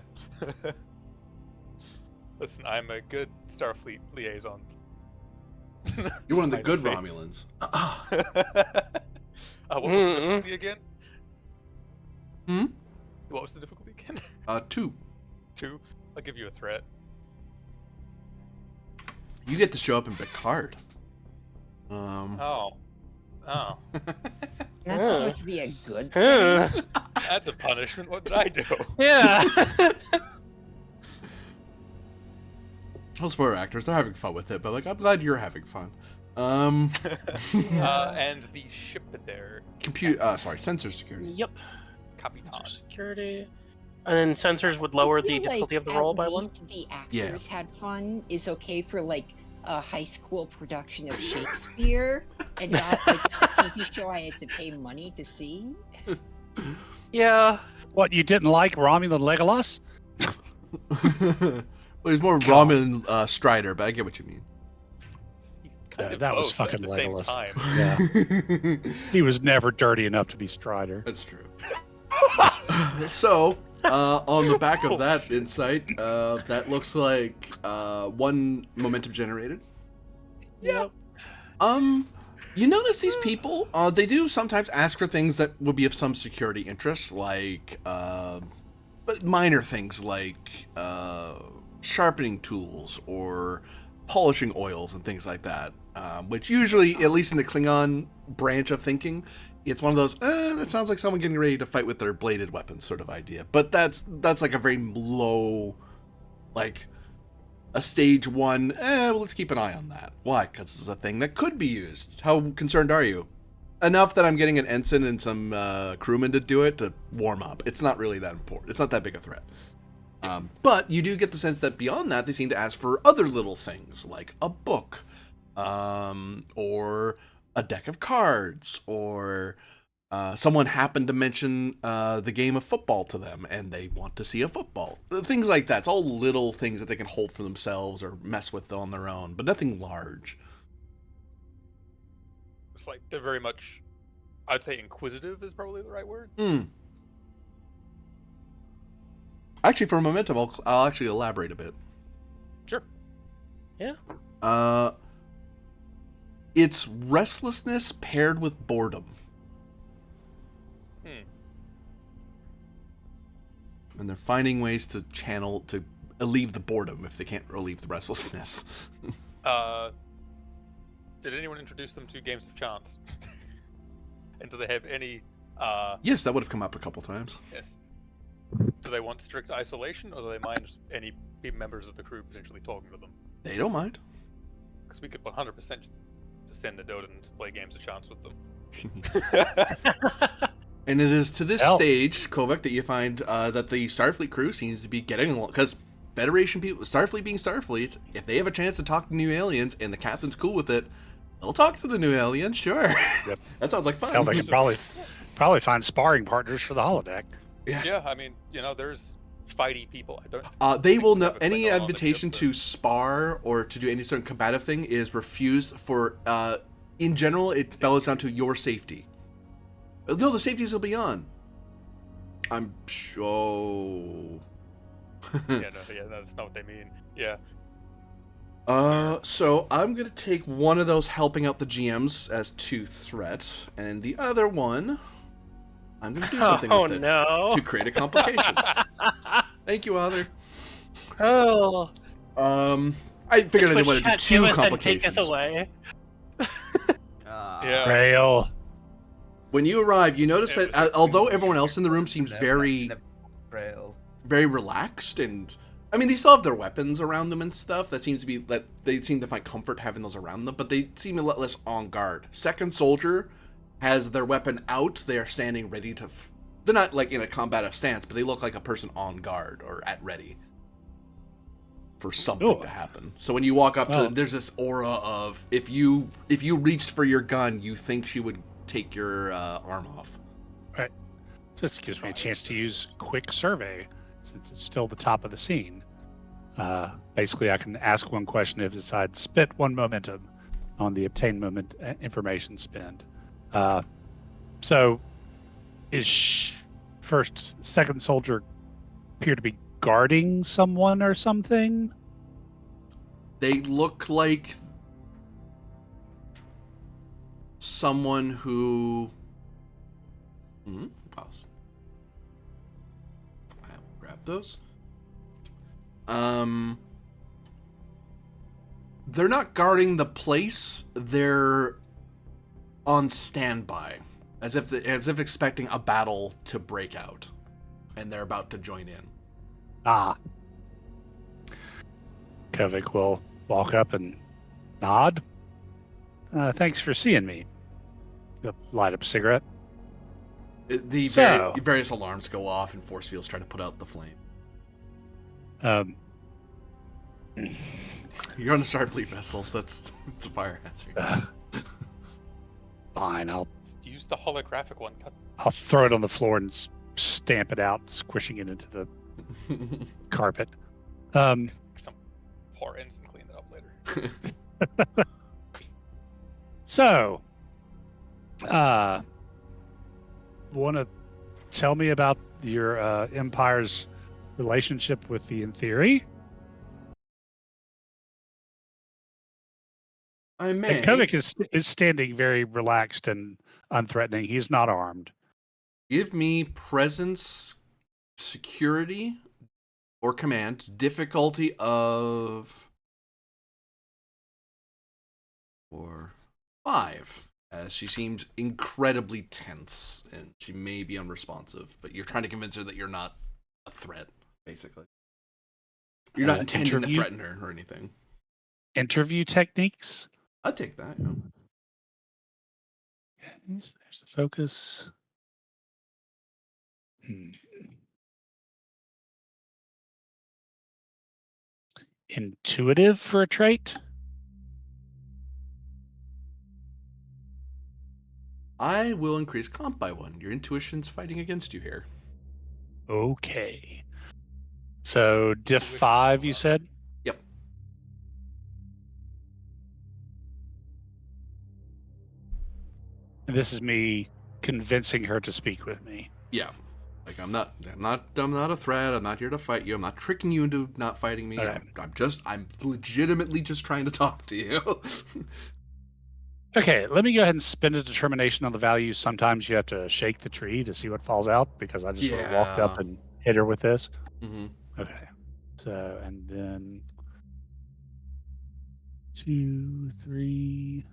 Listen, I'm a good Starfleet liaison. You're one of the Smiley good face. Romulans. What was the difficulty again? Hmm? What was the difficulty again? 2. 2. I'll give you a threat. You get to show up in Picard. Oh. That's supposed to be a good thing. That's a punishment. What did I do? Yeah. Those 4 actors, they're having fun with it, but I'm glad you're having fun. And the ship there. Sensor security. Yep. Capitan. Security. And then sensors would lower I the feel difficulty of the at roll by 1. least the actors had fun is okay for a high school production of Shakespeare and not a TV show I had to pay money to see. Yeah. What, you didn't like Romulan Legolas? Well, he's more Romulan Strider, but I get what you mean. He's kind Yeah, of that was both fucking at the same Legolas. time. Yeah. He was never dirty enough to be Strider. That's true. So, on the back of that insight, that looks like 1 momentum generated. Yep. You notice these people, they do sometimes ask for things that would be of some security interest, like, but minor things like, sharpening tools or polishing oils and things like that, which usually, at least in the Klingon branch of thinking, it's one of those, that sounds like someone getting ready to fight with their bladed weapons sort of idea. But that's like a very low, like, a stage 1, well, let's keep an eye on that. Why? Because this is a thing that could be used. How concerned are you? Enough that I'm getting an ensign and some crewmen to do it to warm up. It's not really that important. It's not that big a threat. But you do get the sense that beyond that, they seem to ask for other little things, like a book, or a deck of cards, or someone happened to mention the game of football to them, and they want to see a football. Things like that. It's all little things that they can hold for themselves or mess with on their own, but nothing large. It's like they're very much, I'd say inquisitive is probably the right word. Actually, for a momentum, I'll actually elaborate a bit. Sure. Yeah. It's restlessness paired with boredom. And they're finding ways to relieve the boredom if they can't relieve the restlessness. Did anyone introduce them to games of chance? And do they have any? Yes, that would have come up a couple times. Yes. Do they want strict isolation, or do they mind any members of the crew potentially talking to them? They don't mind. Because we could 100% just send a Doden to play games of chance with them. And it is to this Hell. stage, Kovac, that you find that the Starfleet crew seems to be getting along. Because Federation people, Starfleet being Starfleet, if they have a chance to talk to new aliens and the captain's cool with it, they'll talk to the new aliens, sure. Yep. That sounds like fun. Hell, they could probably find sparring partners for the holodeck. Yeah, I mean, there's fighty people. I don't. They will think know have a any Klingon on the invitation ship, to spar or to do any sort of combative thing is refused for. In general, it boils down to your safety. No, the safeties will be on. I'm sure. Yeah, that's not what they mean. Yeah. So I'm gonna take one of those helping out the GMs as 2 threat, and the other one, I'm gonna do something with it to create a complication. Thank you, Other. Oh. I figured I didn't want to do 2 complications. Taketh away. Yeah. Rail. When you arrive, you notice It that was just although everyone else in the room seems very relaxed, and I mean, they still have their weapons around them and stuff. That seems to be that they seem to find comfort having those around them, but they seem a lot less on guard. Second soldier has their weapon out. They are standing ready to. They're not like in a combative stance, but they look like a person on guard or at ready for something to happen. So when you walk up to them, there's this aura of if you reached for your gun, you think she would take your arm off. Right. This gives me a chance to use quick survey since it's still the top of the scene. Basically, I can ask one question if decide spent 1 momentum on the obtained moment information spend. So, is second soldier appear to be guarding someone or something? They look like someone who. I'll grab those. They're not guarding the place. They're on standby, as if expecting a battle to break out, and they're about to join in. Ah. Kovic will walk up and nod. Thanks for seeing me. He'll light up a cigarette. Various alarms go off, and force fields try to put out the flame. You're on a Starfleet vessel. It's a fire hazard. Fine, I'll Use the holographic one. I'll throw it on the floor and stamp it out, squishing it into the carpet. Some poor ends and clean that up later. So, want to tell me about your Empire's relationship with the In Theory? I may. And Kovic is standing very relaxed and unthreatening. He's not armed. Give me presence, security, or command. Difficulty of 5, as she seems incredibly tense and she may be unresponsive. But you're trying to convince her that you're not a threat, basically. You're not intending to threaten her or anything. Interview techniques? I'd take that. Yeah. There's the focus. Intuitive for a trait? I will increase comp by 1. Your intuition's fighting against you here. Okay. So diff 5, you said? Yep. And this is me convincing her to speak with me. Yeah. Like I'm not a threat. I'm not here to fight you. I'm not tricking you into not fighting me. Okay. I'm legitimately just trying to talk to you. Okay, let me go ahead and spend a determination on the value. Sometimes you have to shake the tree to see what falls out, because I just sort of walked up and hit her with this. Mm-hmm. Okay. So, and then 2, 3.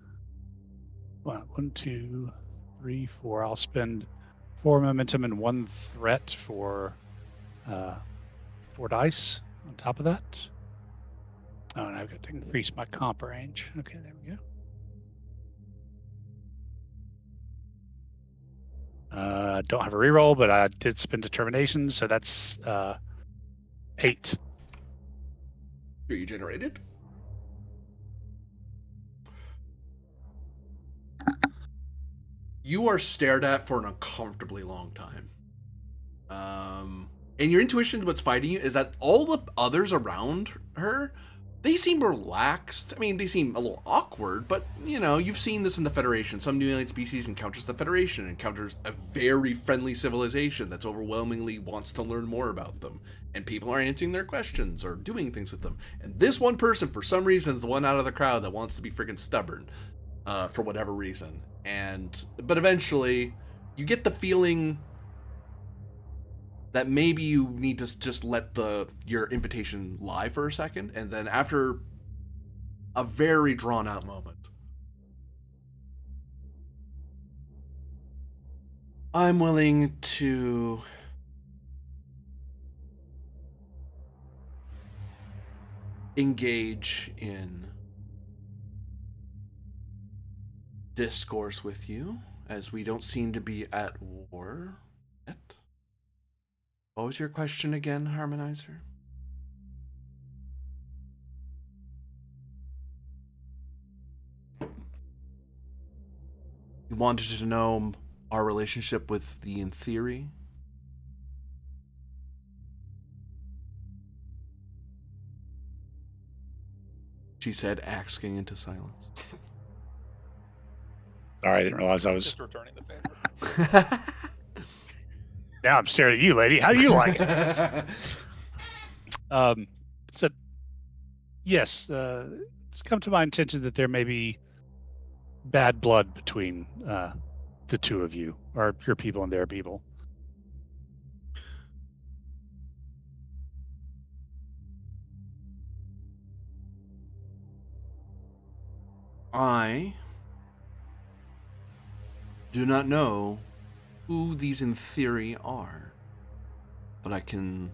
1, 2, 3, 4. I'll spend 4 momentum and 1 threat for 4 dice on top of that. Oh, and I've got to increase my comp range. Okay, there we go. Don't have a reroll, but I did spend determination, so that's 8. Are you generated? You are stared at for an uncomfortably long time. And your intuition, what's fighting you, is that all the others around her, they seem relaxed. I mean, they seem a little awkward, but, you've seen this in the Federation. Some new alien species encounters the Federation, encounters a very friendly civilization that's overwhelmingly wants to learn more about them. And people are answering their questions or doing things with them. And this one person, for some reason, is the one out of the crowd that wants to be freaking stubborn, for whatever reason. But eventually, you get the feeling that maybe you need to just let your invitation lie for a second, and then after a very drawn out moment, I'm willing to engage in discourse with you, as we don't seem to be at war yet. What was your question again, Harmonizer? You wanted to know our relationship with the In Theory? she said, asking into silence. Sorry, I didn't realize I It's was. just returning the favor. Now I'm staring at you, lady. How do you like it? So, yes, it's come to my attention that there may be bad blood between the two of you, or your people and their people. I do not know who these in theory are, but I can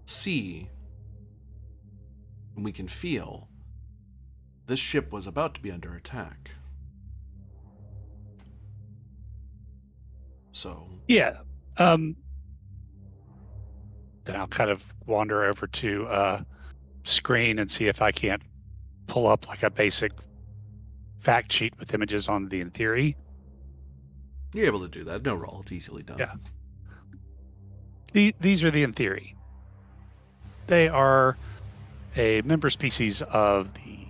see and we can feel this ship was about to be under attack. So, Yeah. Then I'll kind of wander over to screen and see if I can't pull up like a basic fact sheet with images on the in theory. you're able to do that. No roll. It's easily done. Yeah. These are the in theory. They are a member species of the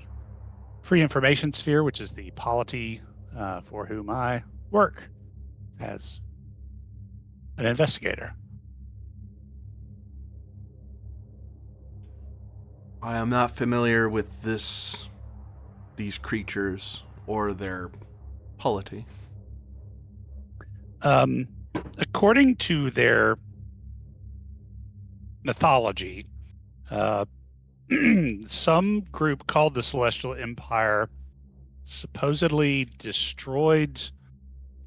Free Information Sphere, which is the polity for whom I work as an investigator. I am not familiar with these creatures or their polity. According to their mythology, some group called the Celestial Empire supposedly destroyed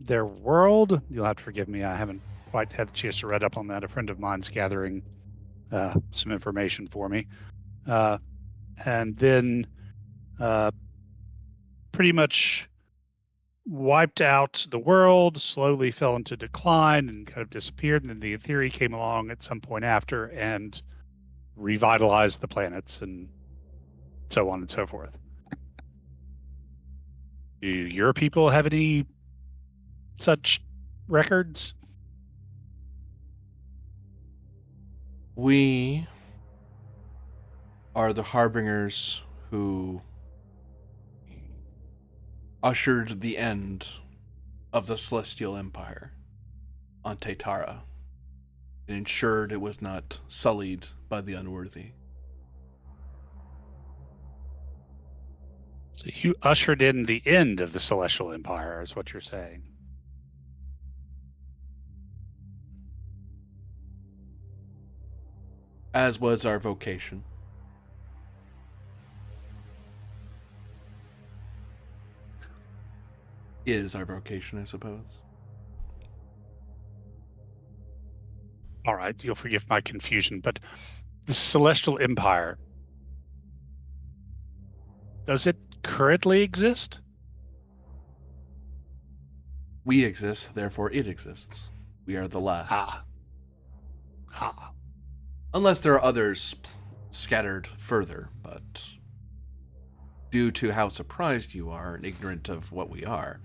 their world. You'll have to forgive me, I haven't quite had the chance to read up on that. A friend of mine's gathering some information for me. And then pretty much wiped out the world, slowly fell into decline and kind of disappeared. And then the theory came along at some point after and revitalized the planets and so on and so forth. Do your people have any such records? We are the harbingers who ushered the end of the Celestial Empire on Taitara and ensured it was not sullied by the unworthy. So you ushered in the end of the Celestial Empire, is what you're saying. As was our vocation. Is our vocation, I suppose. All right, you'll forgive my confusion, but the Celestial Empire, does it currently exist? We exist, therefore it exists. We are the last. Ah. Unless there are others scattered further, but due to how surprised you are and ignorant of what we are,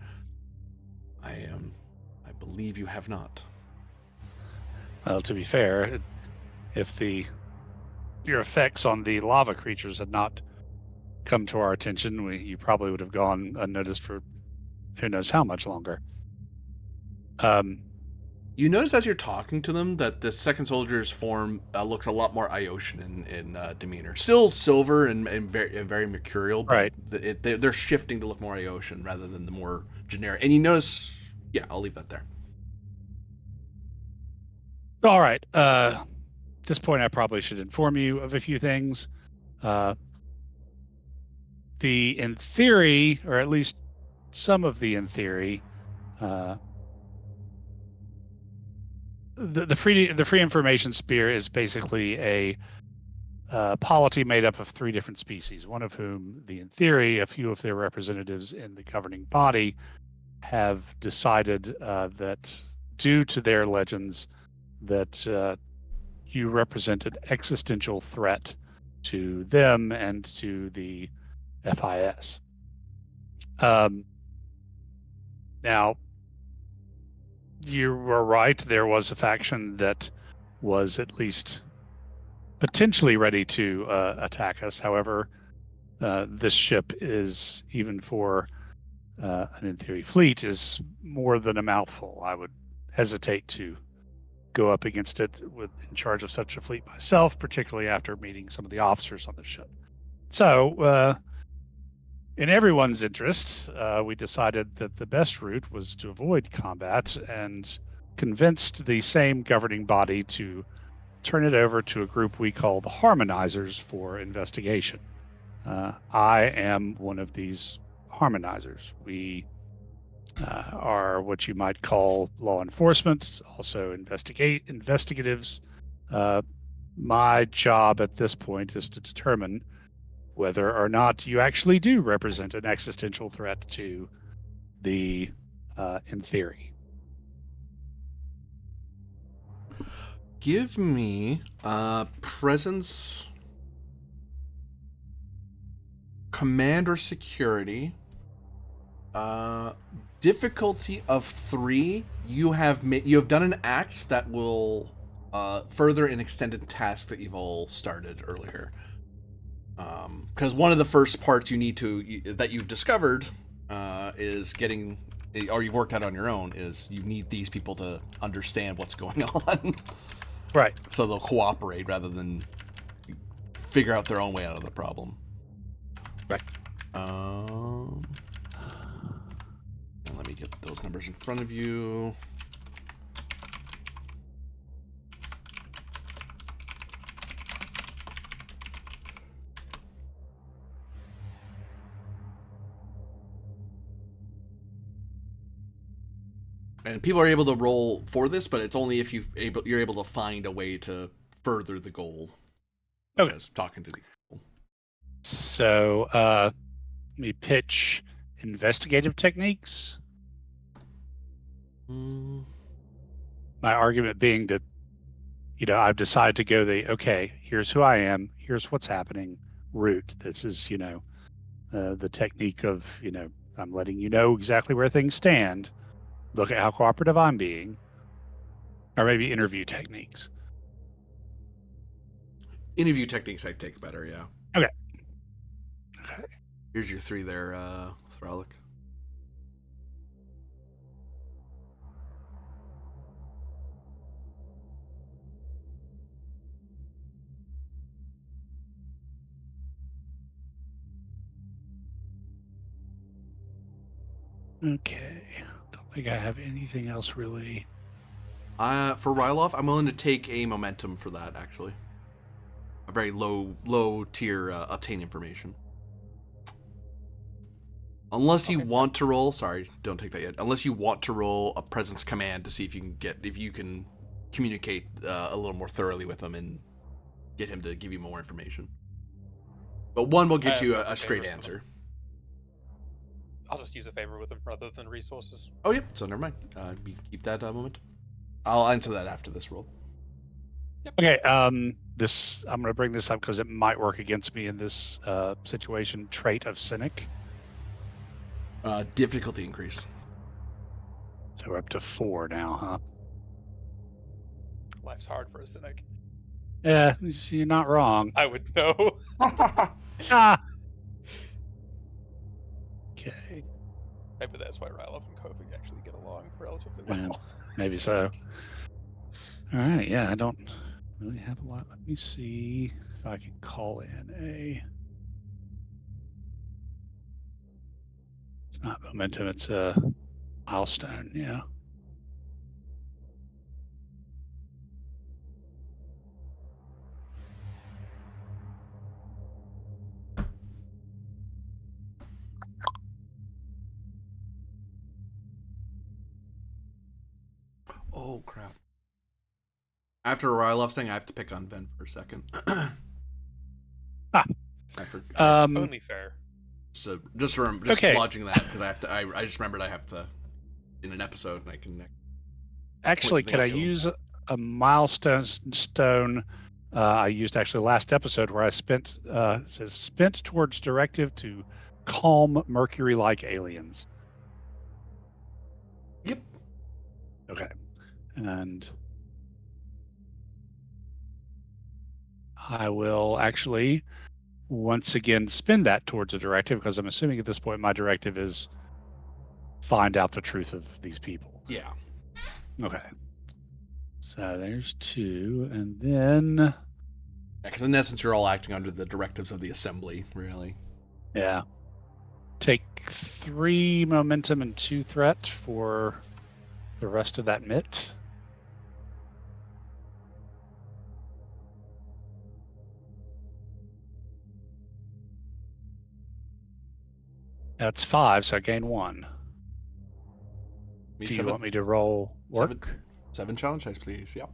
I believe you have not. Well, to be fair, if your effects on the lava creatures had not come to our attention, you probably would have gone unnoticed for who knows how much longer. You notice as you're talking to them that the second soldier's form looks a lot more Ioshan in demeanor. Still silver and very mercurial, but right. They're shifting to look more Ioshan rather than the more generic. And you notice, yeah, I'll leave that there. All right. At this point, I probably should inform you of a few things. In theory, or at least some of the in theory, the free information sphere is basically a polity made up of 3 different species, one of whom, in theory, a few of their representatives in the governing body have decided that due to their legends that you represent an existential threat to them and to the FIS. Now, you were right. There was a faction that was at least potentially ready to attack us. However, this ship is, even for an in theory fleet, is more than a mouthful. I would hesitate to go up against it in charge of such a fleet myself, particularly after meeting some of the officers on the ship. So, in everyone's interest, we decided that the best route was to avoid combat, and convinced the same governing body to turn it over to a group we call the Harmonizers for investigation. I am one of these Harmonizers. We are what you might call law enforcement, also investigatives. My job at this point is to determine whether or not you actually do represent an existential threat to the in theory. Give me presence, command or security. Difficulty of 3. You have done an act that will further an extended task that you've all started earlier. Because one of the first parts that you've discovered is getting, or you've worked out on your own, is you need these people to understand what's going on. Right. So they'll cooperate rather than figure out their own way out of the problem. Right. Let me get those numbers in front of you. And people are able to roll for this, but it's only if you're able to find a way to further the goal. Okay. As talking to the people. So, let me pitch investigative techniques. My argument being that, I've decided to go here's who I am, here's what's happening route. This is, the technique of, I'm letting you know exactly where things stand. Look at how cooperative I'm being. Or maybe interview techniques. Interview techniques I take better, yeah. Okay. Here's your 3 there, Thralic. Okay. Don't think I have anything else really. For Ryloff, I'm willing to take a momentum for that, actually. A very low tier obtain information. Unless you want to roll, sorry, don't take that yet. Unless you want to roll a presence command to see if you can communicate a little more thoroughly with him and get him to give you more information. But one will get you a straight answer. I'll just use a favor with him rather than resources. Oh, yeah. So never mind. Keep that moment. I'll answer that after this roll. Yep. Okay. I'm going to bring this up because it might work against me in this situation. Trait of cynic. Difficulty increase. So we're up to 4 now, huh? Life's hard for a cynic. Yeah, you're not wrong. I would know. Ah. Okay. Maybe that's why Ryloff and Kovic actually get along relatively well. Maybe so. All right. Yeah, I don't really have a lot. Let me see if I can call in a. It's not momentum. It's a milestone. Yeah. Oh, crap. After Ryloff's thing, I have to pick on Ven for a second. I forgot. Only fair. So just okay. lodging that because I just remembered I have to in an episode and I can. Actually, can I use a milestone stone? I used actually last episode where I spent it says spent towards directive to calm Mercury-like aliens. Yep. Okay, and I will actually once again spin that towards a directive, because I'm assuming at this point my directive is find out the truth of these people. Yeah. Okay. So there's 2, and then Because in essence, you're all acting under the directives of the assembly, really. yeah, take 3 momentum and 2 threat for the rest of that mitt. That's 5, so I gain 1. Do you want me to roll work? 7 challenge dice, please. Yep.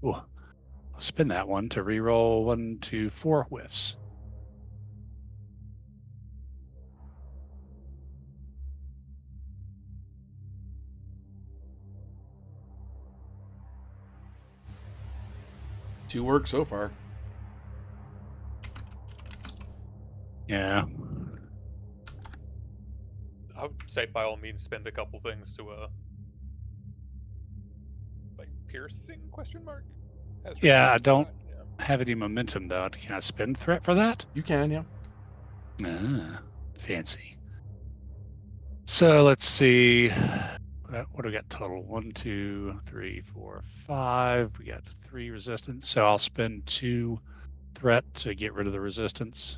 Ooh, I'll spin that one to reroll 1, 2, 4 whiffs. Two work so far. Yeah. I would say by all means spend a couple things to like piercing question mark. Has Yeah, I resistance, don't right? Yeah. have any momentum though. Can I spend threat for that? You can, yeah. Ah, fancy. So let's see. What do we got total? 1, 2, 3, 4, 5. We got 3 resistance. So I'll spend 2 threat to get rid of the resistance.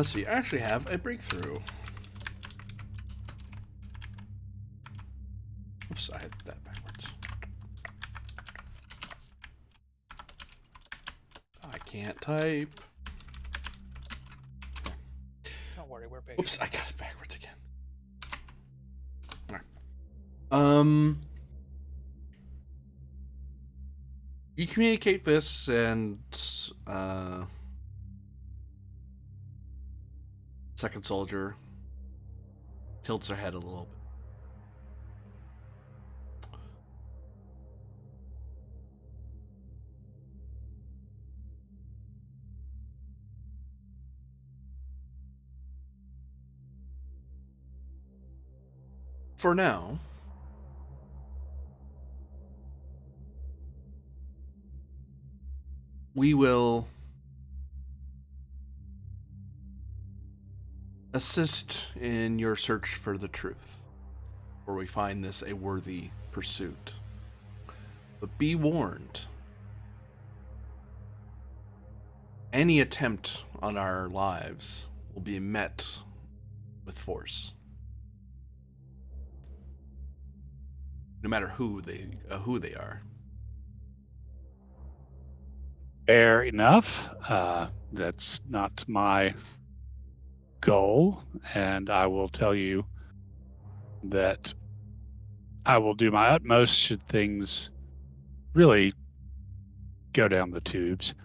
So you actually have a breakthrough. Oops, I had that backwards. I can't type. Don't worry, we're patient. Oops, I got it backwards again. All right. You communicate this, and second soldier tilts her head a little bit. For now, we will assist in your search for the truth, for we find this a worthy pursuit. But be warned, any attempt on our lives will be met with force. No matter who they are. Fair enough. That's not my goal, and I will tell you that I will do my utmost should things really go down the tubes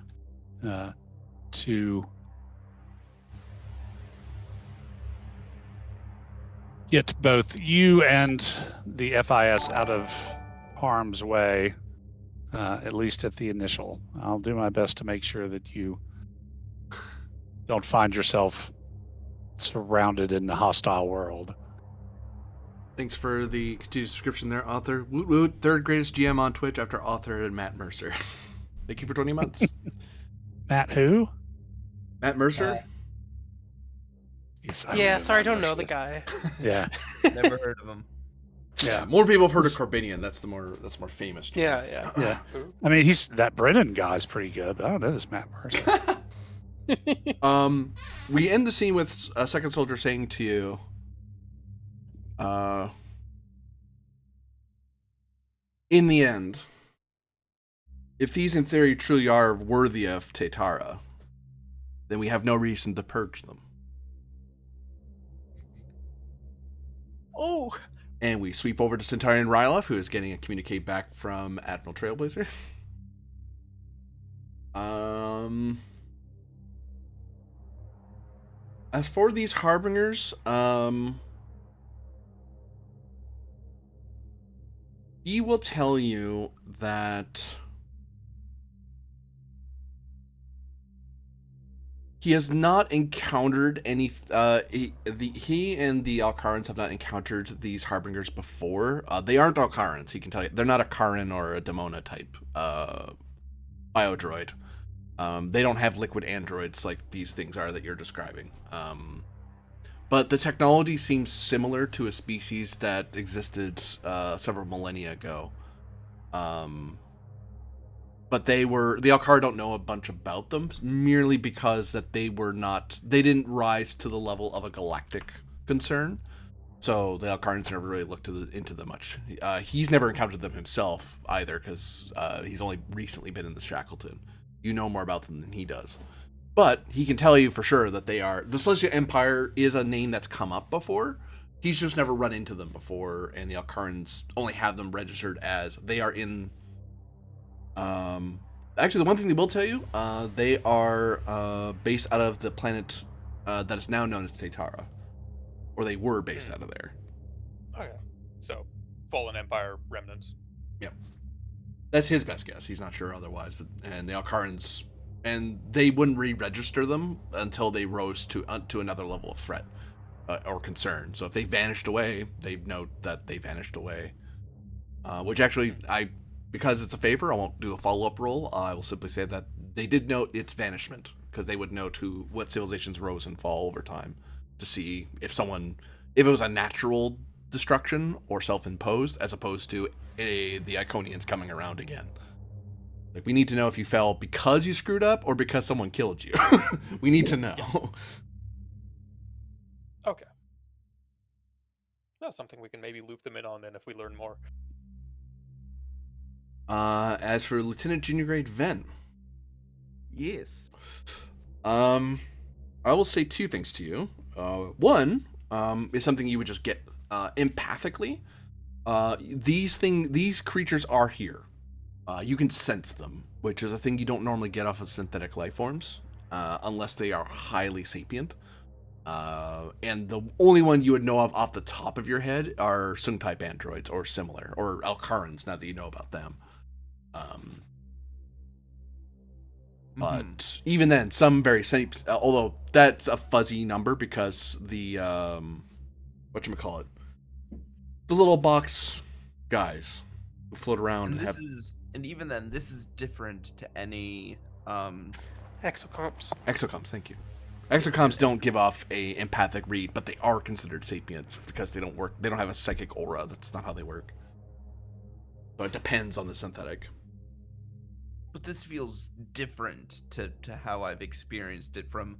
to get both you and the FIS out of harm's way, at least at the initial. I'll do my best to make sure that you don't find yourself surrounded in the hostile world. Thanks for the continued description there, Author. Woot woot, third greatest GM on Twitch after Author and Matt Mercer. Thank you for 20 months. Matt who? Matt Mercer? Yes, Sorry, I don't know the guy. Yeah. Never heard of him. Yeah, more people have heard of Corbinian. That's more famous. Yeah. Yeah. I mean, that Brennan guy's pretty good, but I don't know this Matt Mercer. We end the scene with a second soldier saying to you, in the end, if these in theory truly are worthy of Tetara, then we have no reason to purge them. Oh. And we sweep over to Centaurian Ryloff, who is getting a communicate back from Admiral Trailblazer. As for these harbingers, he will tell you that He has not encountered any. He and the Alcarans have not encountered these harbingers before. They aren't Alcarans. He can tell you they're not a Karin or a Demona type biodroid. They don't have liquid androids like these things are that you're describing. But the technology seems similar to a species that existed several millennia ago. But the Alcar don't know a bunch about them, merely because that they didn't rise to the level of a galactic concern. So the Alcarans never really looked into them much. He's never encountered them himself either, because he's only recently been in the Shackleton. You know more about them than he does. But he can tell you for sure that they are... The Celestial Empire is a name that's come up before. He's just never run into them before, and the Alcarans only have them registered as they are in... Actually, the one thing they will tell you, they are based out of the planet that is now known as Tatara. Or they were based out of there. Okay. So, Fallen Empire remnants. Yep. That's his best guess. He's not sure otherwise. And the Alcarans... And they wouldn't re-register them until they rose to another level of threat or concern. So if they vanished away, they'd note that they vanished away. Which actually, because it's a favor, I won't do a follow-up roll. I will simply say that they did note its vanishment, because they would note what civilizations rose and fall over time to see if it was a natural destruction or self-imposed, as opposed to the Iconians coming around again. Like, we need to know if you fell because you screwed up or because someone killed you. We need to know. Okay. That's something we can maybe loop them in on then if we learn more. As for Lieutenant Junior Grade Ven. Yes. I will say two things to you. One is something you would just get empathically. These creatures are here. You can sense them, which is a thing you don't normally get off of synthetic life forms, unless they are highly sapient. And the only one you would know of off the top of your head are Sung-type androids or similar, or Alcarans, now that you know about them. But even then, some very although that's a fuzzy number because the whatchamacallit, the little box guys who float around and even then, this is different to any Exocomps. Exocomps, thank you. Exocomps don't give off a empathic read, but they are considered sapients because they don't have a psychic aura. That's not how they work. So it depends on the synthetic. But this feels different to how I've experienced it from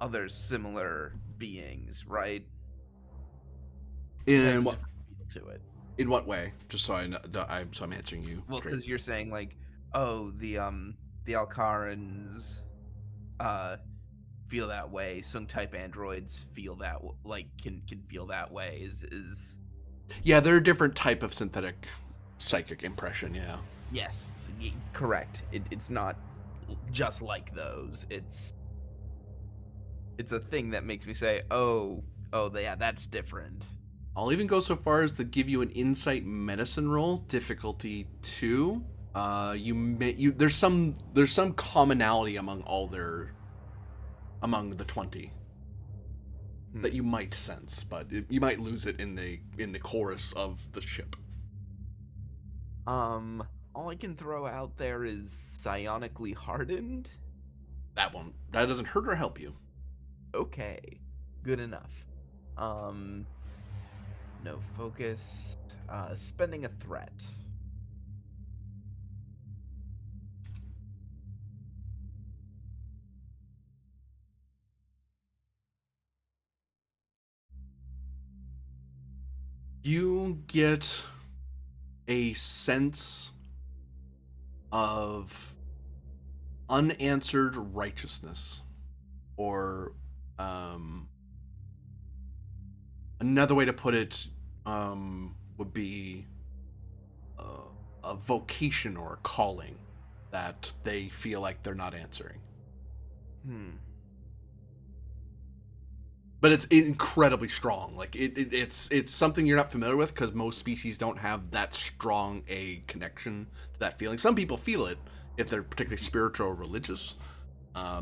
other similar beings, right? In what feel to it? In what way? Just so I know, I'm answering you. Well, because you're saying like, oh, the Alcarans feel that way. Sung-type androids feel that can feel that way. Is yeah, they're a different type of synthetic psychic impression. Yeah. Yes, so, correct. It's not just like those. It's a thing that makes me say, oh, yeah, that's different. I'll even go so far as to give you an insight medicine roll, difficulty 2. There's some commonality among the 20 that you might sense, but you might lose it in the chorus of the ship. All I can throw out there is psionically hardened. That doesn't hurt or help you. Okay, good enough. No focus. Spending a threat. You get a sense of unanswered righteousness, or another way to put it would be a vocation or a calling that they feel like they're not answering. But it's incredibly strong. Like it's something you're not familiar with because most species don't have that strong a connection to that feeling. Some people feel it if they're particularly spiritual or religious,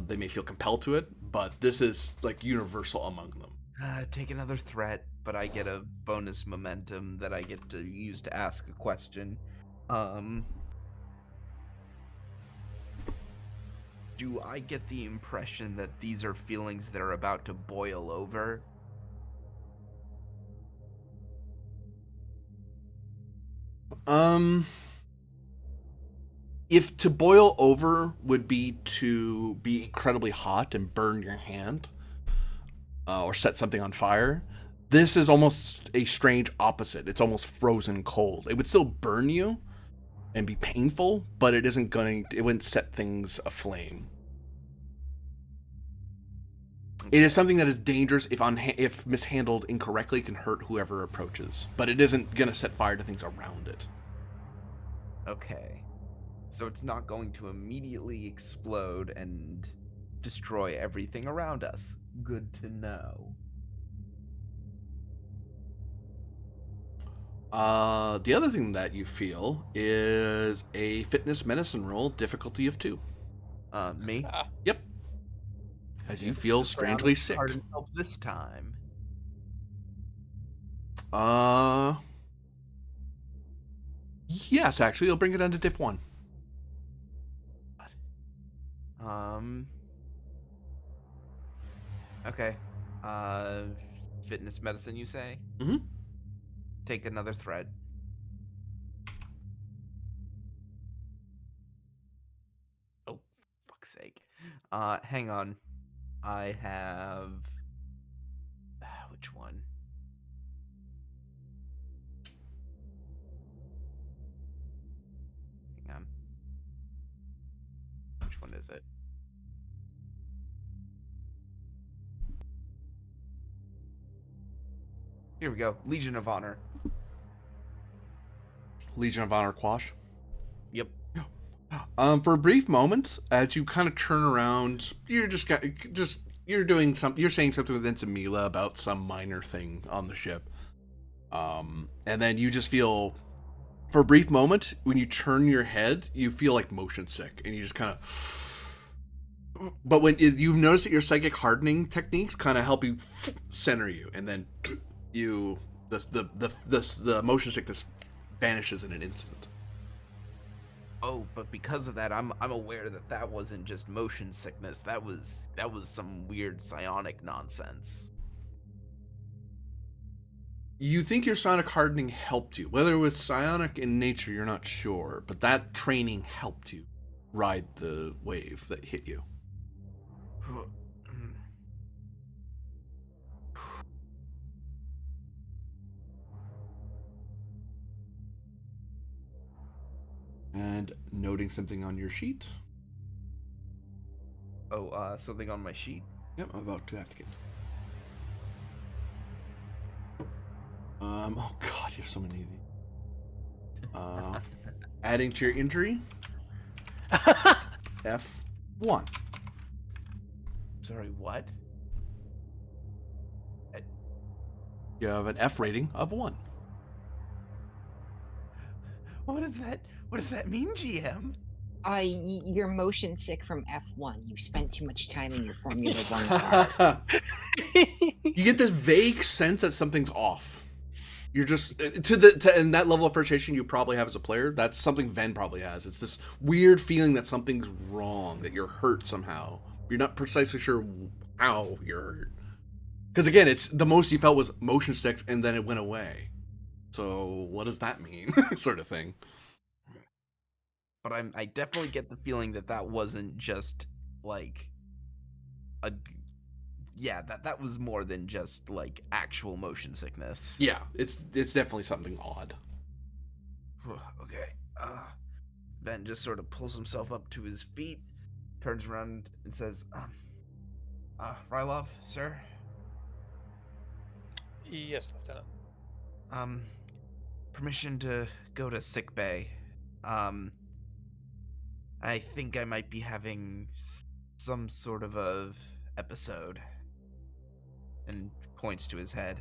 They may feel compelled to it, but this is like universal among them. Take another threat, but I get a bonus momentum that I get to use to ask a question. Do I get the impression that these are feelings that are about to boil over? If to boil over would be to be incredibly hot and burn your hand, or set something on fire, this is almost a strange opposite. It's almost frozen cold. It would still burn you and be painful, but it wouldn't set things aflame. It is something that is dangerous if mishandled incorrectly, can hurt whoever approaches, but it isn't going to set fire to things around it. Okay. So it's not going to immediately explode and destroy everything around us. Good to know. The other thing that you feel is a fitness medicine roll, difficulty of 2. Me? Yep. As you feel strangely sick. Hard help this time. Yes, actually, you'll bring it down to diff 1. Okay. Fitness medicine, you say? Mm-hmm. Take another thread. Oh, fuck's sake. Hang on. I have... which one? Hang on. Which one is it? Here we go. Legion of Honor. Legion of Honor quash. Yep. For a brief moment, as you kind of turn around, you're saying something with Ensamila about some minor thing on the ship. And then you just feel, for a brief moment, when you turn your head, you feel like motion sick, and you just kind of. But when you've noticed that your psychic hardening techniques kind of help you center you, and then the motion sickness vanishes in an instant. Oh, but because of that, I'm aware that wasn't just motion sickness. That was some weird psionic nonsense. You think your psionic hardening helped you. Whether it was psionic in nature, you're not sure, but that training helped you ride the wave that hit you. And noting something on your sheet. Oh, something on my sheet? Yep, I'm about to have to get. Oh god, you have so many of these. Adding to your injury. F1. Sorry, what? You have an F rating of 1. What does that mean, GM? You're motion sick from F1. You spent too much time in your Formula 1 car. You get this vague sense that something's off. You're just and that level of frustration you probably have as a player. That's something Ven probably has. It's this weird feeling that something's wrong, that you're hurt somehow. You're not precisely sure how you're hurt. Because again, it's the most you felt was motion sick, and then it went away. So what does that mean, sort of thing? But I definitely get the feeling that wasn't just like a. Yeah, that was more than just like actual motion sickness. Yeah, it's definitely something odd. Okay. Ben just sort of pulls himself up to his feet, turns around and says, Rylov, sir? Yes, Lieutenant. Permission to go to sick bay. I think I might be having some sort of a episode. And points to his head.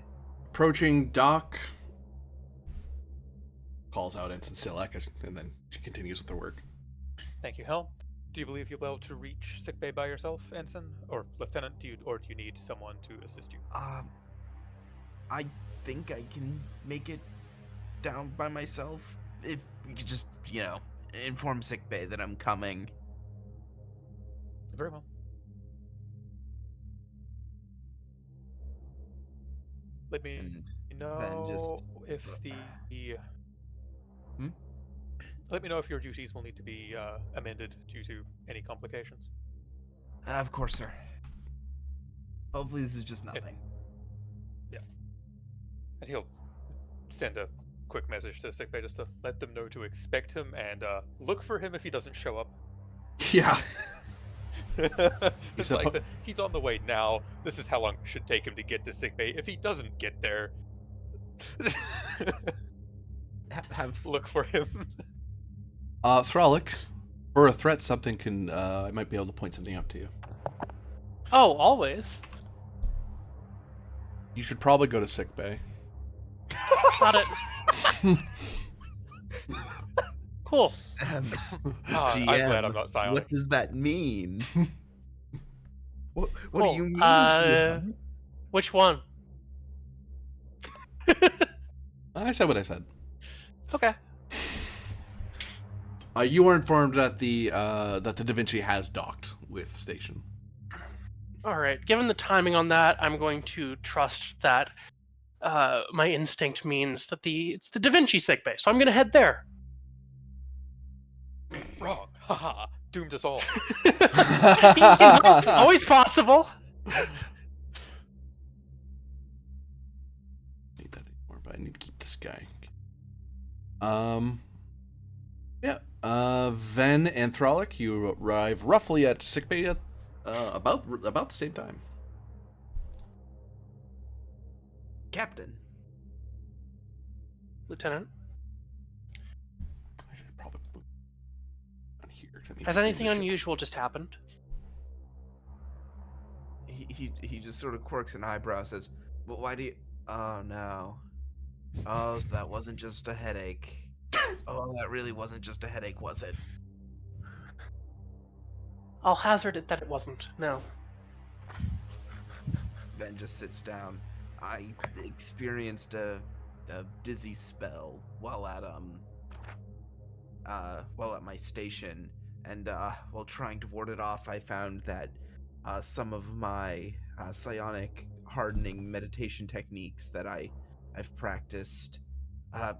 Approaching Doc, calls out Ensign Silek, and then she continues with her work. Thank you, Hel. Do you believe you'll be able to reach sickbay by yourself, Ensign or Lieutenant? Do you need someone to assist you? I think I can make it down by myself. If we could just, inform sickbay that I'm coming. Very well. Let me And know if the. Hmm? Let me know if your duties will need to be amended due to any complications. Of course, sir. Hopefully this is just nothing. Yeah. And he'll send a quick message to sickbay just to let them know to expect him and look for him if he doesn't show up. Yeah. It's like he's on the way now. This is how long it should take him to get to sickbay. If he doesn't get there, look for him. Thralic, for a threat, something can I might be able to point something out to you. Oh, always. You should probably go to sickbay. Got it. Cool. I'm GM, glad I'm not silent. What does that mean? What Cool. do you mean? GM? Which one? I said what I said. Okay. You were informed that the Da Vinci has docked with Station. All right. Given the timing on that, I'm going to trust that my instinct means that it's the Da Vinci sickbay, so I'm going to head there. Wrong. Haha. Doomed us all. It's always possible. Need that anymore, but I need to keep this guy. Yeah. Ven and Thralic, you arrive roughly at sickbay at about the same time. Captain. Lieutenant, I should probably move on here. 'Cause that means has I'm in anything the ship. unusual just happened? He just sort of quirks an eyebrow, says, "But why do you? Oh no. Oh, so that wasn't just a headache. Oh, that really wasn't just a headache, was it?" I'll hazard it that it wasn't. No. Ben just sits down. I experienced a dizzy spell while at my station, and while trying to ward it off, I found that some of my psionic hardening meditation techniques that I've practiced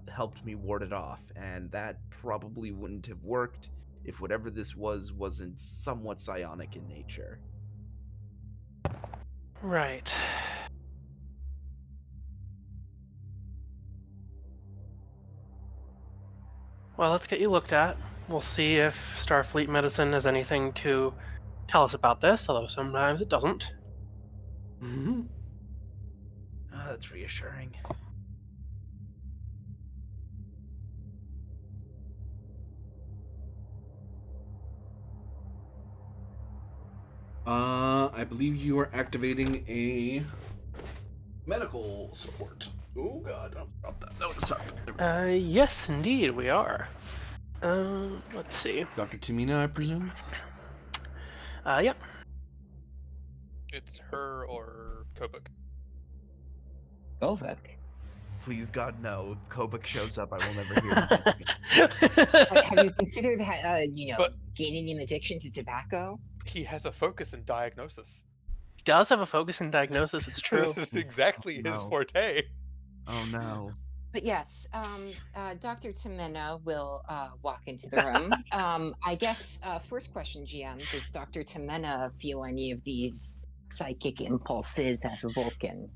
helped me ward it off, and that probably wouldn't have worked if whatever this wasn't somewhat psionic in nature. Right. Well, let's get you looked at. We'll see if Starfleet Medicine has anything to tell us about this, although sometimes it doesn't. Mm-hmm. Oh, that's reassuring. I believe you are activating a medical support. Oh god, I'll drop that. That would have sucked. There we go. Yes, indeed, we are. Let's see. Dr. Tamina, I presume? Yep. It's her or Kobuk. Govik. Please God, no. If Kobuk shows up, I will never hear him. Have you considered But- gaining an addiction to tobacco? He has a focus in diagnosis. He does have a focus in diagnosis, it's true. This is exactly his No. forte. Oh no. But yes, Dr. Tamina will walk into the room. I guess first question, GM, does Dr. Tamina feel any of these psychic impulses as a Vulcan?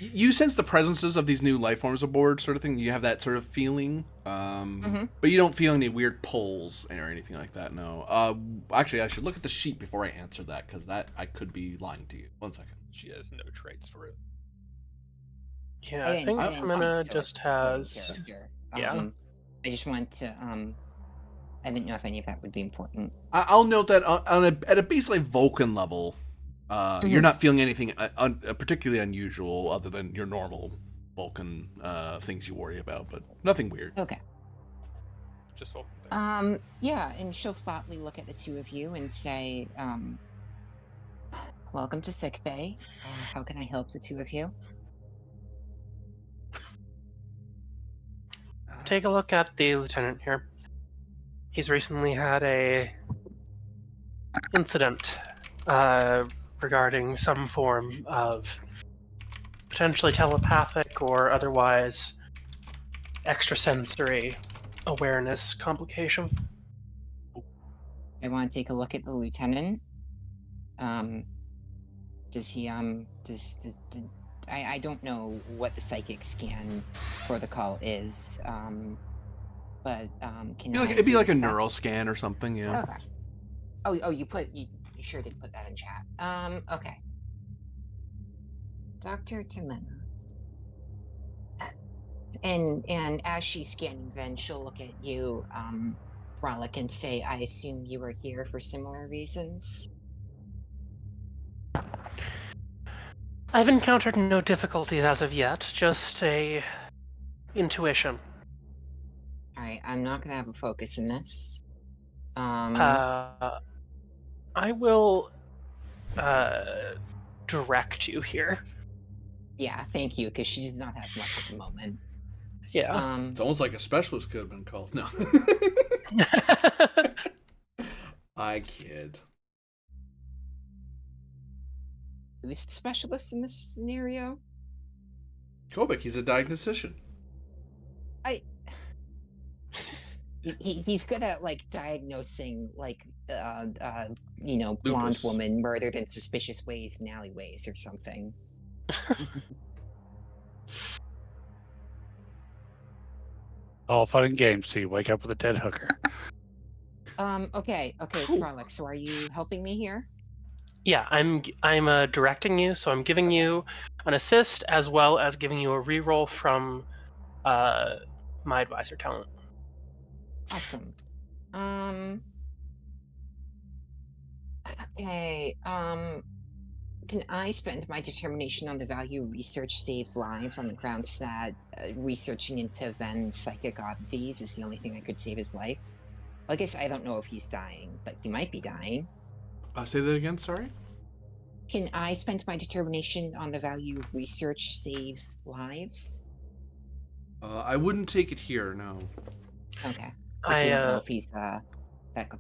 You sense the presences of these new life forms aboard, sort of thing. You have that sort of feeling, but you don't feel any weird pulls or anything like that. No. Actually, I should look at the sheet before I answer that, because that I could be lying to you. 1 second. She has no traits for it. Yeah, I think didn't Jimena think so, just it's a supporting has. character. Yeah. I just want to. I didn't know if any of that would be important. I'll note that at a baseline Vulcan level, you're not feeling anything particularly unusual other than your normal Vulcan things you worry about, but nothing weird. Okay. just holding things. Yeah, and she'll flatly look at the two of you and say, welcome to sickbay. How can I help the two of you? Take a look at the lieutenant here. He's recently had a incident regarding some form of potentially telepathic or otherwise extrasensory awareness complication. I want to take a look at the lieutenant. Does he I don't know what the psychic scan protocol is. But can I It'd be do like the a sus- neural scan or something, yeah. Okay. Oh, you sure did put that in chat. Okay. Dr. Timena. And as she's scanning, then she'll look at you, Frolic, and say, I assume you were here for similar reasons. I've encountered no difficulties as of yet, just a intuition. Alright, I'm not gonna have a focus in this. I will direct you here. Yeah, thank you, because she does not have much at the moment. Yeah. It's almost like a specialist could have been called. No. I kid. Who's the specialist in this scenario? Kobik, he's a diagnostician. He's good at like diagnosing like blonde Lupus. woman murdered in suspicious ways in alleyways or something. All fun and games till you wake up with a dead hooker. Okay, Frolic, so are you helping me here? Yeah, I'm directing you, so I'm giving you an assist as well as giving you a reroll from my advisor talent. Awesome. Okay, can I spend my determination on the value research saves lives on the grounds that researching into Ven's psychic oddities is the only thing that could save his life? Well, I guess I don't know if he's dying, but he might be dying. Say that again, sorry? Can I spend my determination on the value of research saves lives? I wouldn't take it here, no. Okay. Because we don't know if he's that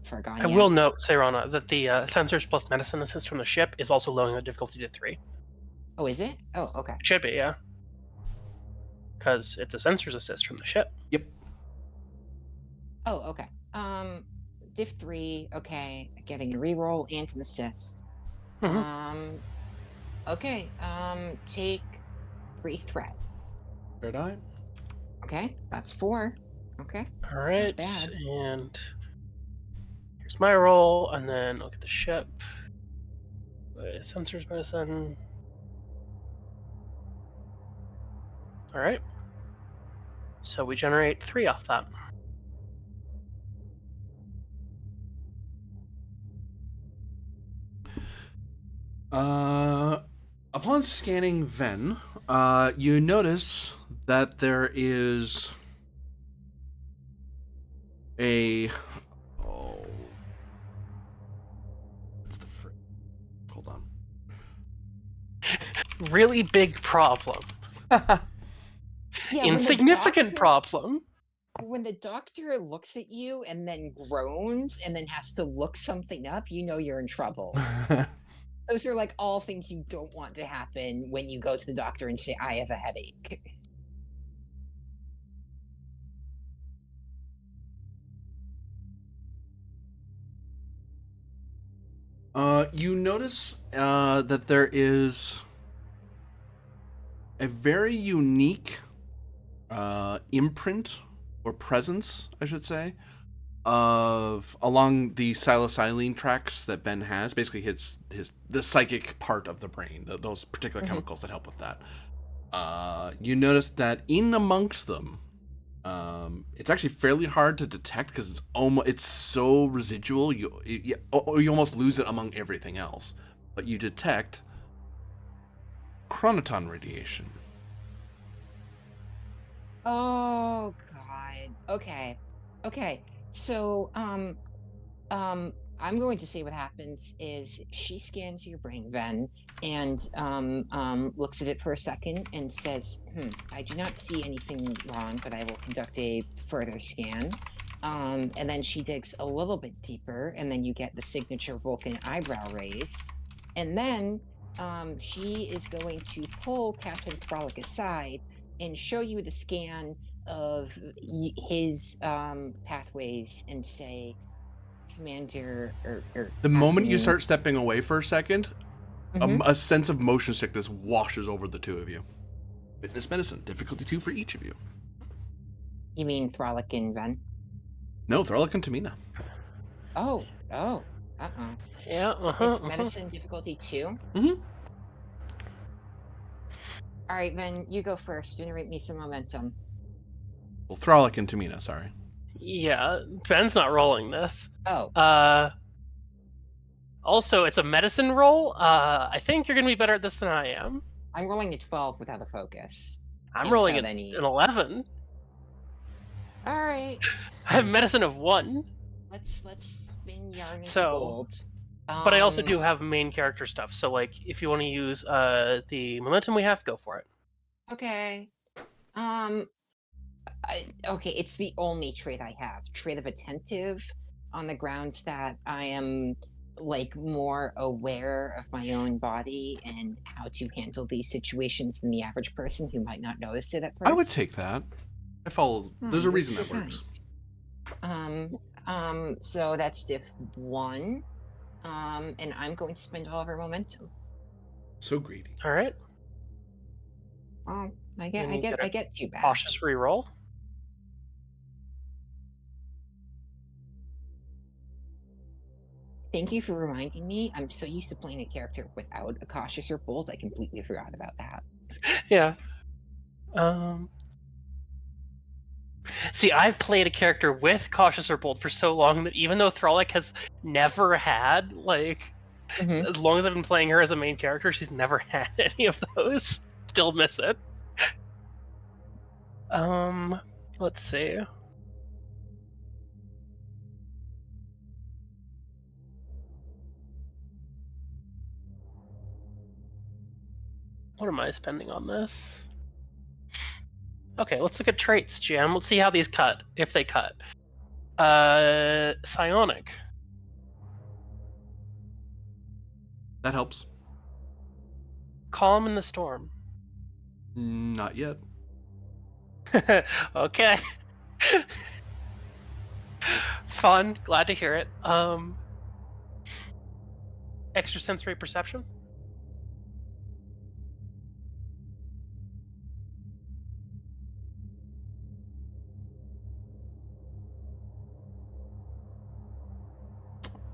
far gone yet. I will note, Sayrana, that the sensors plus medicine assist from the ship is also lowering the difficulty to 3. Oh, is it? Oh, okay. It should be, yeah. Because it's a sensors assist from the ship. Yep. Oh, okay. Diff 3, okay. Getting a reroll and an assist. Mm-hmm. Okay. Take 3 threat. Fair die. Okay, that's 4. Okay. All right. Not bad. And here's my roll, and then look at the ship. With sensors medicine. All right. So we generate 3 off that. Upon scanning Ven, you notice that there is a... Oh... What's the frick? Hold on. Really big problem. Yeah, Insignificant problem. When the doctor looks at you and then groans and then has to look something up, you know you're in trouble. Those are like all things you don't want to happen when you go to the doctor and say, I have a headache. You notice that there is a very unique imprint or presence, I should say, of along the psilocybin tracks that Ben has, basically the psychic part of the brain, those particular chemicals that help with that. You notice that in amongst them, it's actually fairly hard to detect because it's so residual. You almost lose it among everything else, but you detect chronoton radiation. Oh, God. Okay. Okay, so I'm going to say what happens is she scans your brain, Ven, and looks at it for a second and says, I do not see anything wrong, but I will conduct a further scan. And then she digs a little bit deeper, and then you get the signature Vulcan eyebrow raise. And then she is going to pull Captain Frolic aside and show you the scan of his pathways and say, Commander or The moment you Captain. start stepping away for a second, a sense of motion sickness washes over the two of you. Fitness medicine, difficulty 2 for each of you. You mean Frolic and Ven? No, Thralic and Tamina. Oh. Yeah. It's medicine difficulty 2? Mhm. All right, Ven, you go first. Generate me some momentum. Well, Thralic and Tamina, sorry. Yeah, Ben's not rolling this. Oh. Also, it's a medicine roll. I think you're gonna be better at this than I am. I'm rolling a 12 without a focus. I'm and rolling without an any. 11. All right. I have medicine of 1. Let's spin yarn into So, gold. But I also do have main character stuff. So, like, if you want to use the momentum we have, go for it. Okay. Okay, it's the only trait I have. Trait of attentive, on the grounds that I am like more aware of my own body and how to handle these situations than the average person who might not notice it at first. I would take that. I follow. There's a reason that works. So that's diff 1. And I'm going to spend all of our momentum. So greedy. All right. I get 2 back. Cautious reroll. Thank you for reminding me. I'm so used to playing a character without a cautious or bold, I completely forgot about that. Yeah. See, I've played a character with cautious or bold for so long that even though Throlic has never had, like, as long as I've been playing her as a main character, she's never had any of those. Still miss it. Let's see. What am I spending on this? Okay, let's look at traits, Jam. Let's see how these cut, if they cut. Psionic. That helps. Calm in the storm. Not yet. Okay. Fun. Glad to hear it. Extrasensory perception.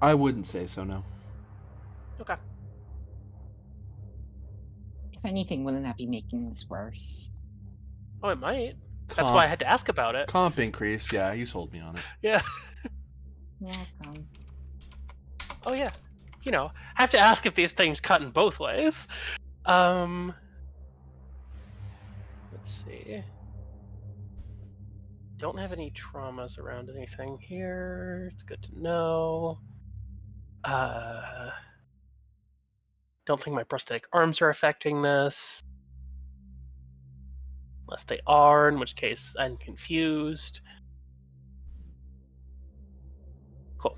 I wouldn't say so, no. Okay. If anything, wouldn't that be making this worse? Oh, it might. That's why I had to ask about it. Comp increase, yeah, you sold me on it. Yeah. Welcome. Oh yeah. You know, I have to ask if these things cut in both ways. Let's see. Don't have any traumas around anything here. It's good to know. Don't think my prosthetic arms are affecting this. Unless they are, in which case I'm confused. Cool.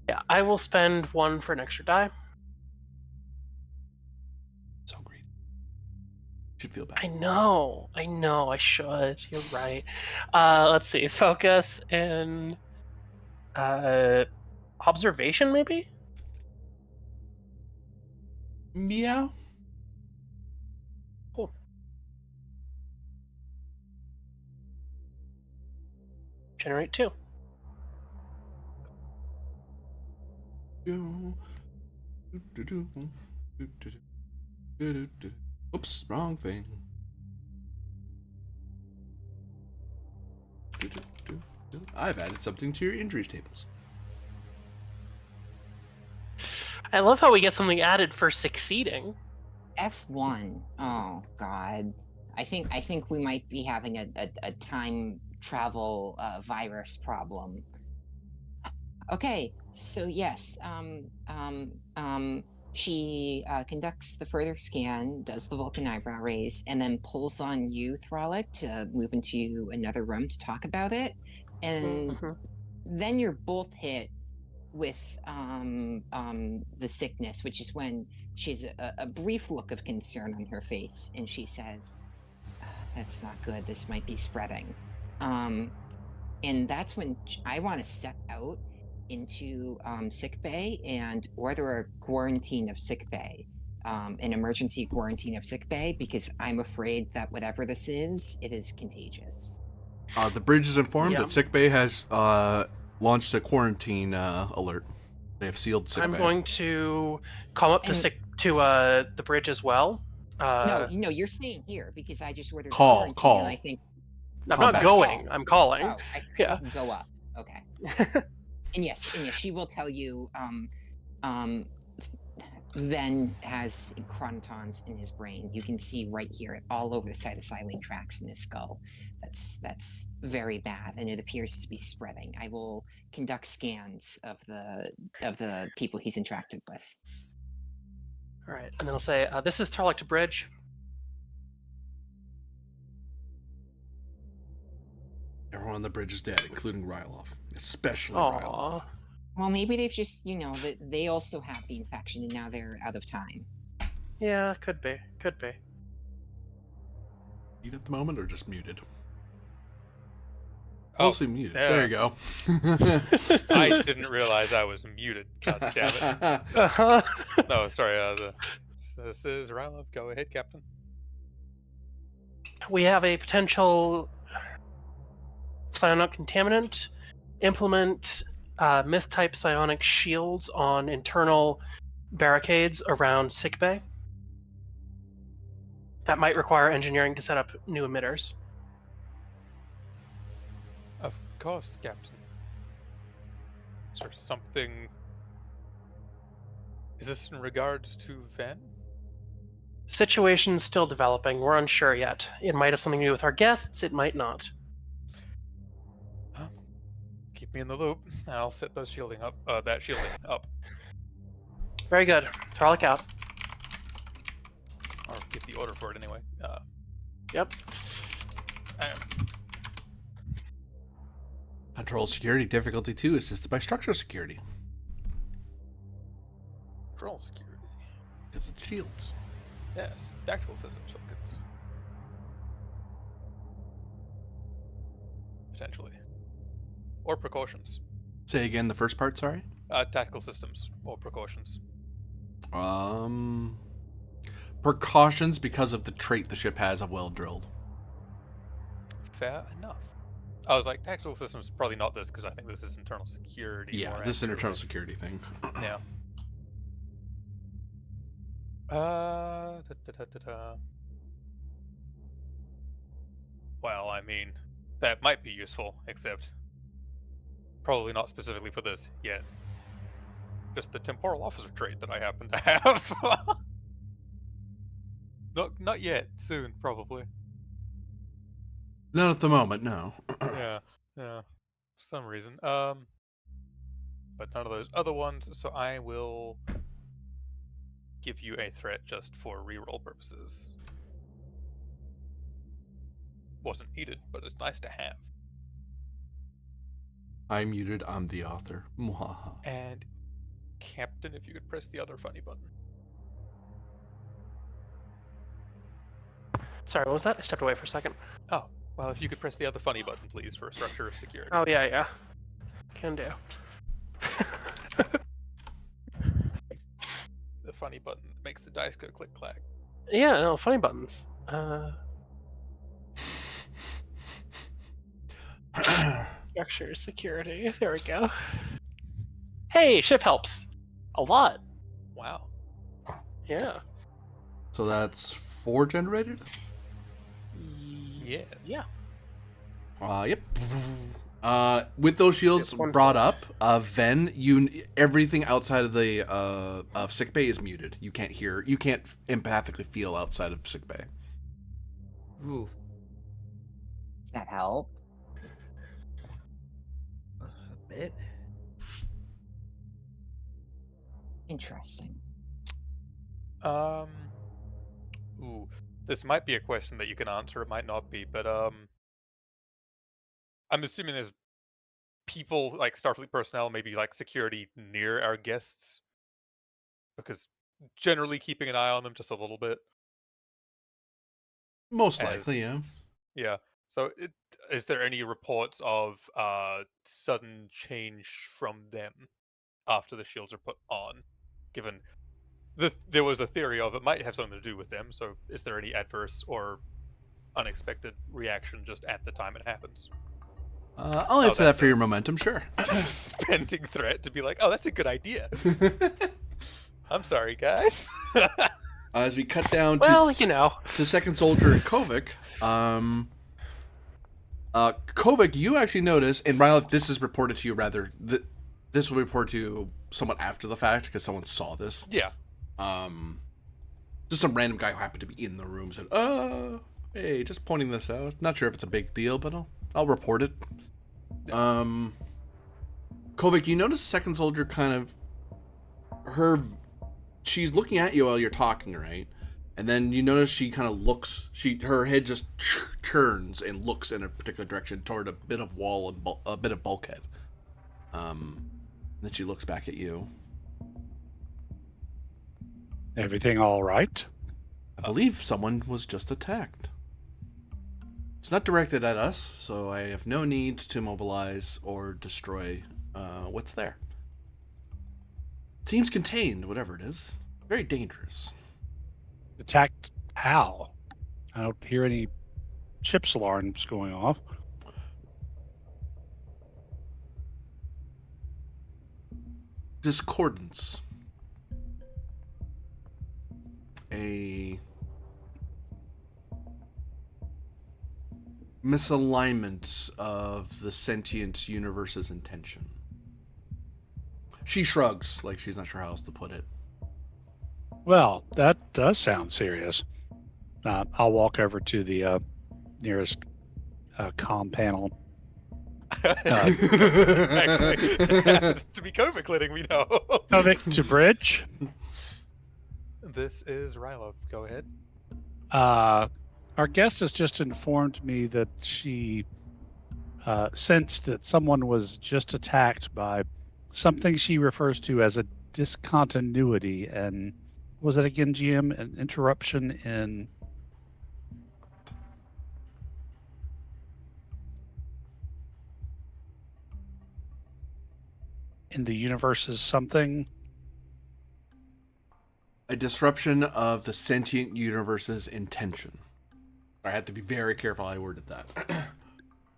Yeah, I will spend 1 for an extra die. So greedy. Should feel bad. I know, I should. You're right. Let's see. Focus and observation, maybe? Yeah. Cool. Generate 2. Oops, wrong thing. I've added something to your injuries tables. I love how we get something added for succeeding. F1. Oh God. I think we might be having a time travel virus problem. Okay, so yes, she conducts the further scan, does the Vulcan eyebrow raise, and then pulls on you, Thralic, to move into another room to talk about it. And then you're both hit with the sickness, which is when she has a brief look of concern on her face, and she says, "That's not good. This might be spreading." And that's when I want to step out into sick bay and order a quarantine of sick bay, an emergency quarantine of sick bay, because I'm afraid that whatever this is, it is contagious. The bridge is informed that sickbay has launched a quarantine alert. They have sealed sickbay. I'm going to come up to the bridge as well. No, you're staying here because I just ordered call. And I think I'm not going. I'm calling. Oh, I just go up. Okay. And yes, she will tell you. Ven has chronotons in his brain. You can see right here, all over the cytosine tracks in his skull. That's very bad, and it appears to be spreading. I will conduct scans of the people he's interacted with. All right, and then I'll say, "This is Tarlek to Bridge." Everyone on the bridge is dead, including Ryloff, especially Ryloff. Well, maybe they've just, that they also have the infection and now they're out of time. Yeah, could be. Mute at the moment or just muted? Mostly muted. Yeah. There you go. I didn't realize I was muted. God damn it. No, sorry. This is Ryloff. Go ahead, Captain. We have a potential psionic contaminant. Implement myth-type psionic shields on internal barricades around sickbay. That might require engineering to set up new emitters. Of course, Captain. Is there something... Is this in regards to Ven? Situation's still developing. We're unsure yet. It might have something to do with our guests. It might not. Keep me in the loop, and I'll set those shielding up. That shielding up. Very good. Thralic out. Or get the order for it anyway. Yep. Control security difficulty 2 assisted by structural security. Control security. Because it's shields. Yes, tactical systems focus. Potentially. Or precautions. Say again the first part, sorry? Tactical systems or precautions. Precautions because of the trait the ship has of well drilled. Fair enough. I was like, tactical systems, probably not this, because I think this is internal security. Yeah, this is an internal security thing. Yeah. Well, I mean, that might be useful, except probably not specifically for this yet. Just the temporal officer trait that I happen to have. Not yet. Soon, probably. Not at the moment, no. Yeah. For some reason. But none of those other ones, so I will give you a threat just for reroll purposes. Wasn't needed, but it's nice to have. I muted, I'm the author. And Captain, if you could press the other funny button. Sorry, what was that? I stepped away for a second. Oh, well, if you could press the other funny button, please, for structure security. Oh, yeah. Can do. The funny button that makes the dice go click-clack. Yeah, no, funny buttons. Structure security. There we go. Hey, ship helps. A lot. Wow. Yeah. So that's 4 generated? Yes. Yeah. Yep. With those shields brought up, Ven, everything outside of the of sickbay is muted. You can't hear. You can't empathically feel outside of sickbay. Ooh. Does that help? bit. Interesting. Ooh, this might be a question that you can answer. It might not be, but I'm assuming there's people like Starfleet personnel, maybe like security near our guests, because generally keeping an eye on them just a little bit. Most As likely, yeah. yeah. So, is there any reports of sudden change from them after the shields are put on? Given there was a theory of it might have something to do with them. So, is there any adverse or unexpected reaction just at the time it happens? I'll answer that that's for a- your momentum, sure. Spending threat to be like, oh, that's a good idea. I'm sorry, guys. As we cut down Well, to Second Soldier and Kovic, Kovic, you actually notice, and Rylith, this is reported to you this will be reported to you somewhat after the fact because someone saw this. Yeah. Just some random guy who happened to be in the room said, hey, just pointing this out. Not sure if it's a big deal, but I'll report it. Kovic, you notice Second Soldier kind of she's looking at you while you're talking, right? And then you notice she kind of looks, her head just turns and looks in a particular direction toward a bit of wall and a bit of bulkhead. Then she looks back at you. Everything all right? I believe someone was just attacked. It's not directed at us, so I have no need to mobilize or destroy what's there. It seems contained, whatever it is. Very dangerous. Attacked how? I don't hear any chips alarms going off. Discordance. A misalignment of the sentient universe's intention. She shrugs, like she's not sure how else to put it. Well, that does sound serious. I'll walk over to the nearest comm panel. Actually, it happens to be Kovic letting me know. Kovic to bridge. This is Rylov. Go ahead. Our guest has just informed me that she sensed that someone was just attacked by something she refers to as a discontinuity. And was it again, GM, an interruption in the universe's something? A disruption of the sentient universe's intention. I had to be very careful how I worded that.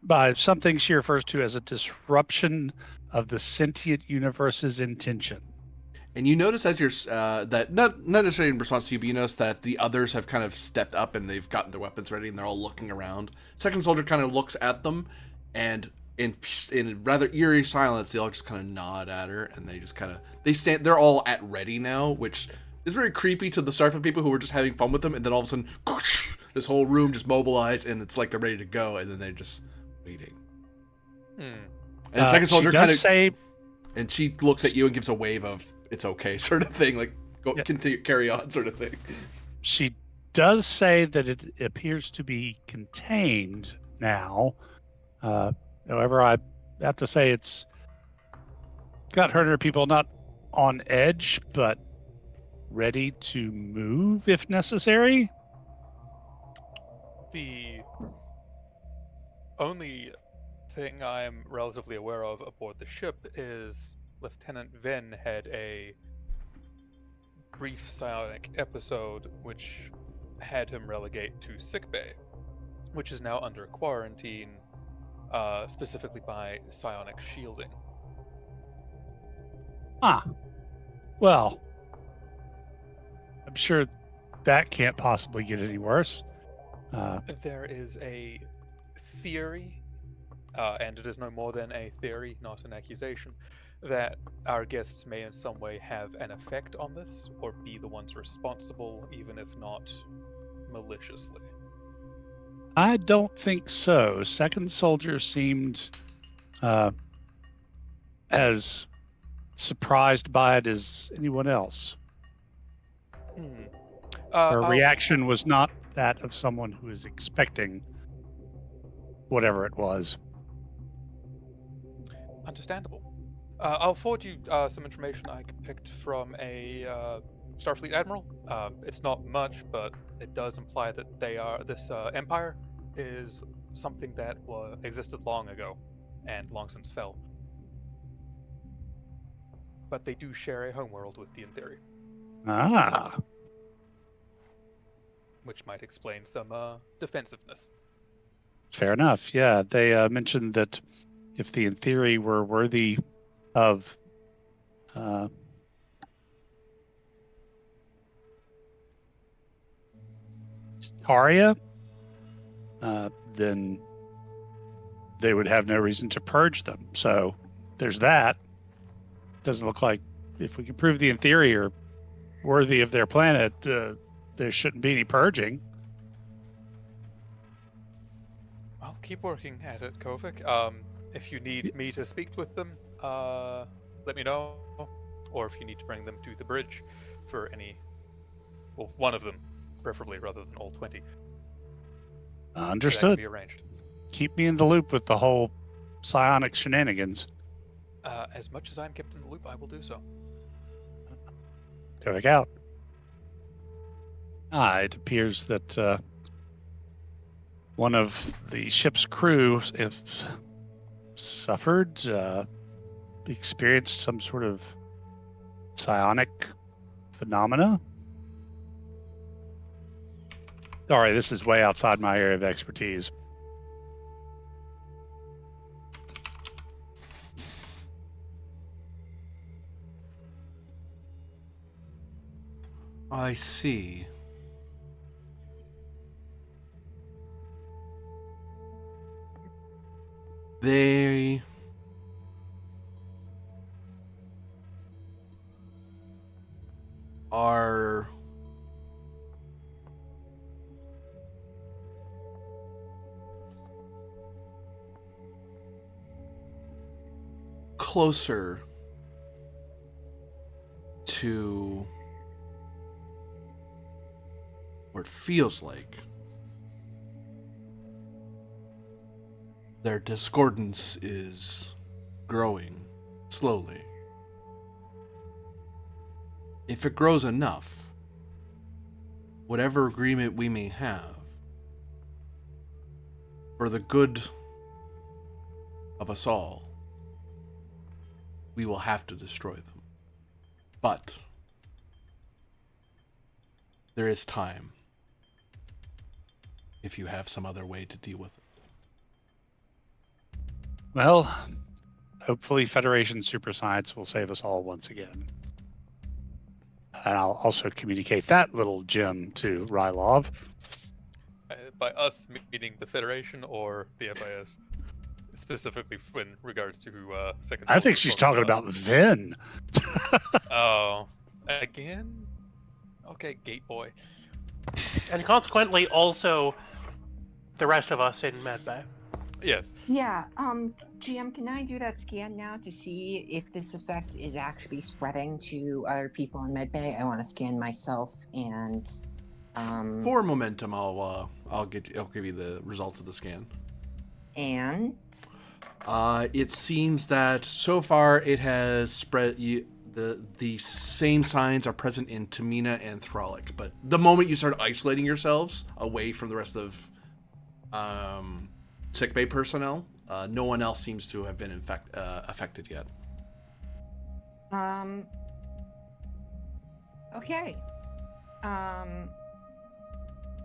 By something she refers to as a disruption of the sentient universe's intention. And you notice as you're that not necessarily in response to you, but you notice that the others have kind of stepped up and they've gotten their weapons ready and they're all looking around. Second Soldier kind of looks at them, and in rather eerie silence, they all just kind of nod at her, and they just kind of they're all at ready now, which is very creepy to the Starfleet people who were just having fun with them, and then all of a sudden, this whole room just mobilized, and it's like they're ready to go, and then they're just waiting. And the Second Soldier kind of and she looks at you and gives a wave of "it's okay" sort of thing, like go continue, carry on sort of thing. She does say that it appears to be contained now. However, I have to say it's got her people not on edge, but ready to move if necessary. The only thing I'm relatively aware of aboard the ship is Lieutenant Venn had a brief psionic episode which had him relegate to sickbay, which is now under quarantine, specifically by psionic shielding. Well, I'm sure that can't possibly get any worse. There is a theory, and it is no more than a theory, not an accusation, that our guests may in some way have an effect on this, or be the ones responsible, even if not maliciously. I don't think so. Second Soldier seemed as surprised by it as anyone else. Hmm. Her I'll- reaction was not that of someone who is expecting whatever it was. Understandable. I'll forward you some information I picked from a Starfleet admiral. It's not much, but it does imply that this empire is something that existed long ago and long since fell. But they do share a homeworld with the Theory, Ah, which might explain some defensiveness. fair enough. Yeah, they mentioned that if the Theory were worthy of Taria, then they would have no reason to purge them. So there's that. Doesn't look like if we can prove the Theory are worthy of their planet, there shouldn't be any purging. I'll keep working at it, Kovic. If you need me to speak with them, let me know. Or if you need to bring them to the bridge for one of them, preferably, rather than all 20. That can Understood. be arranged. Keep me in the loop with the whole psionic shenanigans. As much as I'm kept in the loop, I will do so. Go back out. It appears that one of the ship's crew experienced some sort of psionic phenomena. Sorry, this is way outside my area of expertise. I see. They are closer to, or it feels like, their discordance is growing slowly. If it grows enough, whatever agreement we may have, for the good of us all, we will have to destroy them. But there is time if you have some other way to deal with it. Well, hopefully Federation Super Science will save us all once again. And I'll also communicate that little gem to Rylov. By us meaning the Federation or the FIS, specifically in regards to Second. I Soul think was she's talking about Vin. Oh, again? Okay, Gate Boy. And consequently, also the rest of us in Medbay. Yes. Yeah, GM, can I do that scan now to see if this effect is actually spreading to other people in Medbay? I want to scan myself and For momentum, I'll give you the results of the scan. and It seems that so far it has spread. The same signs are present in Tamina and Thralic, but the moment you start isolating yourselves away from the rest of sickbay personnel, no one else seems to have been affected yet. Okay.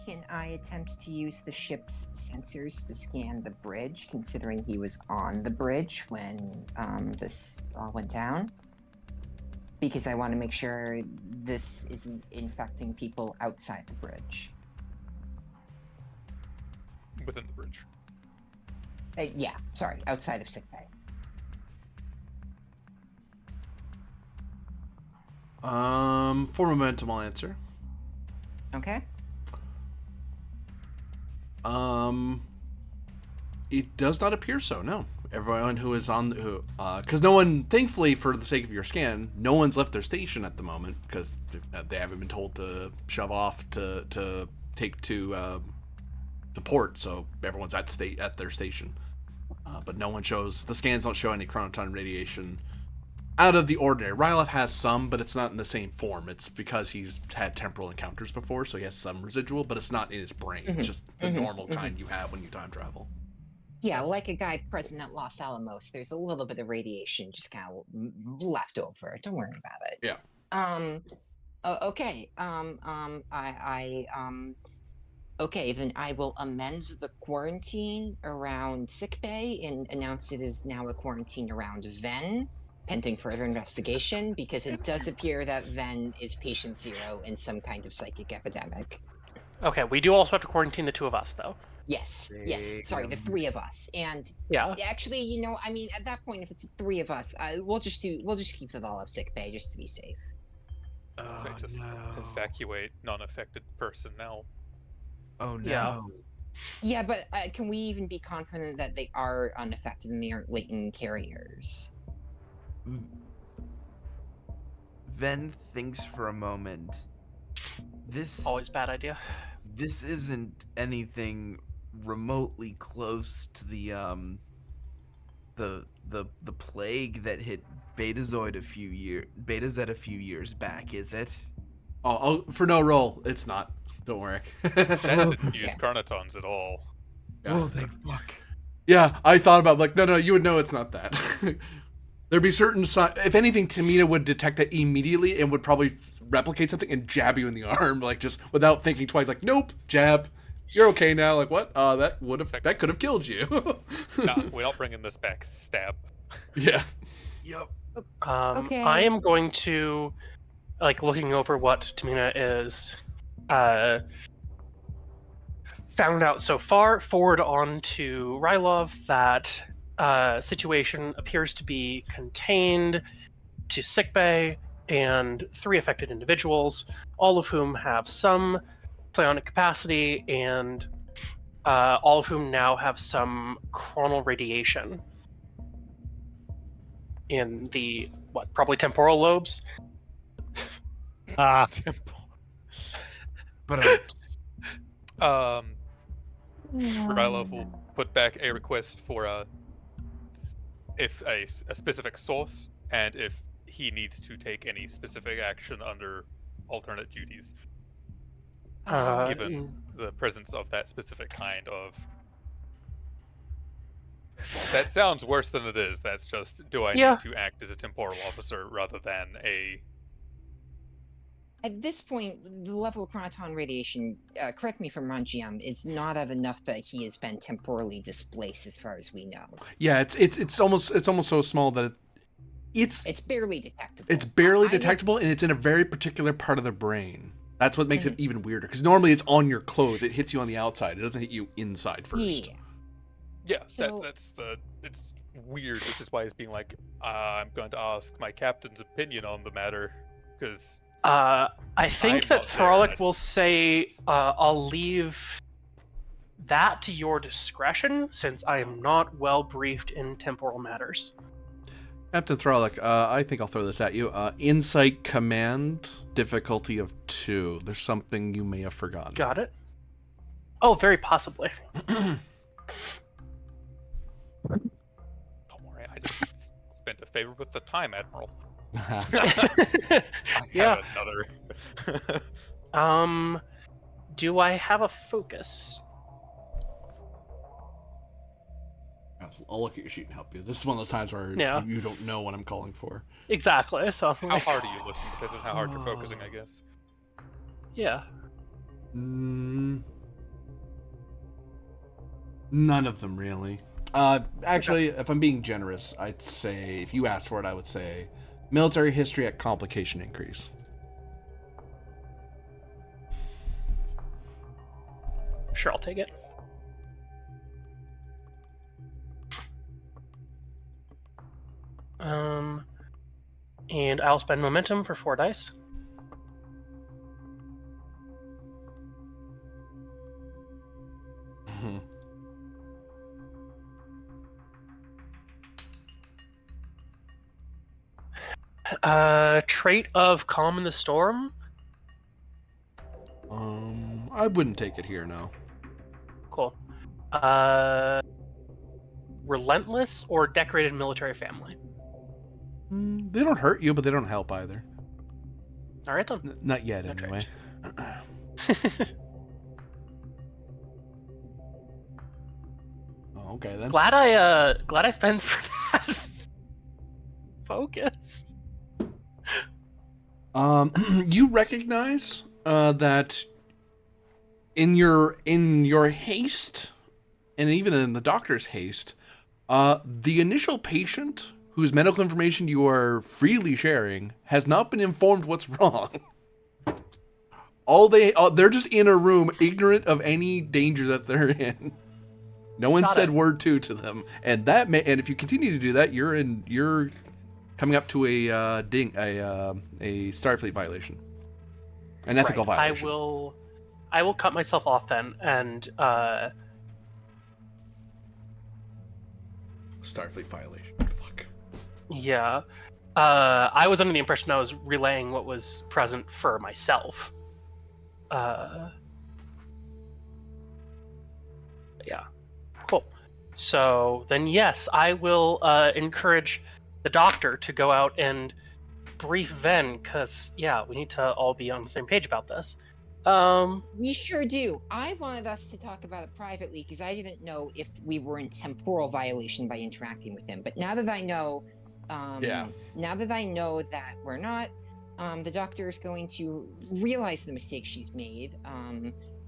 Can I attempt to use the ship's sensors to scan the bridge, considering he was on the bridge when this all went down? Because I want to make sure this isn't infecting people outside the bridge. Within the bridge. Yeah, sorry, outside of sickbay. For momentum, I'll answer. Okay. It does not appear so. No, everyone who is on because no one, thankfully for the sake of your scan, no one's left their station at the moment because they haven't been told to shove off to take to port, so everyone's at their station. But no one shows, the scans don't show any chronoton radiation out of the ordinary. Rylov has some, but it's not in the same form. It's because he's had temporal encounters before, so he has some residual, but it's not in his brain. It's just the normal kind you have when you time travel. Yeah, like a guy present at Los Alamos, there's a little bit of radiation just kind of left over. Don't worry about it. Yeah. Okay. Okay, then I will amend the quarantine around sickbay and announce it is now a quarantine around Ven, pending further investigation, because it does appear that Ven is patient zero in some kind of psychic epidemic. Okay, we do also have to quarantine the two of us, though. Yes, sorry, the three of us. And Yeah. actually, I mean, at that point, if it's the three of us, we'll just keep them all of sickbay just to be safe. So just evacuate non-affected personnel. Oh no. Yeah. Yeah, but can we even be confident that they are unaffected and they aren't latent carriers? Ven thinks for a moment. This Always bad idea. This isn't anything remotely close to the plague that hit Betazoid a few years back, is it? Oh, for no roll, it's not. Don't worry. That didn't use chronotons at all. Yeah. Oh, thank fuck. Yeah, I thought about like, no, you would know it's not that. There'd be certain if anything, Tamina would detect that immediately and would probably replicate something and jab you in the arm, like just without thinking twice. Like, nope, jab. You're okay now. Like, what? That could have killed you. Nah, we're not bringing this back. Stab. Yeah. Yep. Okay. I am going to, looking over what Tamina is found out so far, forward on to Rylov that situation appears to be contained to sickbay and 3 affected individuals, all of whom have some psionic capacity and all of whom now have some chronal radiation in the, probably temporal lobes. But Rylov will put back a request for a specific source, and if he needs to take any specific action under alternate duties, given the presence of that specific kind of. That sounds worse than it is. That's just, do I need to act as a temporal officer rather than a... At this point, the level of chronoton radiation, correct me if I'm wrong, GM, is not of enough that he has been temporally displaced as far as we know. Yeah, it's almost so small that it's barely detectable. It's barely detectable, and it's in a very particular part of the brain. That's what makes it even weirder, because normally it's on your clothes. It hits you on the outside. It doesn't hit you inside first. Yeah. Yeah, so, it's weird, which is why he's being like, I'm going to ask my captain's opinion on the matter, because... I think that Throlic will say, I'll leave that to your discretion, since I am not well briefed in temporal matters. Captain Throlic, I think I'll throw this at you. Insight Command, difficulty of 2. There's something you may have forgotten. Got it. Oh, very possibly. Don't worry, I just spent a favor with the Time Admiral. Yeah. Another. Do I have a focus? I'll look at your sheet and help you. This is one of those times where you don't know what I'm calling for. Exactly. So how hard are you looking? Depends on how hard you're focusing, I guess. Yeah. None of them really. Actually, if I'm being generous, I'd say if you asked for it, I would say military history at complication increase. Sure, I'll take it. And I'll spend momentum for 4 dice. Trait of calm in the storm. I wouldn't take it here, no. Cool. Relentless or decorated military family. They don't hurt you, but they don't help either. All right then. Not yet, No anyway. Oh, okay then. glad I spent for that focus. You recognize that in your haste, and even in the doctor's haste, the initial patient whose medical information you are freely sharing has not been informed what's wrong. They're just in a room, ignorant of any danger that they're in. No one said word to them, and if you continue to do that, you're coming up to a Starfleet violation, an ethical violation. I will cut myself off then, and Starfleet violation. Fuck. Yeah. I was under the impression I was relaying what was present for myself. Yeah. Cool. So then, yes, I will encourage the doctor to go out and brief Ven, because, yeah, we need to all be on the same page about this. We sure do. I wanted us to talk about it privately because I didn't know if we were in temporal violation by interacting with him. But now that I know, now that I know that we're not, the doctor is going to realize the mistake she's made,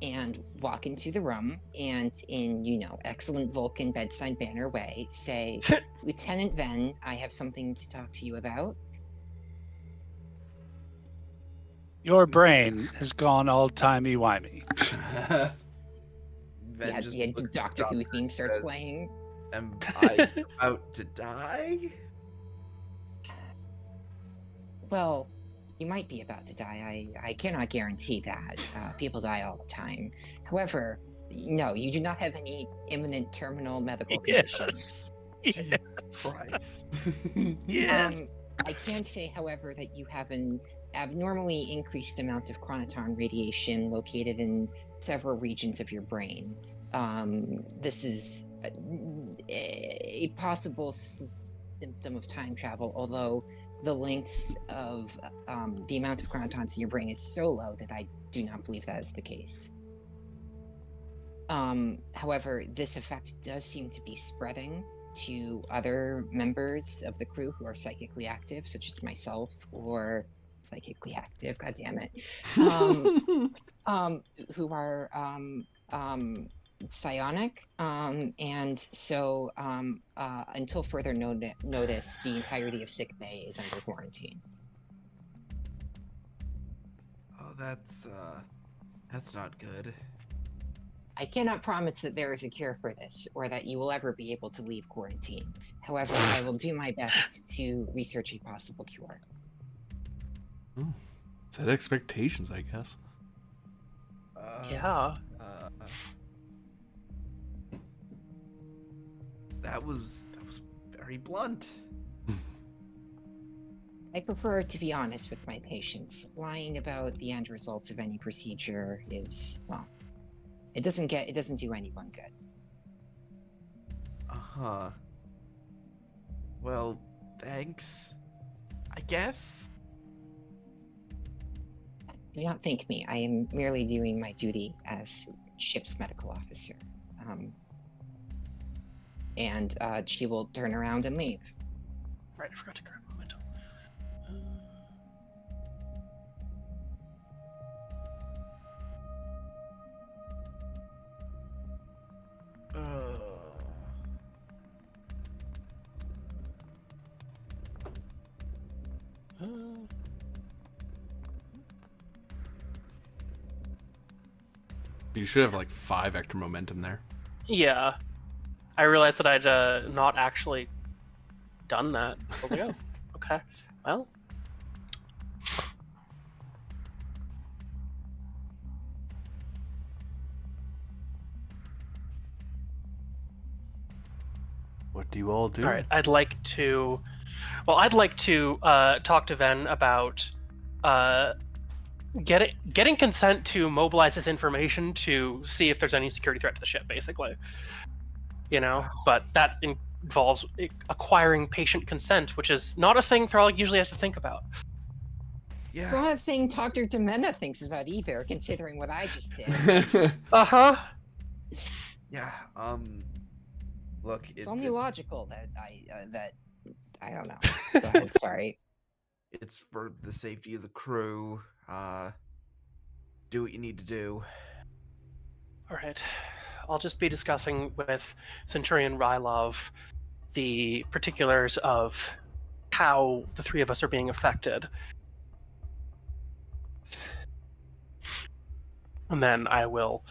and walk into the room and, in excellent Vulcan bedside banner way, say, "Lieutenant Ven, I have something to talk to you about." Your brain has gone all timey-wimey. The Doctor Who theme starts playing. Am I about to die? Well, you might be about to die. I cannot guarantee that. People die all the time. However, no, you do not have any imminent terminal medical conditions. Yes. Christ. Yes. I can say, however, that you have an abnormally increased amount of chronoton radiation located in several regions of your brain. This is a possible symptom of time travel, although the lengths of the amount of chronotons in your brain is so low that I do not believe that is the case. However, this effect does seem to be spreading to other members of the crew who are psychically active, such as myself, or psychically active, god damn it, who are psionic, and so until further notice, the entirety of sick bay is under quarantine. Oh, that's not good. I cannot promise that there is a cure for this, or that you will ever be able to leave quarantine. However, I will do my best to research a possible cure. Set expectations, I guess. Yeah. That was very blunt. I prefer to be honest with my patients. Lying about the end results of any procedure is, well, it doesn't do anyone good. Uh-huh. Well, thanks, I guess. Do not thank me. I am merely doing my duty as ship's medical officer. And she will turn around and leave. Right, I forgot to grab momentum. You should have like 5 extra momentum there. Yeah. I realized that I'd not actually done that. I was like, oh, okay. Well. What do you all do? All right. I'd like to Well, I'd like to talk to Ven about getting consent to mobilize this information to see if there's any security threat to the ship, basically. But that involves acquiring patient consent, which is not a thing Thrall usually has to think about. It's Yeah. not a thing Dr. Demena thinks about either, considering what I just did. Uh-huh. Yeah. Look, It's only logical that I don't know. Go ahead, sorry. it's for the safety of the crew. Do what you need to do. All right. I'll just be discussing with Centurion Rylov the particulars of how the three of us are being affected. And then I will,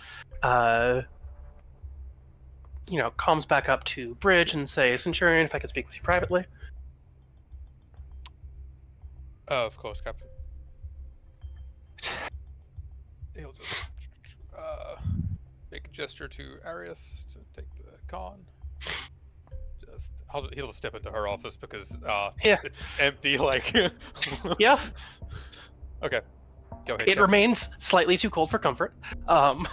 comms back up to Bridge and say, Centurion, if I could speak with you privately. Of course, Captain. He'll just make a gesture to Arius to take the con. He'll just step into her office because Yeah. it's empty. Like, Yeah. Okay, go ahead. It remains slightly too cold for comfort. Yeah.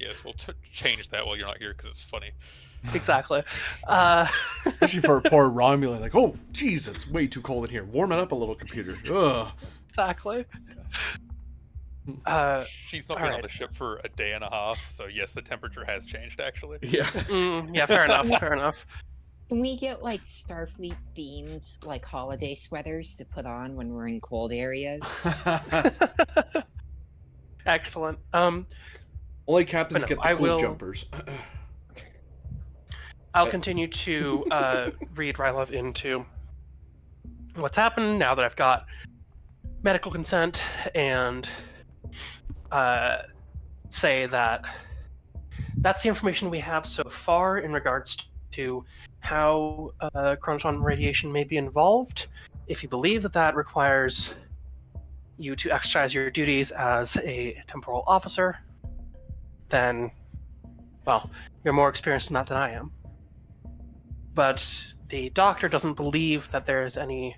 Yes, we'll change that while you're not here because it's funny. Exactly. Especially for a poor Romulan, like, oh, jeez, it's way too cold in here. Warm it up a little, computer. Ugh. Exactly. She's not been on the ship for a day and a half, so yes, the temperature has changed, actually. Yeah. Yeah, fair enough, fair enough. Can we get like Starfleet themed like holiday sweaters to put on when we're in cold areas? Excellent. Only captains no, get the I cool will- jumpers. I'll continue to read Rylov into what's happened now that I've got medical consent and say that that's the information we have so far in regards to how chronoton radiation may be involved. If you believe that that requires you to exercise your duties as a temporal officer, then, well, you're more experienced in that than I am. But the doctor doesn't believe that there is any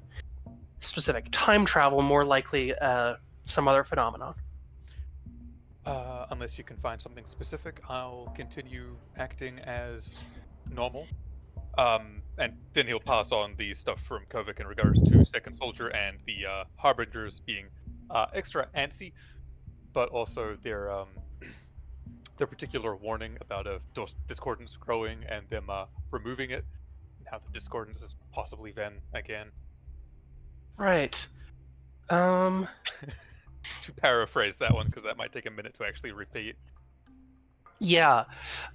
specific time travel, more likely some other phenomenon. Unless you can find something specific, I'll continue acting as normal. And then he'll pass on the stuff from Kovic in regards to Second Soldier and the Harbingers being extra antsy, but also their particular warning about a discordance growing and them removing it, and how the discordance is possibly then again. Right. To paraphrase that one, because that might take a minute to actually repeat. Yeah.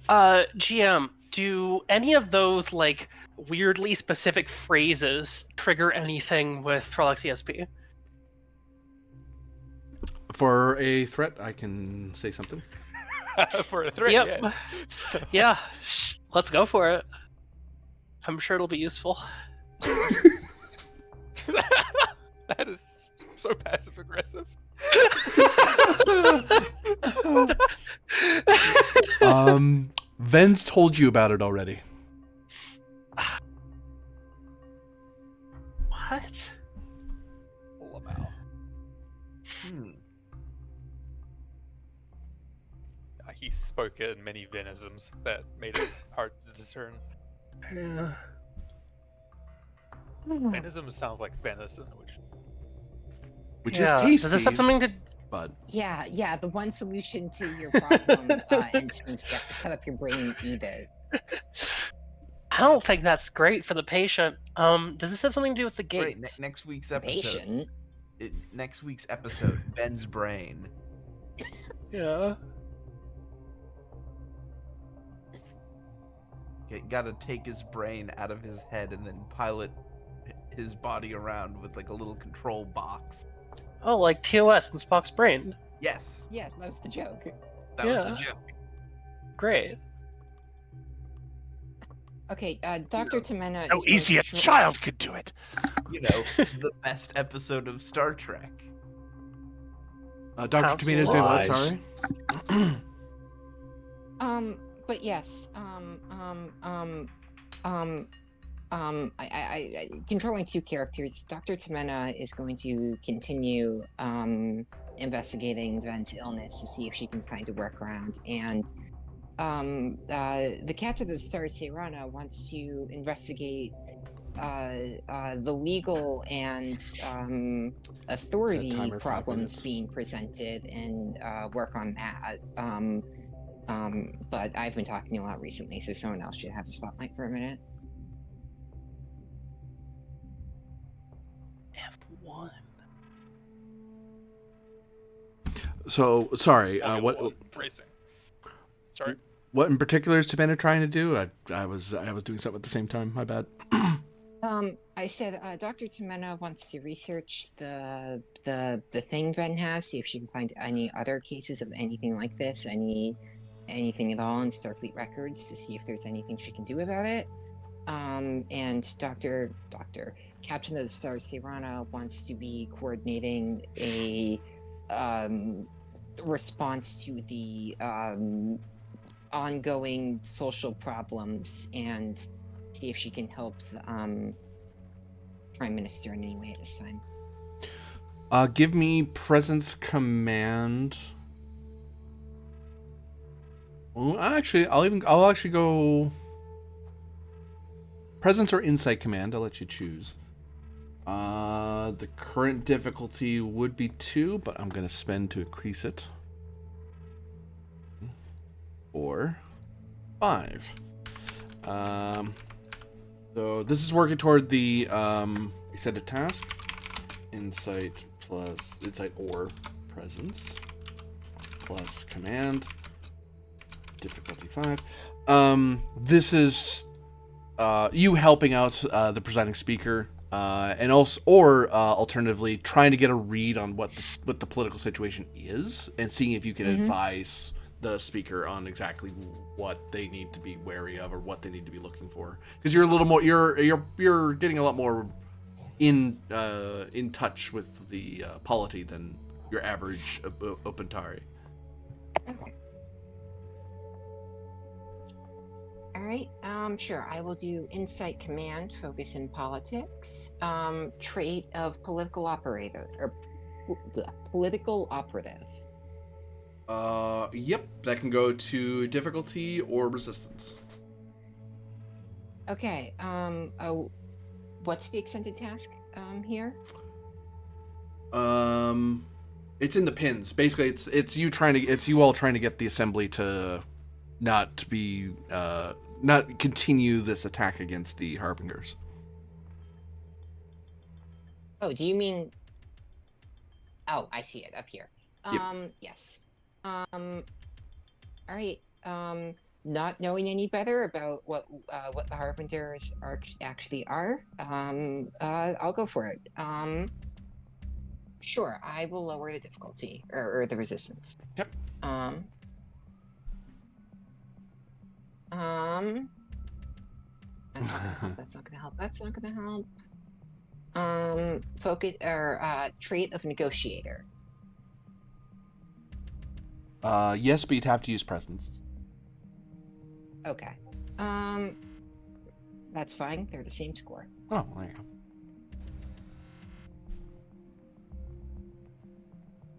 GM, do any of those like weirdly specific phrases trigger anything with Thrall ESP? For a threat, I can say something. For a threat, Yep. yes. Yeah. Let's go for it. I'm sure it'll be useful. That is so passive aggressive. Ven's told you about it already. What? Lamau. He spoke in many venisms that made it hard to discern. Yeah. Venism sounds like venison, Which Yeah. is tasty. Does this have something to? But Yeah, the one solution to your problem instance, you have to cut up your brain and eat it. I don't think that's great for the patient. Does this have something to do with the gates? Right, next week's episode. Patient. Next week's episode, Ben's brain. Yeah. Gotta take his brain out of his head and then pilot his body around with like a little control box. Oh, like TOS and Spock's brain. Yes, Yes, that was the joke. that was the joke. Great. Okay, Dr. Temena How is easy a going to child could do it. You know, the best episode of Star Trek. Dr. How Tamina's doing what? lies. Sorry. But yes, controlling two characters, Dr. Temena is going to continue investigating Ven's illness to see if she can find a workaround, and the captain of the Star Serana wants to investigate the legal and authority timer 5 problems minutes. being presented and work on that. But I've been talking a lot recently, so someone else should have the spotlight for a minute. F1. So sorry. Okay, What well, racing? Sorry. what in particular is Tabana trying to do? I was doing something at the same time. My bad. I said Dr. Temena wants to research the thing Ven has, see if she can find any other cases of anything like this, anything at all in Starfleet records, to see if there's anything she can do about it. And Captain of the Star Serana wants to be coordinating a response to the ongoing social problems and see if she can help the Prime Minister in any way at this time. Give me presence command. Well, actually, I'll actually go presence or insight command. I'll let you choose. The current difficulty would be 2, but I'm gonna spend to increase it. Or 5. So this is working toward the extended task. Insight or presence plus command. Difficulty 5. This is you helping out the presiding speaker, and also, or alternatively, trying to get a read on what the political situation is, and seeing if you can advise the speaker on exactly what they need to be wary of or what they need to be looking for. Because you're a little more, you're getting a lot more in touch with the polity than your average Opentari. Okay. All right. Sure. I will do insight command, focus in politics. Trait of political operator or political operative. Yep, that can go to difficulty or resistance. Okay. Oh, what's the extended task here? It's in the pins. Basically, it's you all trying to get the assembly to not continue this attack against the Harbingers. Oh, do you mean? Oh, I see it up here. Yep. Yes. All right. Not knowing any better about what the Harbingers actually are, I'll go for it. Sure, I will lower the difficulty or the resistance. Yep. That's not gonna help. That's not gonna help. That's not gonna help. Focus or trait of negotiator. Yes, but you'd have to use presence. Okay. That's fine. They're the same score. Oh, there you go.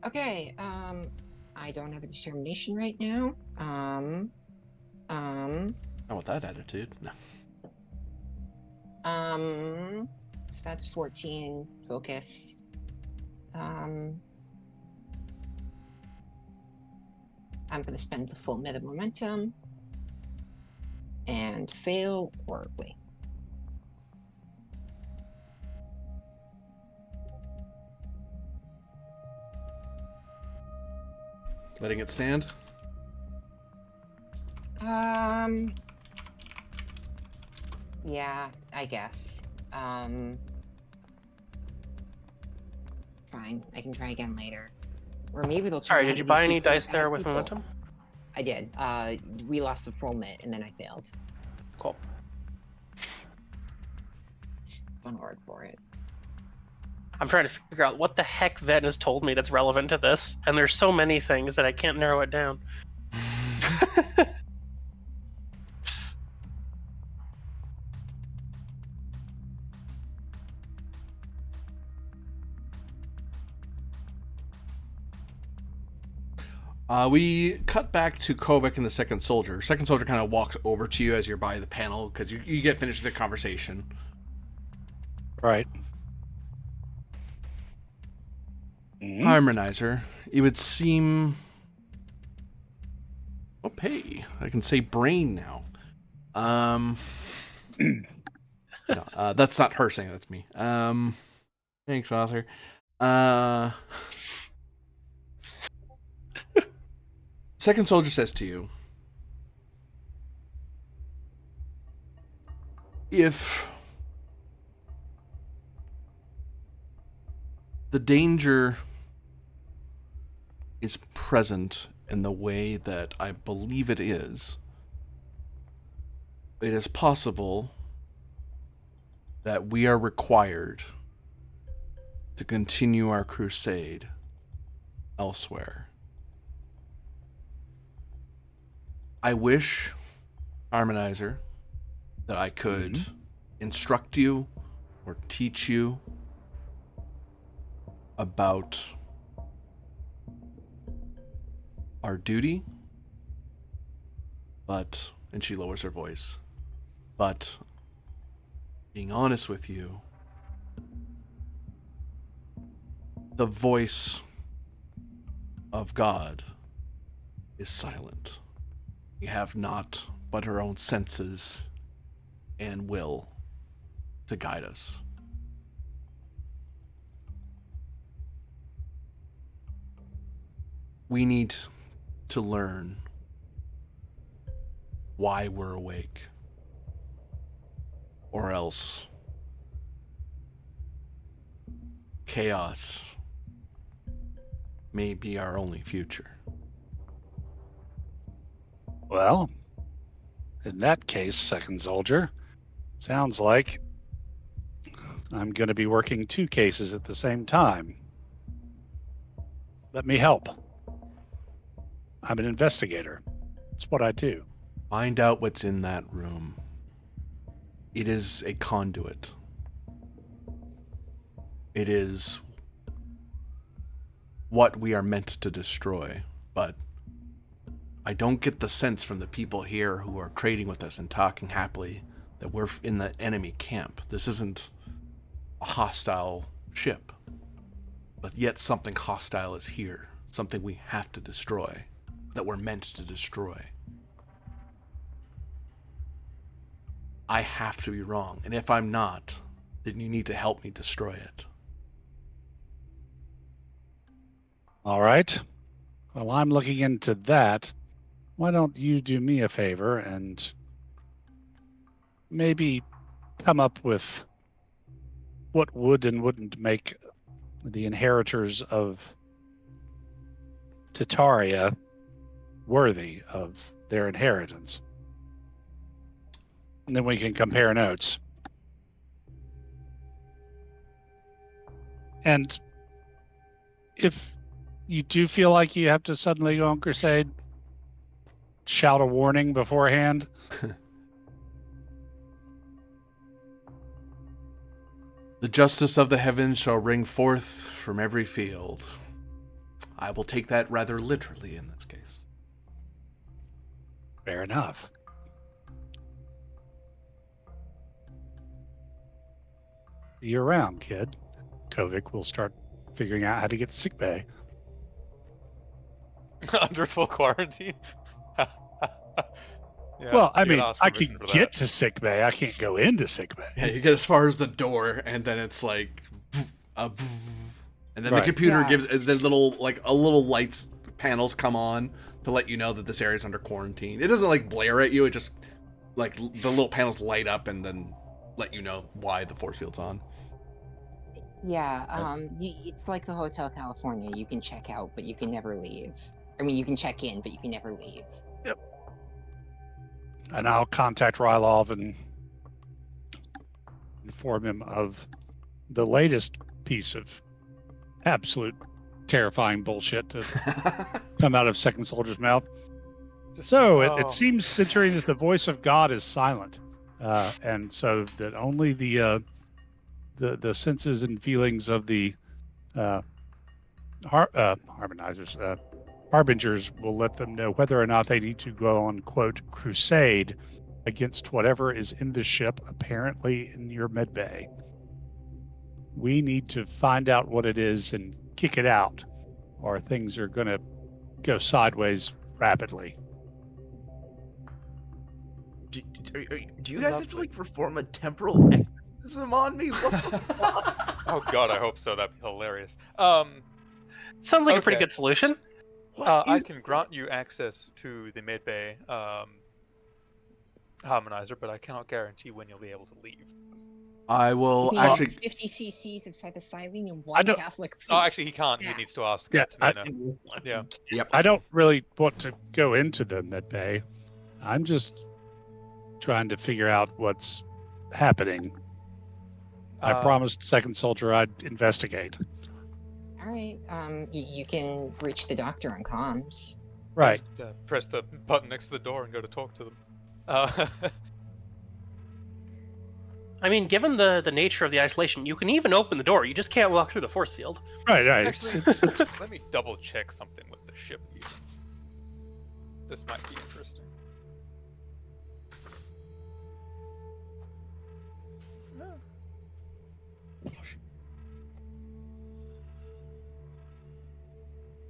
Okay. I don't have a determination right now. Not with that attitude. No. So that's 14 focus. I'm gonna spend the full meta momentum and fail horribly. Letting it stand. Yeah, I guess. Fine. I can try again later. Or maybe they'll Sorry, turn out did you to buy these any people dice there bad with people. momentum? I did. We lost the full mit and then I failed. Cool. One word for it. I'm trying to figure out what the heck Ven has told me that's relevant to this, and there's so many things that I can't narrow it down. We cut back to Kovac and the second soldier. Second soldier kind of walks over to you as you're by the panel because you get finished with the conversation. Right. Mhm. Harmonizer, it would seem... Oh, hey, I can say brain now. No, that's not her saying, that's me. Thanks, author. Second soldier says to you, if the danger is present in the way that I believe it is possible that we are required to continue our crusade elsewhere. I wish, Harmonizer, that I could instruct you or teach you about our duty, but, and she lowers her voice, but being honest with you, the voice of God is silent. We have not but our own senses and will to guide us. We need to learn why we're awake, or else chaos may be our only future. Well, in that case, second soldier, sounds like I'm going to be working 2 cases at the same time. Let me help. I'm an investigator. It's what I do. Find out what's in that room. It is a conduit. It is what we are meant to destroy, but I don't get the sense from the people here who are trading with us and talking happily that we're in the enemy camp. This isn't a hostile ship, but yet something hostile is here. Something we have to destroy, that we're meant to destroy. I have to be wrong, and if I'm not, then you need to help me destroy it. All right. Well, I'm looking into that. Why don't you do me a favor and maybe come up with what would and wouldn't make the inheritors of Tataria worthy of their inheritance. And then we can compare notes. And if you do feel like you have to suddenly go on crusade, shout a warning beforehand. The justice of the heavens shall ring forth from every field. I will take that rather literally in this case. Fair enough. See you around, kid. Kovic will start figuring out how to get to sickbay. Under full quarantine. Yeah, Well, I you gotta mean, ask I permission can for get that. to sickbay. I can't go into sickbay. Yeah, you get as far as the door, and then it's like, and then Right. the computer Yeah. gives the little lights panels come on to let you know that this area is under quarantine. It doesn't like blare at you. It just like the little panels light up and then let you know why the force field's on. Yeah, it's like the Hotel California. You can check out, but you can never leave. I mean, you can check in, but you can never leave. And I'll contact Rylov and inform him of the latest piece of absolute terrifying bullshit to come out of Second Soldier's mouth. So it seems, considering that the voice of God is silent, and so that only the senses and feelings of the harmonizers, harbingers will let them know whether or not they need to go on, quote, crusade against whatever is in the ship, apparently in your medbay. We need to find out what it is and kick it out, or things are going to go sideways rapidly. Do you guys have to like perform a temporal exorcism on me? What the fuck? Oh god, I hope so. That'd be hilarious. Sounds like a pretty Okay. good solution. I is- can grant you access to the medbay harmonizer, but I cannot guarantee when you'll be able to leave. I will You need actually. 50 cc's of psilocybin and I one don't- Catholic priest. Oh, actually, he can't. He Yeah. needs to ask Yeah, Tamina. Yeah. Yep. I don't really want to go into the medbay. I'm just trying to figure out what's happening. I promised Second Soldier I'd investigate. All right. You can reach the doctor on comms. Right. Press the button next to the door and go to talk to them. I mean, given the nature of the isolation, you can even open the door. You just can't walk through the force field. Right. Actually, let me double check something with the ship here. This might be interesting. No.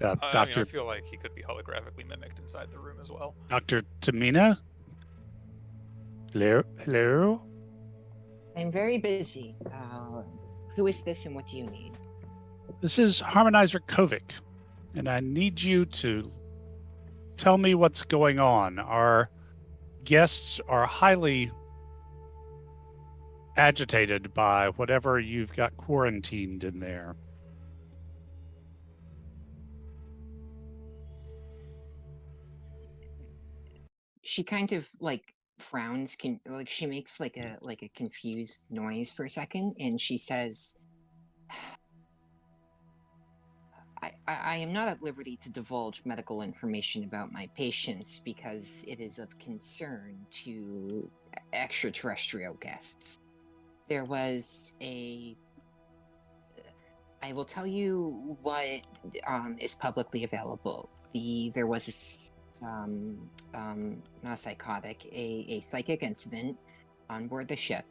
I mean, Dr. I feel like he could be holographically mimicked inside the room as well. Dr. Tamina? Hello? Hello? I'm very busy. Who is this and what do you need? This is Harmonizer Kovic, and I need you to tell me what's going on. Our guests are highly agitated by whatever you've got quarantined in there. She kind of like frowns, like she makes like a confused noise for a second, and she says, I am not at liberty to divulge medical information about my patients because it is of concern to extraterrestrial guests. There was I will tell you what is publicly available. There was not a psychotic, a psychic incident on board the ship.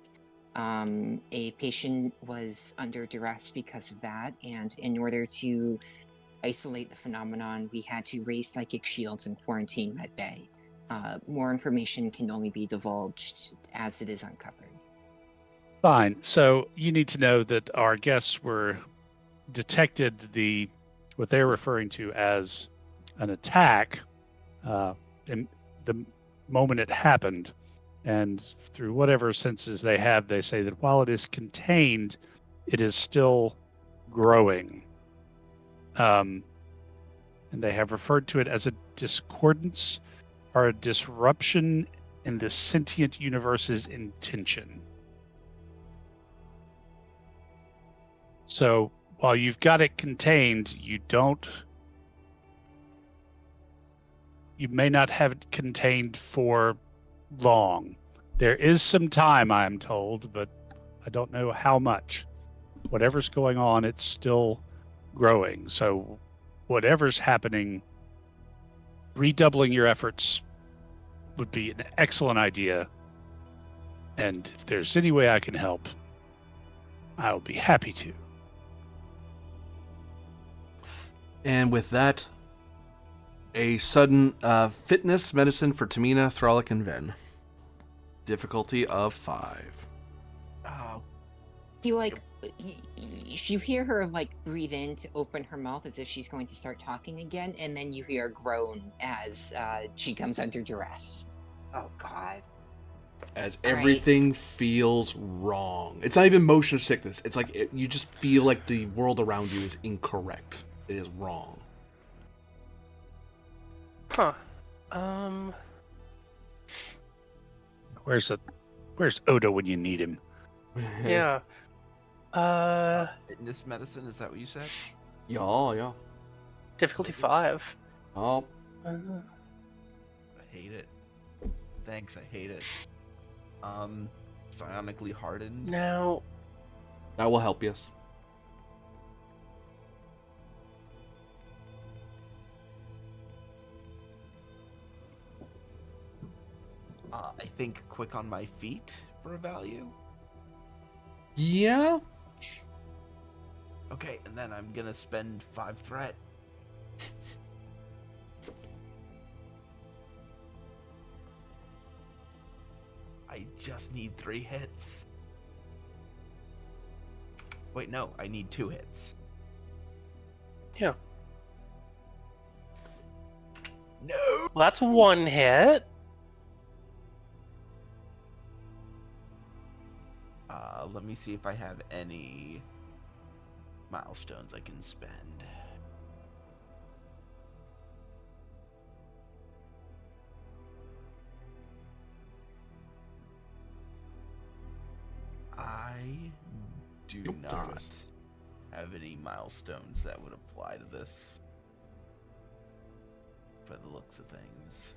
A patient was under duress because of that, and in order to isolate the phenomenon, we had to raise psychic shields and quarantine med bay. More information can only be divulged as it is uncovered. Fine. So you need to know that our guests were detected what they're referring to as an attack in the moment it happened, and through whatever senses they have, they say that while it is contained, it is still growing. And they have referred to it as a discordance or a disruption in the sentient universe's intention. So while you've got it contained, you may not have it contained for long. There is some time, I am told, but I don't know how much. Whatever's going on, it's still growing. So whatever's happening, redoubling your efforts would be an excellent idea. And if there's any way I can help, I'll be happy to. And with that, a sudden fitness medicine for Tamina, Thralic, and Ven. Difficulty of 5. Oh, You you hear her like breathe in to open her mouth as if she's going to start talking again, and then you hear a groan as she comes under duress. Oh God. As All right. everything feels wrong. It's not even motion sickness. It's like you just feel like the world around you is incorrect. It is wrong. Huh. Where's Odo when you need him? Yeah. fitness medicine, is that what you said? Yeah. Difficulty 5. Oh, I hate it. Thanks, I hate it. Psionically hardened. Now, that will help, yes. I think quick on my feet for a value. Yeah. Okay, and then I'm gonna spend 5 threat. I just need 3 hits. Wait, no, I need 2 hits. Yeah. No! Well, that's 1 hit. Let me see if I have any milestones I can spend. I do Nope, there it not is. have any milestones that would apply to this. For the looks of things.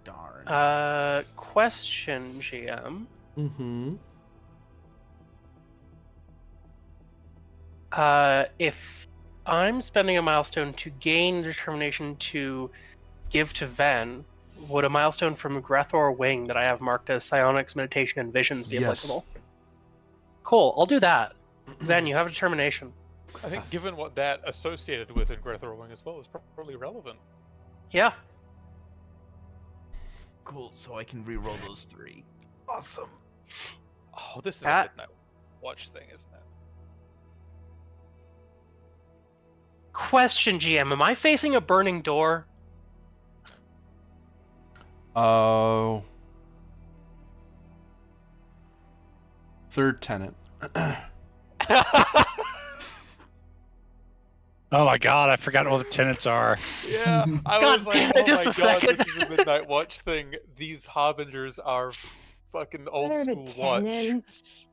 Darn. Question, GM. Mm-hmm. If I'm spending a milestone to gain determination to give to Ven, would a milestone from Greth or Wing that I have marked as Psionics, Meditation, and Visions be Yes. applicable? Cool, I'll do that. Ven, you have determination. I think given what that associated with in Grethor Wing as well is probably relevant. Yeah. Cool, so I can re-roll those 3. Awesome. Oh, this is Pat? a midnight watch thing, isn't it? Question, GM, am I facing a burning door? Oh. Third tenant. Oh my god, I forgot what the tenants are. Yeah, I God was like, damn it, oh just my a god, second. this is a midnight watch thing. These harbingers are fucking old What are school the watch. tenants?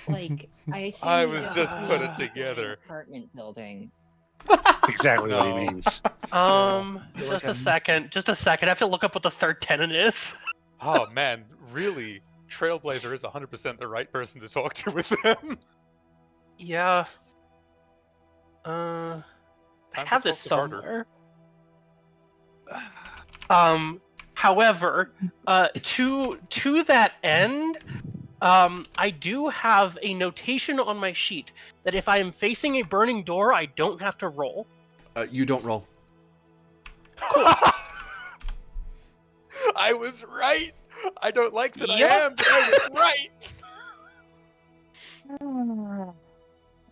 Like, I assume I he was doesn't just mean put it people in an together. apartment building. Exactly what he No. means. feel like Just a I'm- second. Just a second. I have to look up what the third tenant is. Oh man, really, Trailblazer is 100% the right person to talk to with them. Yeah. I Time to have this talk to Carter. somewhere. However, to that end, I do have a notation on my sheet that if I am facing a burning door, I don't have to roll. You don't roll. I was right. I don't like that Yep. I am, but I was right.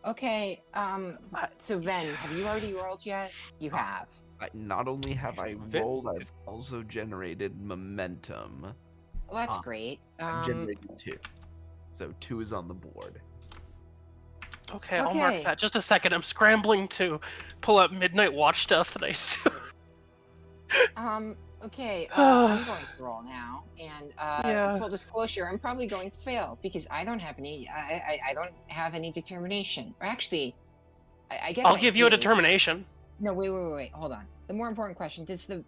Okay, so Ven, have you already rolled yet? You have. not only have I Vin rolled, I've is- also generated momentum. Well, that's great. I've generated 2. So 2 is on the board. Okay, I'll mark Okay. that. Just a second. I'm scrambling to pull up Midnight Watch stuff that I still... Okay, I'm going to roll now, and Yeah. full disclosure, I'm probably going to fail because I don't have any. I don't have any determination. Or actually, I guess I'll I give you a do. determination. No, wait. Hold on. The more important question: does the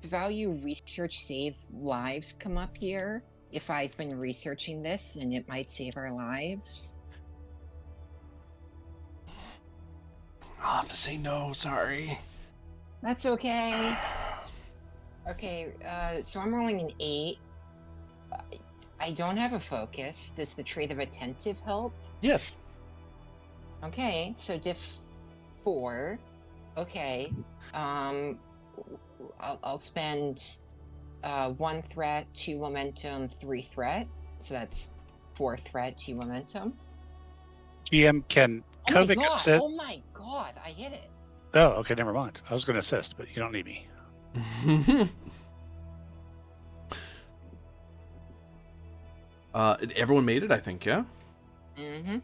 value research save lives come up here? If I've been researching this, and it might save our lives. I'll have to say no, sorry. That's okay. Okay, so I'm rolling an 8. I don't have a focus. Does the trait of attentive help? Yes. Okay, so diff 4. Okay, I'll spend 1 threat, 2 momentum, 3 threat. So that's 4 threat, 2 momentum. GM can Oh my Kovic god! assist. Oh my god! I hit it. Oh, okay, never mind. I was going to assist, but you don't need me. Everyone made it, I think, yeah? Mm-hmm.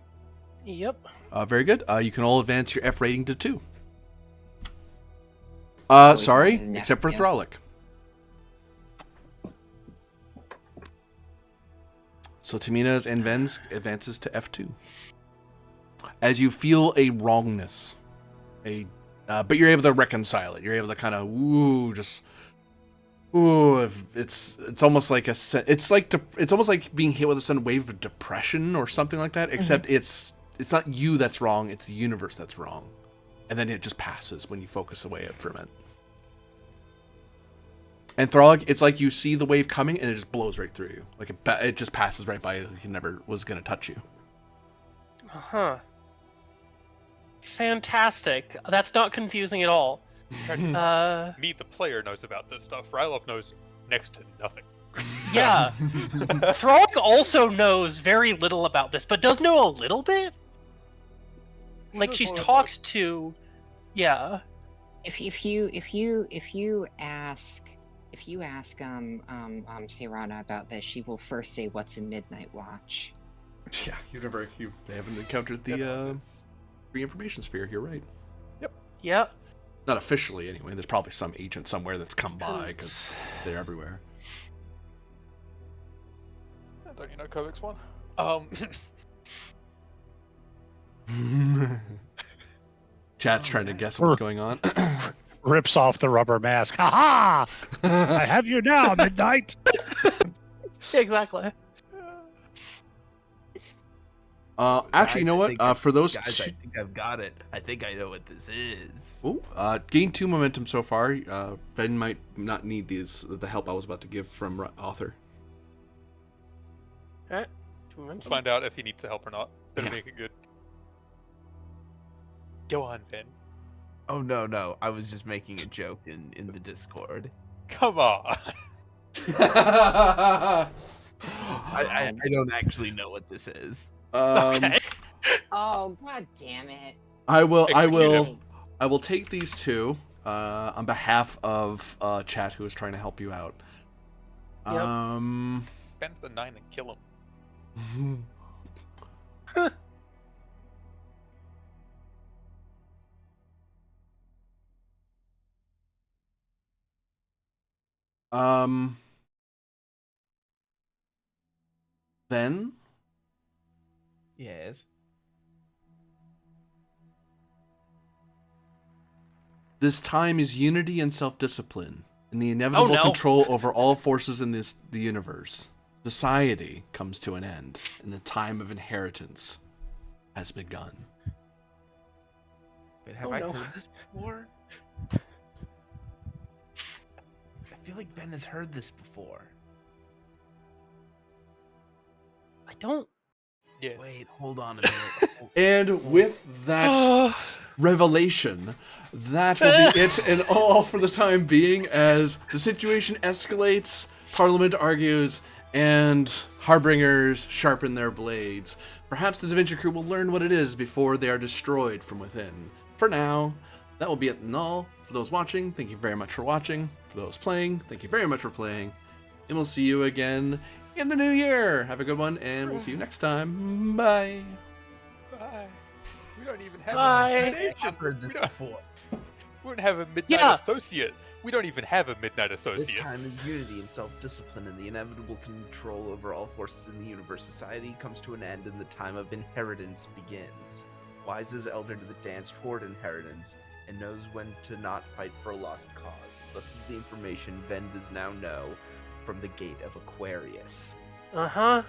Yep. Very good. You can all advance your F rating to 2. Always Sorry, wanted an F, except for yeah. Thralic. So Tamina's and Ven's advances to F2. As you feel a wrongness, but you're able to reconcile it. You're able to kind of it's almost like it's almost like being hit with a sudden wave of depression or something like that. Except it's not you that's wrong; it's the universe that's wrong, and then it just passes when you focus away from it. And Throg, it's like you see the wave coming and it just blows right through you. Like it just passes right by you. Like it never was going to touch you. Huh. Fantastic. That's not confusing at all. Me, the player, knows about this stuff. Rylov knows next to nothing. Yeah. Throg also knows very little about this, but does know a little bit. Like knows she's more than talked to, yeah. If you ask Sirana about this, she will first say, "What's a midnight watch?" Yeah, they haven't encountered the free information sphere. You're right. Yep. Not officially, anyway. There's probably some agent somewhere that's come by because they're everywhere. Don't you know Codex 1? Chat's trying to guess what's going on. Rips off the rubber mask. Ha ha! I have you now, Midnight. Exactly. Actually, you know what? For those, guys, I think I've got it. I think I know what this is. Ooh, gained 2 momentum so far. Ben might not need the help I was about to give from author. Alright. Let's find out if he needs the help or not. Better Yeah. make it good. Go on, Ben. Oh no! I was just making a joke in the Discord. Come on. I don't actually know what this is. Okay. Oh, god damn it! I will Execute take these two on behalf of chat who is trying to help you out. Yep. Spend the 9 and kill him. Then Yes. this time is unity and self-discipline, and the inevitable no. control over all forces in the universe. Society comes to an end, and the time of inheritance has begun. But have Oh, I no. heard this before? I feel like Ben has heard this before. I don't. Yes. Wait, hold on a minute. And with that revelation, that will be it and all for the time being, as the situation escalates, Parliament argues, and Harbingers sharpen their blades. Perhaps the Da Vinci crew will learn what it is before they are destroyed from within. For now, that will be it and all. For those watching, thank you very much for watching. For those playing, thank you very much for playing. And we'll see you again in the new year. Have a good one, and we'll see you next time. Bye. Bye. We don't even have Bye. a midnight agent. I've heard this We don't- before. We don't have a midnight Yeah. associate. We don't even have a midnight This associate. time is unity and self-discipline, and the inevitable control over all forces in the universe. Society comes to an end, and the time of inheritance begins. Wise is elder to the dance toward inheritance, and knows when to not fight for a lost cause. This is the information Ven does now know from the gate of Aquarius. Uh-huh.